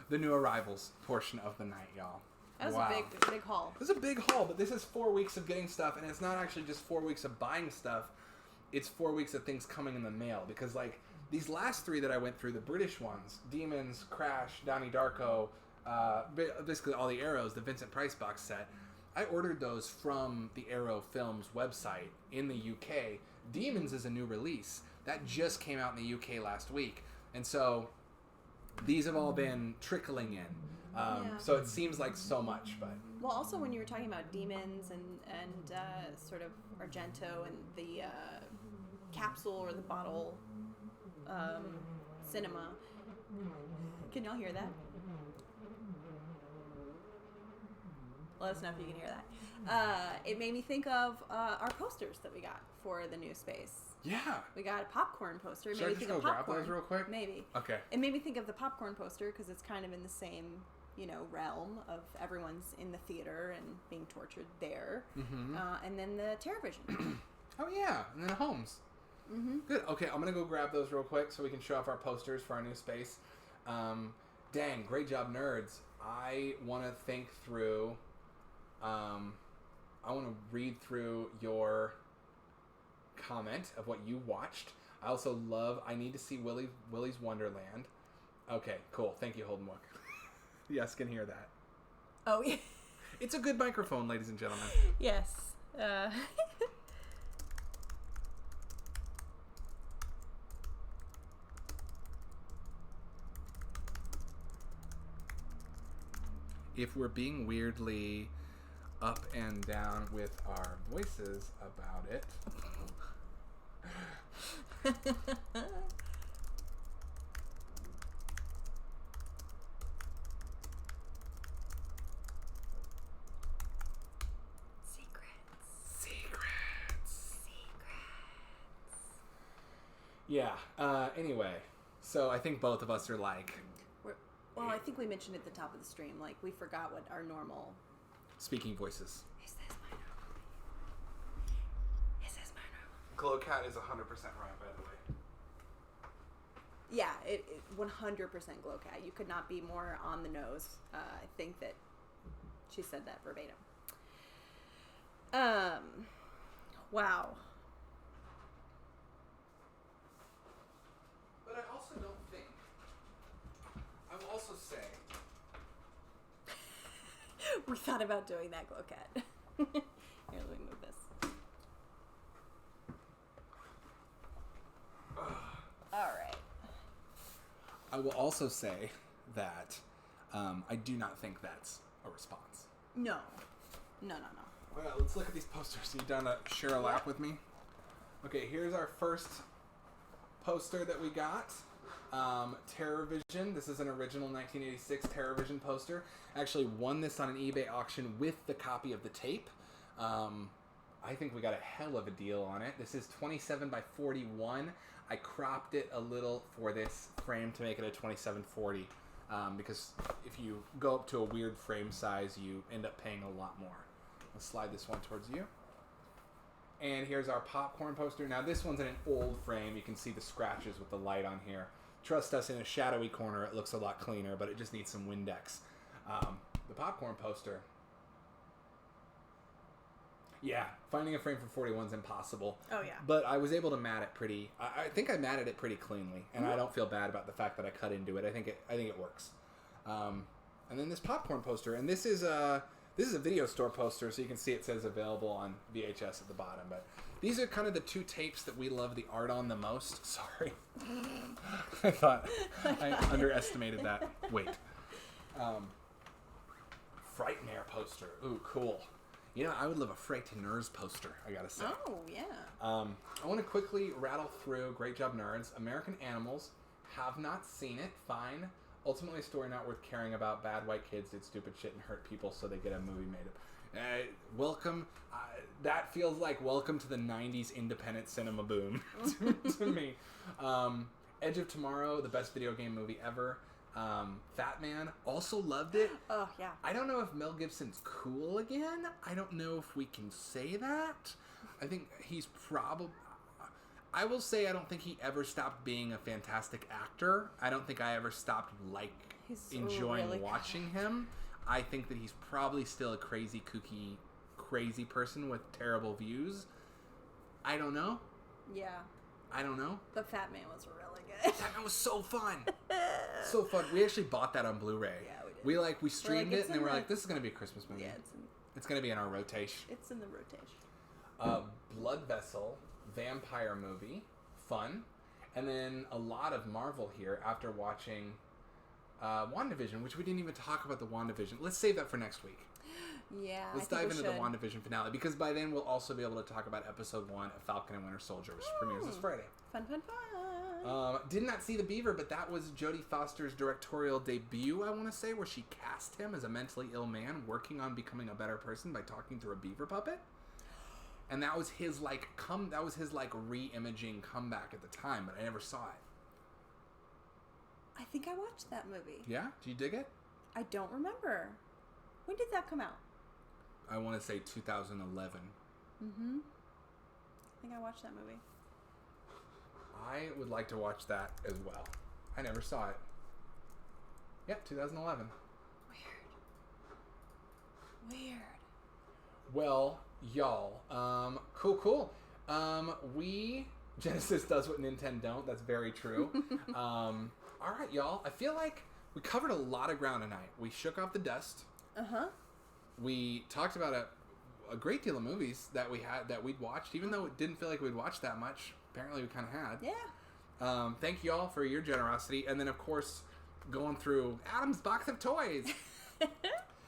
the new arrivals portion of the night, y'all. That was a big haul. It was a big haul, but this is 4 weeks of getting stuff, and it's not actually just 4 weeks of buying stuff. It's 4 weeks of things coming in the mail, because, like, these last 3 that I went through, the British ones, Demons, Crash, Donnie Darko, basically all the Arrows, the Vincent Price box set, I ordered those from the Arrow Films website in the UK. Demons is a new release. That just came out in the UK last week. And so these have all been trickling in. So it seems like so much, but... Well, also when you were talking about Demons and sort of Argento and the capsule or the bottle cinema. Can y'all hear that? Let us know if you can hear that. It made me think of our posters that we got for the new space. Yeah. We got a popcorn poster. Should I just go grab those real quick? Maybe. Okay. It made me think of the popcorn poster because it's kind of in the same, realm of everyone's in the theater and being tortured there. Mm-hmm. And then the TerraVision. Oh, yeah. And then Holmes. Mm-hmm. Good. Okay, I'm going to go grab those real quick so we can show off our posters for our new space. Dang, great job, nerds. I want to think through... I want to read through your comment of what you watched. I also love... I need to see Willy's Wonderland. Okay, cool. Thank you, Holden Wook. Yes, can hear that. Oh, yeah. It's a good microphone, ladies and gentlemen. Yes. If we're being weirdly up and down with our voices about it... Yeah. Anyway, so I think both of us are like... Well, I think we mentioned at the top of the stream, like, we forgot what our normal... Speaking voices. Is this my normal? Is this my normal? Glowcat is 100% right, by the way. Yeah, it 100% Glowcat. You could not be more on the nose. I think that she said that verbatim. Wow. But I also don't think... I will also say... We thought about doing that, Glowcat. Here, let me move this. All right. I will also say that I do not think that's a response. No. No. All right, let's look at these posters. Are you down to share a lap with me? Okay, here's our first poster that we got. TerraVision. This is an original 1986 TerraVision poster. I actually won this on an eBay auction with the copy of the tape. I think we got a hell of a deal on it. This is 27 by 41. I cropped it a little for this frame to make it a 2740 because if you go up to a weird frame size, you end up paying a lot more. Let's slide this one towards you. And here's our popcorn poster. Now this one's in an old frame. You can see the scratches with the light on here. Trust us, in a shadowy corner, it looks a lot cleaner, but it just needs some Windex. The popcorn poster. Yeah, finding a frame for 41 is impossible. Oh, yeah. But I was able to mat it pretty... I think I matted it pretty cleanly, and I don't feel bad about the fact that I cut into it. I think it works. And then this popcorn poster, and this is This is a video store poster, so you can see it says available on VHS at the bottom. But these are kind of the two tapes that we love the art on the most. Sorry. I thought I underestimated that. Wait. Frightmare poster. Ooh, cool. You know, I would love a Frighteners poster, I gotta say. Oh, yeah. I want to quickly rattle through. Great job, nerds. American Animals. Have not seen it. Fine. Ultimately, a story not worth caring about. Bad white kids did stupid shit and hurt people, so they get a movie made. Welcome. That feels like welcome to the 90s independent cinema boom to me. Edge of Tomorrow, the best video game movie ever. Fat Man, also loved it. Oh, yeah. I don't know if Mel Gibson's cool again. I don't know if we can say that. I think he's probably... I will say I don't think he ever stopped being a fantastic actor. I don't think I ever stopped enjoying really watching him. I think that he's probably still a crazy, kooky, crazy person with terrible views. I don't know. Yeah. I don't know. The Fat Man was really good. That Man was so fun. So fun. We actually bought that on Blu-ray. Yeah, we did. We streamed it, and then we're like, this is going to be a Christmas movie. Yeah, it's going to be in our rotation. It's in the rotation. Blood Vessel, vampire movie, fun. And then a lot of Marvel here after watching WandaVision, which we didn't even talk about the WandaVision. Let's save that for next week. Yeah, Let's dive into the WandaVision finale, because by then we'll also be able to talk about episode 1 of Falcon and Winter Soldier, which premieres this Friday. Fun. Did not see The Beaver, but that was Jodie Foster's directorial debut, I want to say, where she cast him as a mentally ill man working on becoming a better person by talking through a beaver puppet. And that was his re-imaging comeback at the time, but I never saw it. I think I watched that movie. Yeah? Do you dig it? I don't remember. When did that come out? I want to say 2011. Mm-hmm. I think I watched that movie. I would like to watch that as well. I never saw it. Yeah, 2011. Weird. Well, y'all, cool. Genesis does what Nintendo don't. That's very true. All right, y'all. I feel like we covered a lot of ground tonight. We shook off the dust. Uh-huh. We talked about a great deal of movies that we'd watched, even though it didn't feel like we'd watched that much. Apparently, we kind of had. Yeah. Thank you all for your generosity, and then of course, going through Adam's box of toys.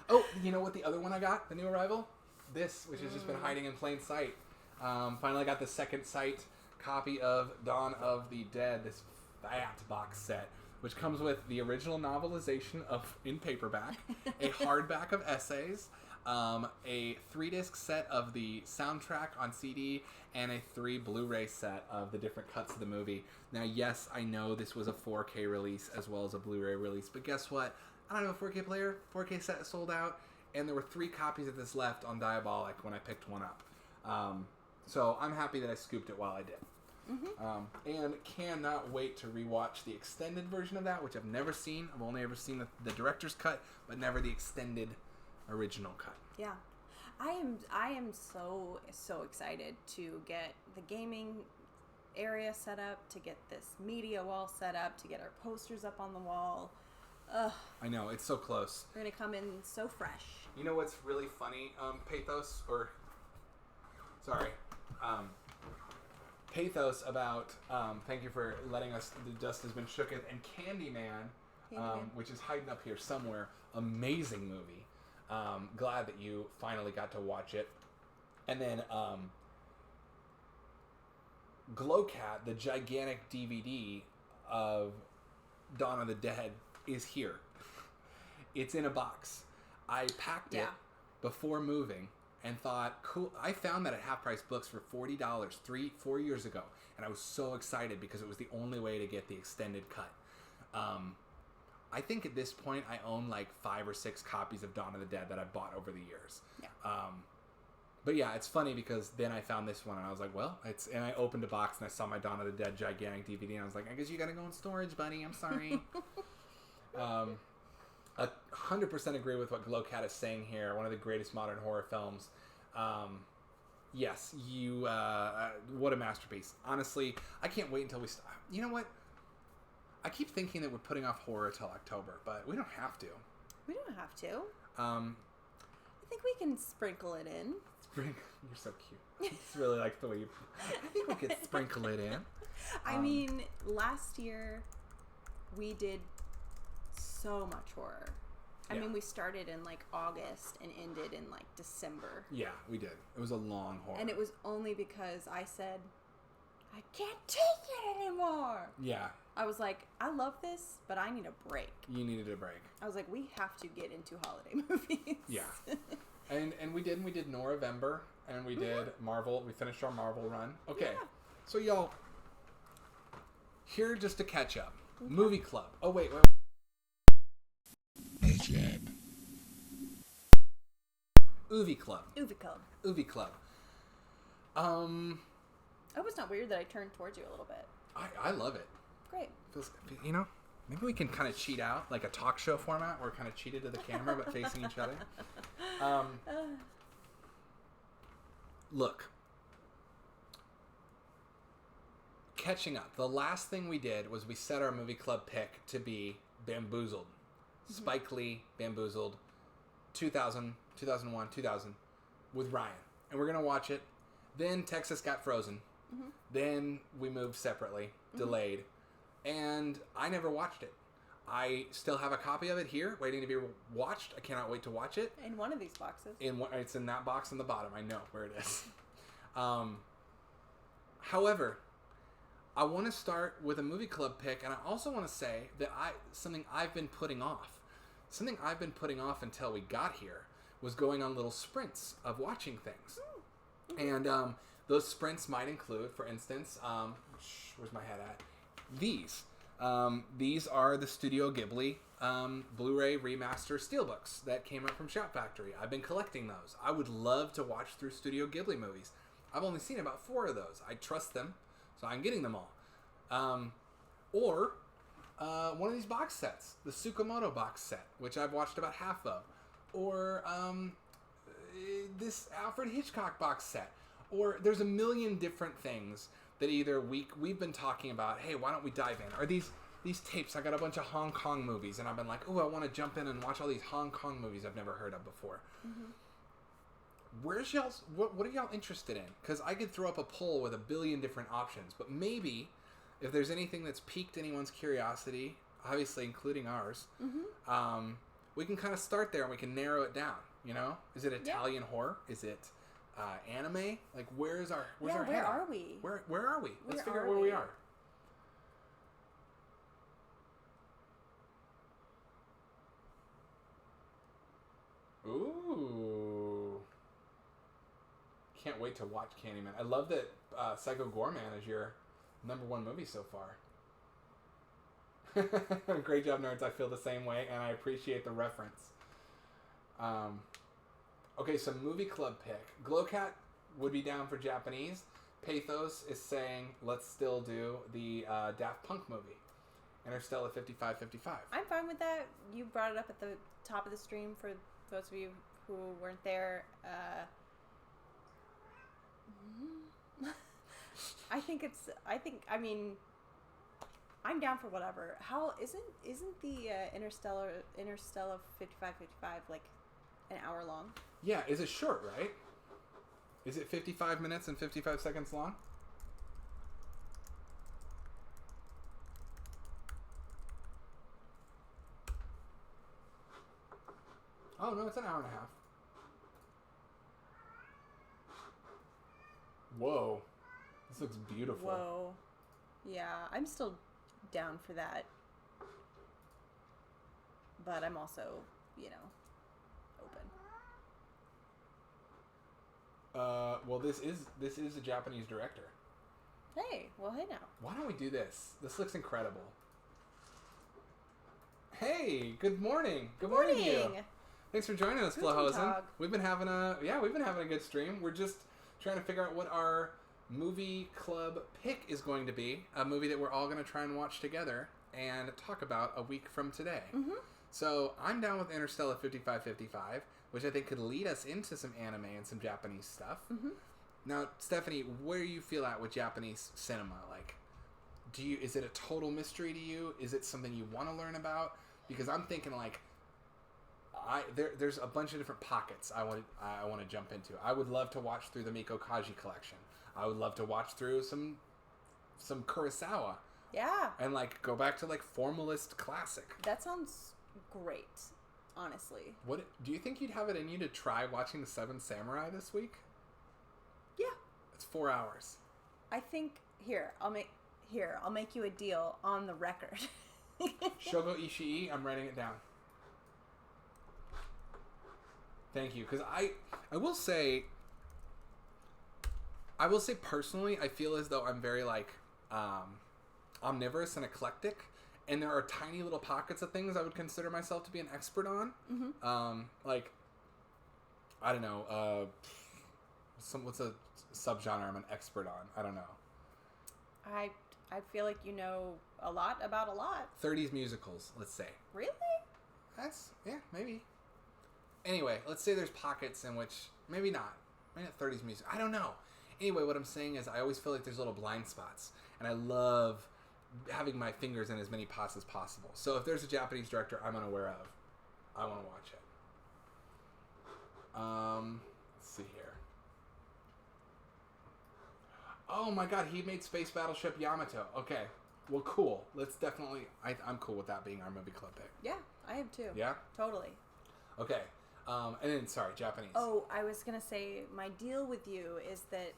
Oh, you know what? The other one I got, the new arrival, this, which has just been hiding in plain sight. Finally got the second sight copy of Dawn of the Dead. This fat box set, which comes with the original novelization in paperback, a hardback of essays, a 3-disc set of the soundtrack on CD, and a 3 Blu-ray set of the different cuts of the movie. Now, yes, I know this was a 4K release as well as a Blu-ray release, but guess what? I don't know, 4K player, 4K set sold out, and there were 3 copies of this left on Diabolic when I picked one up. So I'm happy that I scooped it while I did. Mm-hmm. And cannot wait to rewatch the extended version of that, which I've never seen. I've only ever seen the director's cut, but never the extended original cut. Yeah. I am so excited to get the gaming area set up, to get this media wall set up, to get our posters up on the wall. Ugh. I know, it's so close. We're going to come in so fresh. You know what's really funny, Pathos, Pathos about, thank you for letting us, the dust has been shooketh, and Candyman, which is hiding up here somewhere, amazing movie. Glad that you finally got to watch it. And then, Glowcat, the gigantic DVD of Dawn of the Dead, is here. It's in a box. I packed it before moving and thought, cool. I found that at Half Price Books for $40 4 years ago, and I was so excited because it was the only way to get the extended cut. I think at this point I own like 5 or 6 copies of Dawn of the Dead that I bought over the years. Yeah. But yeah, it's funny because then I found this one and I was like, well, and I opened a box and I saw my Dawn of the Dead gigantic DVD and I was like, I guess you gotta go in storage, buddy. I'm sorry. 100% agree with what Glowcat is saying here. One of the greatest modern horror films. Yes, what a masterpiece. Honestly, I can't wait until we start. You know what? I keep thinking that we're putting off horror till October, but we don't have to. We don't have to. I think we can sprinkle it in. You're so cute. It's really like the way you... I think we could sprinkle it in. I mean, last year we did so much horror. I mean, we started in like August and ended in like December. Yeah, we did. It was a long horror. And it was only because I said, I can't take it anymore. Yeah. I was like, I love this, but I need a break. You needed a break. I was like, we have to get into holiday movies. Yeah. And we did Noravember, and we did Marvel. We finished our Marvel run. Okay. Yeah. So y'all, here just to catch up. Okay. Movie club. Oh, wait. Movie club. Movie club. Oh, it's not weird that I turned towards you a little bit. I love it. Great. Feels, you know, maybe we can kind of cheat out, like a talk show format. We're kind of cheated to the camera, but facing each other. Look. Catching up. The last thing we did was we set our movie club pick to be Bamboozled. Mm-hmm. Spike Lee, Bamboozled, 2000, 2001, 2000, with Ryan. And we're going to watch it. Then Texas got frozen. Mm-hmm. Then we moved separately, delayed. And I never watched it. I still have a copy of it here, waiting to be watched. I cannot wait to watch it. In one of these boxes. It's in that box on the bottom. I know where it is. However, I want to start with a movie club pick, and I also want to say that something I've been putting off. Something I've been putting off until we got here was going on little sprints of watching things. Mm-hmm. And those sprints might include, for instance, where's my head at? These. These are the Studio Ghibli Blu-ray remaster steelbooks that came out from Shout Factory. I've been collecting those. I would love to watch through Studio Ghibli movies. I've only seen about 4 of those. I trust them, so I'm getting them all. Or one of these box sets, the Tsukamoto box set, which I've watched about half of. Or this Alfred Hitchcock box set. Or there's a million different things that either we've been talking about, hey, why don't we dive in? Or these tapes, I got a bunch of Hong Kong movies, and I've been like, oh, I want to jump in and watch all these Hong Kong movies I've never heard of before. Mm-hmm. Where's y'all's, what are y'all interested in? Because I could throw up a poll with a billion different options, but maybe if there's anything that's piqued anyone's curiosity, obviously including ours, we can kind of start there and we can narrow it down, you know? Is it Italian horror? Is it anime? Like, where's our where head? Are we? Where are we? Let's figure out where we are. Ooh. Can't wait to watch Candyman. I love that Psycho Goreman is your #1 movie so far. Great job, nerds. I feel the same way, and I appreciate the reference. Okay, so movie club pick. Glowcat would be down for Japanese. Pathos is saying, let's still do the Daft Punk movie. Interstellar 5555. I'm fine with that. You brought it up at the top of the stream for those of you who weren't there. I mean, I'm down for whatever. How isn't the Interstellar 5555 like an hour long? Yeah, is it short, right? Is it 55 minutes and 55 seconds long? Oh, no, it's an hour and a half. Whoa. This looks beautiful. Whoa. Yeah, I'm still down for that. But I'm also, open. Well, this is a Japanese director. Hey now. Why don't we do this? This looks incredible. Hey, good morning. Good morning to you. Thanks for joining us, Flowhosen. We've been having a good stream. We're just trying to figure out what our movie club pick is going to be. A movie that we're all going to try and watch together and talk about a week from today. Mm-hmm. So I'm down with Interstellar 5555, which I think could lead us into some anime and some Japanese stuff. Mm-hmm. Now, Stephanie, where do you feel at with Japanese cinema? Like, is it a total mystery to you? Is it something you want to learn about? Because I'm thinking like, there's a bunch of different pockets I want to jump into. I would love to watch through the Miko Kaji collection. I would love to watch through some Kurosawa. Yeah. And like go back to like formalist classic. That sounds great, honestly. What do you think you'd have it in you to try watching The Seven Samurai this week? Yeah. It's 4 hours. I think I'll make you a deal on the record. Shogo Ishii, I'm writing it down. Thank you, because I will say personally, I feel as though I'm very like omnivorous and eclectic, and there are tiny little pockets of things I would consider myself to be an expert on. Mm-hmm. Like I don't know, what's a subgenre I'm an expert on? I don't know. I feel like you know a lot about a lot. 30s musicals, let's say. Really? Yeah, maybe. Anyway, let's say there's pockets in which maybe not 30s music. I don't know. Anyway, what I'm saying is I always feel like there's little blind spots, and I love having my fingers in as many pots as possible. So if there's a Japanese director I'm unaware of, I want to watch it. Let's see here. Oh my god, he made Space Battleship Yamato. Okay, well, cool. Let's definitely... I'm cool with that being our movie club pick. Yeah, I am too. Yeah? Totally. Okay. And then, sorry, Japanese. Oh, I was going to say, my deal with you is that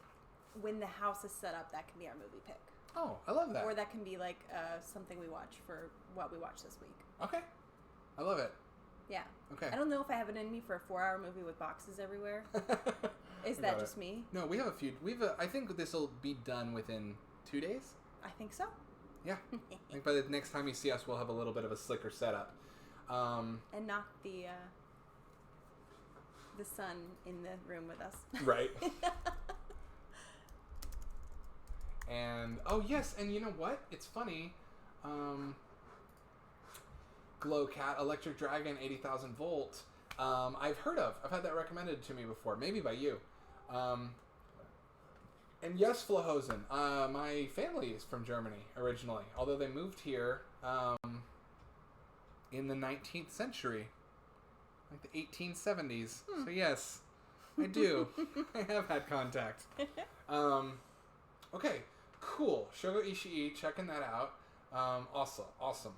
when the house is set up, that can be our movie pick. Oh, I love that. Or that can be like something we watch for what we watch this week. Okay. I love it. Yeah. Okay. I don't know if I have it in me for a 4-hour movie with boxes everywhere. Is that just me? No, we have a few. I think this will be done within 2 days. I think so. Yeah. I think by the next time you see us, we'll have a little bit of a slicker setup. And not the sun in the room with us. Right. And, oh yes, and you know what? It's funny. Glowcat, Electric Dragon, 80,000 volt. I've heard of. I've had that recommended to me before, maybe by you. And yes, Flahosen. My family is from Germany originally, although they moved here in the 19th century, like the 1870s. So yes, I do. I have had contact. Okay, cool. Shogo Ishii, checking that out. Awesome.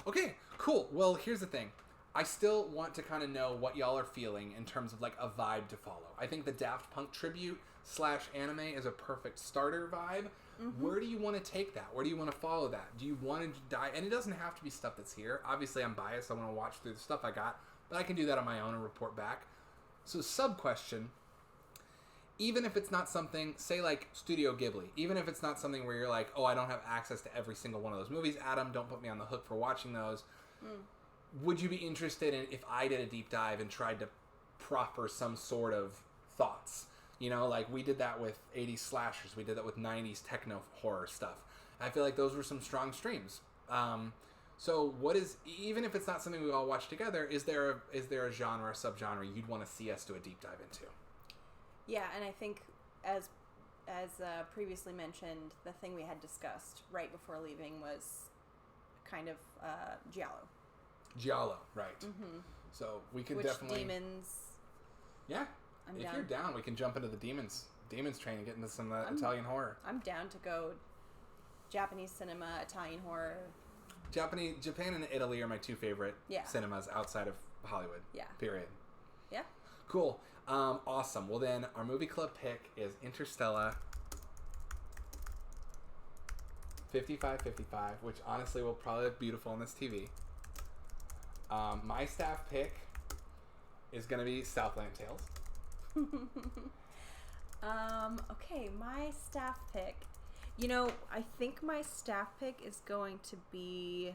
Okay, cool. Well, here's the thing. I still want to kind of know what y'all are feeling in terms of like a vibe to follow. I think the Daft Punk tribute / anime is a perfect starter vibe. Mm-hmm. Where do you want to take that? Where do you want to follow that? Do you want to dive? And it doesn't have to be stuff that's here. Obviously, I'm biased. I want to watch through the stuff I got, but I can do that on my own and report back. So, sub question. Even if it's not something, say like Studio Ghibli, even if it's not something where you're like, oh, I don't have access to every single one of those movies, Adam, don't put me on the hook for watching those. Would you be interested in if I did a deep dive and tried to proffer some sort of thoughts? You know, like we did that with 80s slashers. We did that with 90s techno horror stuff. I feel like those were some strong streams. So what is, even if it's not something we all watch together, is there a genre, a subgenre you'd want to see us do a deep dive into? Yeah, and I think as previously mentioned, the thing we had discussed right before leaving was kind of giallo. Giallo, right. Mm-hmm. So we could Which definitely... demons... Yeah. I'm if down. you're down, we can jump into the demons train and get into some Italian horror. I'm down to go Japanese cinema, Italian horror. Japan and Italy are my two favorite cinemas outside of Hollywood. Yeah. Period. Yeah. Cool. Awesome. Well then, our movie club pick is Interstellar 5555, which honestly will probably look beautiful on this TV. My staff pick is going to be Southland Tales. Okay, my staff pick. You know, I think my staff pick is going to be...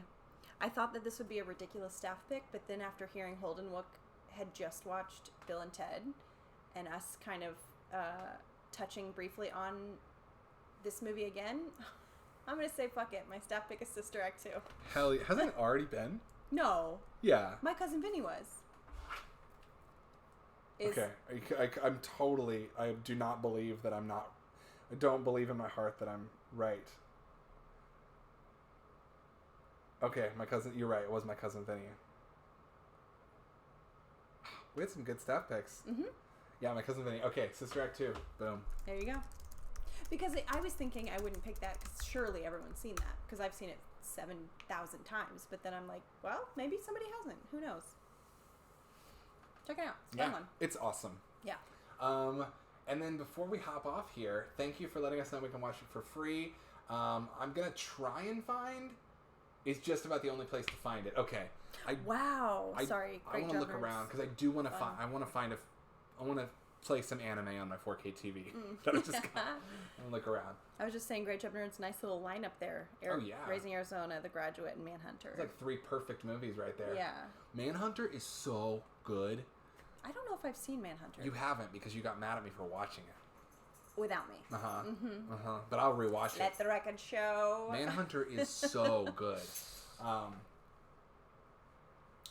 I thought that this would be a ridiculous staff pick, but then after hearing Holden Wook had just watched Bill and Ted, and us kind of touching briefly on this movie again, I'm going to say fuck it. My staff pick is Sister Act 2. Hell yeah. Hasn't it already been? No. Yeah. My cousin Vinny was. Okay. I do not believe that I'm not... I don't believe in my heart that I'm right. Okay, my cousin... You're right. It was my cousin Vinny. We had some good staff picks. Mm-hmm. Yeah, my cousin Vinny. Okay, Sister Act 2. Boom. There you go. Because I was thinking I wouldn't pick that because surely everyone's seen that. Because I've seen it 7,000 times. But then I'm like, well, maybe somebody hasn't. Who knows? Check it out. It's a fun one. It's awesome. Yeah. And then before we hop off here, thank you for letting us know we can watch it for free. I'm going to try and find... It's just about the only place to find it. Okay. Wow. Sorry. I want to look around because I do want to find... I want to play some anime on my 4K TV. That I just got. And look around. I was just saying, Great Job Nerds, nice little lineup there. Raising Arizona, The Graduate, and Manhunter. It's like 3 perfect movies right there. Yeah. Manhunter is so good. I don't know if I've seen Manhunter. You haven't because you got mad at me for watching it. Without me. Uh-huh. Mm-hmm. Uh-huh. But I'll rewatch it. Let the record show. Manhunter is so good.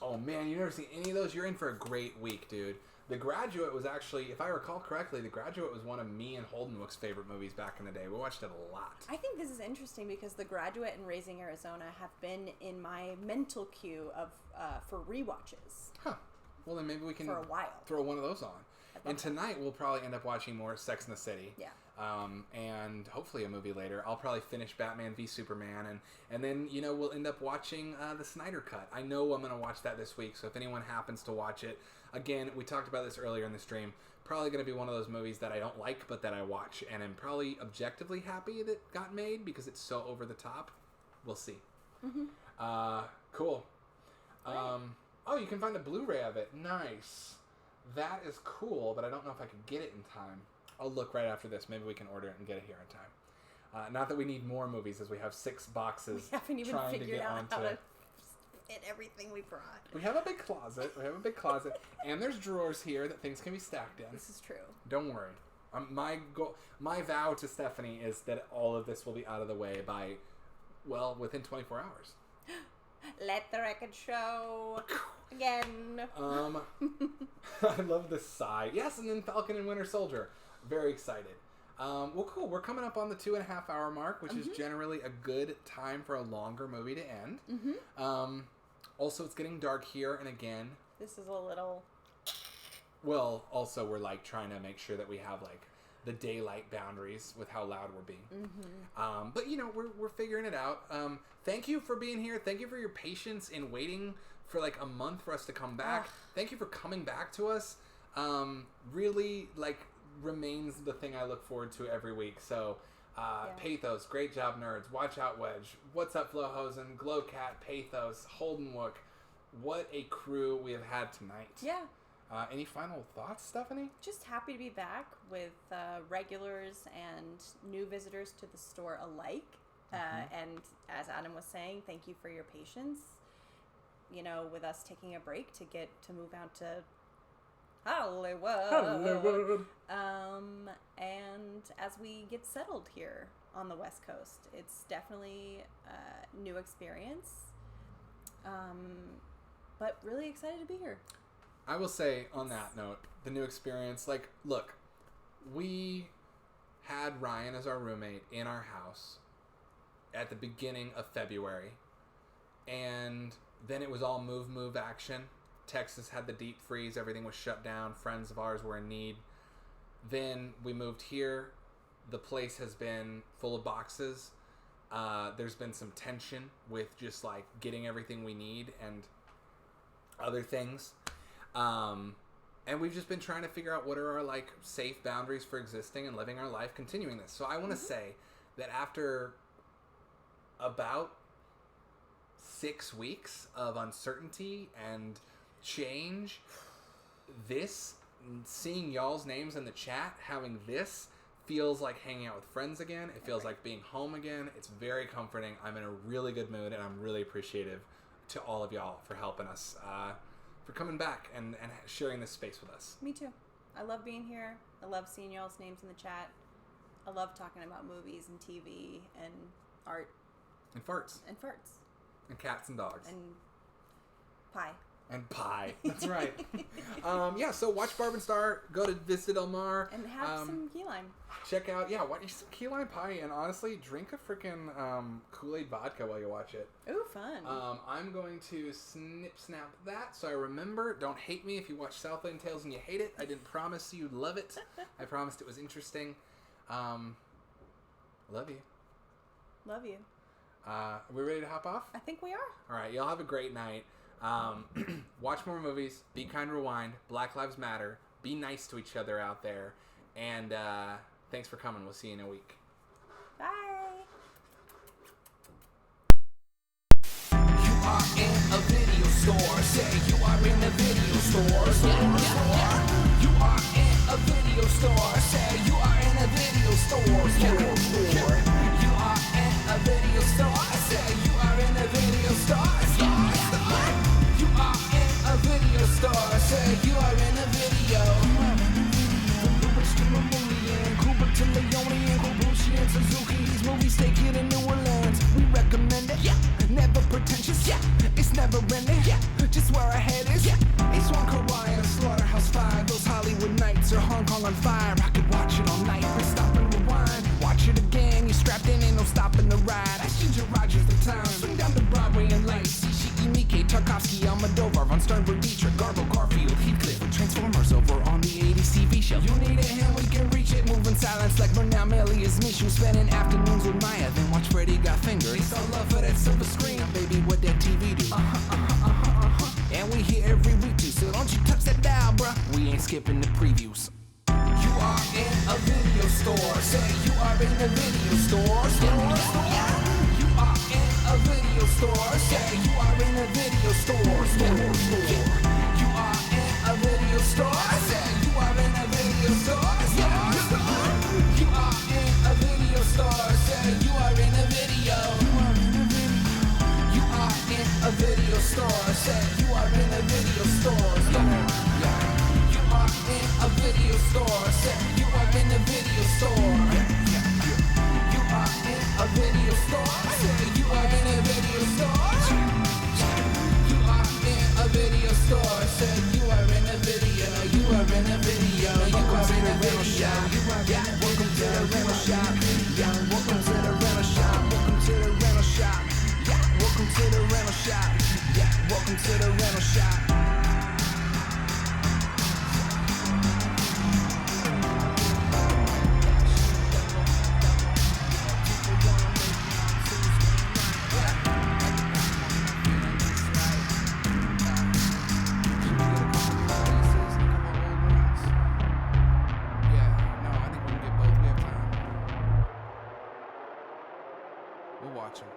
Oh man, you never seen any of those? You're in for a great week, dude. The Graduate was actually, if I recall correctly, The Graduate was one of me and Holdenwook's favorite movies back in the day. We watched it a lot. I think this is interesting because The Graduate and Raising Arizona have been in my mental queue of for rewatches. Huh. Well, then maybe we can for a while throw one of those on. And tonight we'll probably end up watching more Sex and the City. Yeah. And hopefully a movie later. I'll probably finish Batman v Superman, and then we'll end up watching the Snyder Cut. I know I'm going to watch that this week, so if anyone happens to watch it, again, we talked about this earlier in the stream. Probably going to be one of those movies that I don't like, but that I watch, and I'm probably objectively happy that it got made because it's so over the top. We'll see. Mm-hmm. Cool. Right. Oh, you can find a Blu-ray of it. Nice. That is cool, but I don't know if I could get it in time. I'll look right after this. Maybe we can order it and get it here in time. Not that we need more movies, as we have 6 boxes. We haven't even trying figured to get out onto how to fit everything we brought. We have a big closet. And there's drawers here that things can be stacked in. This is true. Don't worry. My vow to Stephanie is that all of this will be out of the way by, within 24 hours. Let the record show again. I love this sigh. Yes, and then Falcon and Winter Soldier. Very excited. Cool. We're coming up on the 2.5 hour mark, which is generally a good time for a longer movie to end. Mm-hmm. Also, it's getting dark here, and again, this is a little... Well, also, we're, trying to make sure that we have, the daylight boundaries with how loud we're being. Mm-hmm. But, we're figuring it out. Thank you for being here. Thank you for your patience in waiting for, a month for us to come back. Thank you for coming back to us. Really, remains the thing I look forward to every week. So, Pathos, Great Job Nerds, Watch Out Wedge, What's Up Flowhosen, Glowcat, Pathos, Holdenwook. What a crew we have had tonight. Yeah. Any final thoughts, Stephanie? Just happy to be back with regulars and new visitors to the store alike. And as Adam was saying, thank you for your patience. With us taking a break to get to move out to Hollywood. And as we get settled here on the West Coast, it's definitely a new experience. But really excited to be here. I will say on that note, the new experience, look, we had Ryan as our roommate in our house at the beginning of February. And then it was all move action. Texas had the deep freeze. Everything was shut down. Friends of ours were in need. Then we moved here. The place has been full of boxes. There's been some tension with just getting everything we need and other things. And we've just been trying to figure out what are our safe boundaries for existing and living our life, continuing this. So I want to say that after about 6 weeks of uncertainty and change, seeing y'all's names in the chat, having this feels like hanging out with friends again. It feels like being home again. It's very comforting. I'm in a really good mood, and I'm really appreciative to all of y'all for helping us, for coming back and sharing this space with us. Me too. I love being here. I love seeing y'all's names in the chat. I love talking about movies and TV and art. And farts. And farts. And cats and dogs. And pie. And pie. That's right. So watch Barb and Star. Go to Vista Del Mar. And have some key lime. Check out, watch some key lime pie. And honestly, drink a freaking Kool-Aid vodka while you watch it. Ooh, fun. I'm going to snap that so I remember. Don't hate me if you watch Southland Tales and you hate it. I didn't promise you'd love it. I promised it was interesting. Love you. Love you. Are we ready to hop off? I think we are. All right, y'all have a great night. Watch more movies. Be kind, rewind. Black Lives Matter. Be nice to each other out there. And thanks for coming. We'll see you in a week. Bye. You are in a video store. Say you are in a video store. You are in a video store. Say you are in a video store. You are in a video store. Say you are in a video store. You are in a video store. Say you are in a video. From Rubik's to Mamoulian, Kubrick to Leone, Kobushi and Suzuki. These movies take you to New Orleans. We recommend it. Never pretentious. It's never ending. Just where our head is. It's one Kauai, Slaughterhouse 5. Those Hollywood nights or Hong Kong on fire. I could watch it all night. But stop and rewind. Watch it again. You strapped in, ain't no stopping the ride. That's Ginger Rogers the time. Swing down to Broadway and lights. Ishii, Miike, Tarkovsky, Almodovar, Von Sternberg, Dietrich, Garbo, Garfield, Heathcliff, with Transformers over on the 80s TV show. You need a hand, we can reach it. Move in silence like Bernal Melly is Mishu. Spending afternoons with Maya, then watch Freddy Got Fingered. It's all love for that silver screen. Baby, what that TV do? And we here every week too, so don't you touch that dial, bruh. We ain't skipping the previews. You are in a video store. Say you are in a video store. You are in a video store. Say you are in a video store. You are in a video store. Say you are in a video store. You are in a video store. Say you are in a video. You are in a video store. Say you are in a video store. You are in a video store. Say you are in a video store. You are in a video store. Say you are in a video store. You are in a video store. Say you are in a video. You are in a video. You are in a rental shop. Welcome to the rental shop. Welcome to the rental shop. Welcome to the rental shop. Welcome to the rental shop. Welcome to the rental shop. We'll watch them.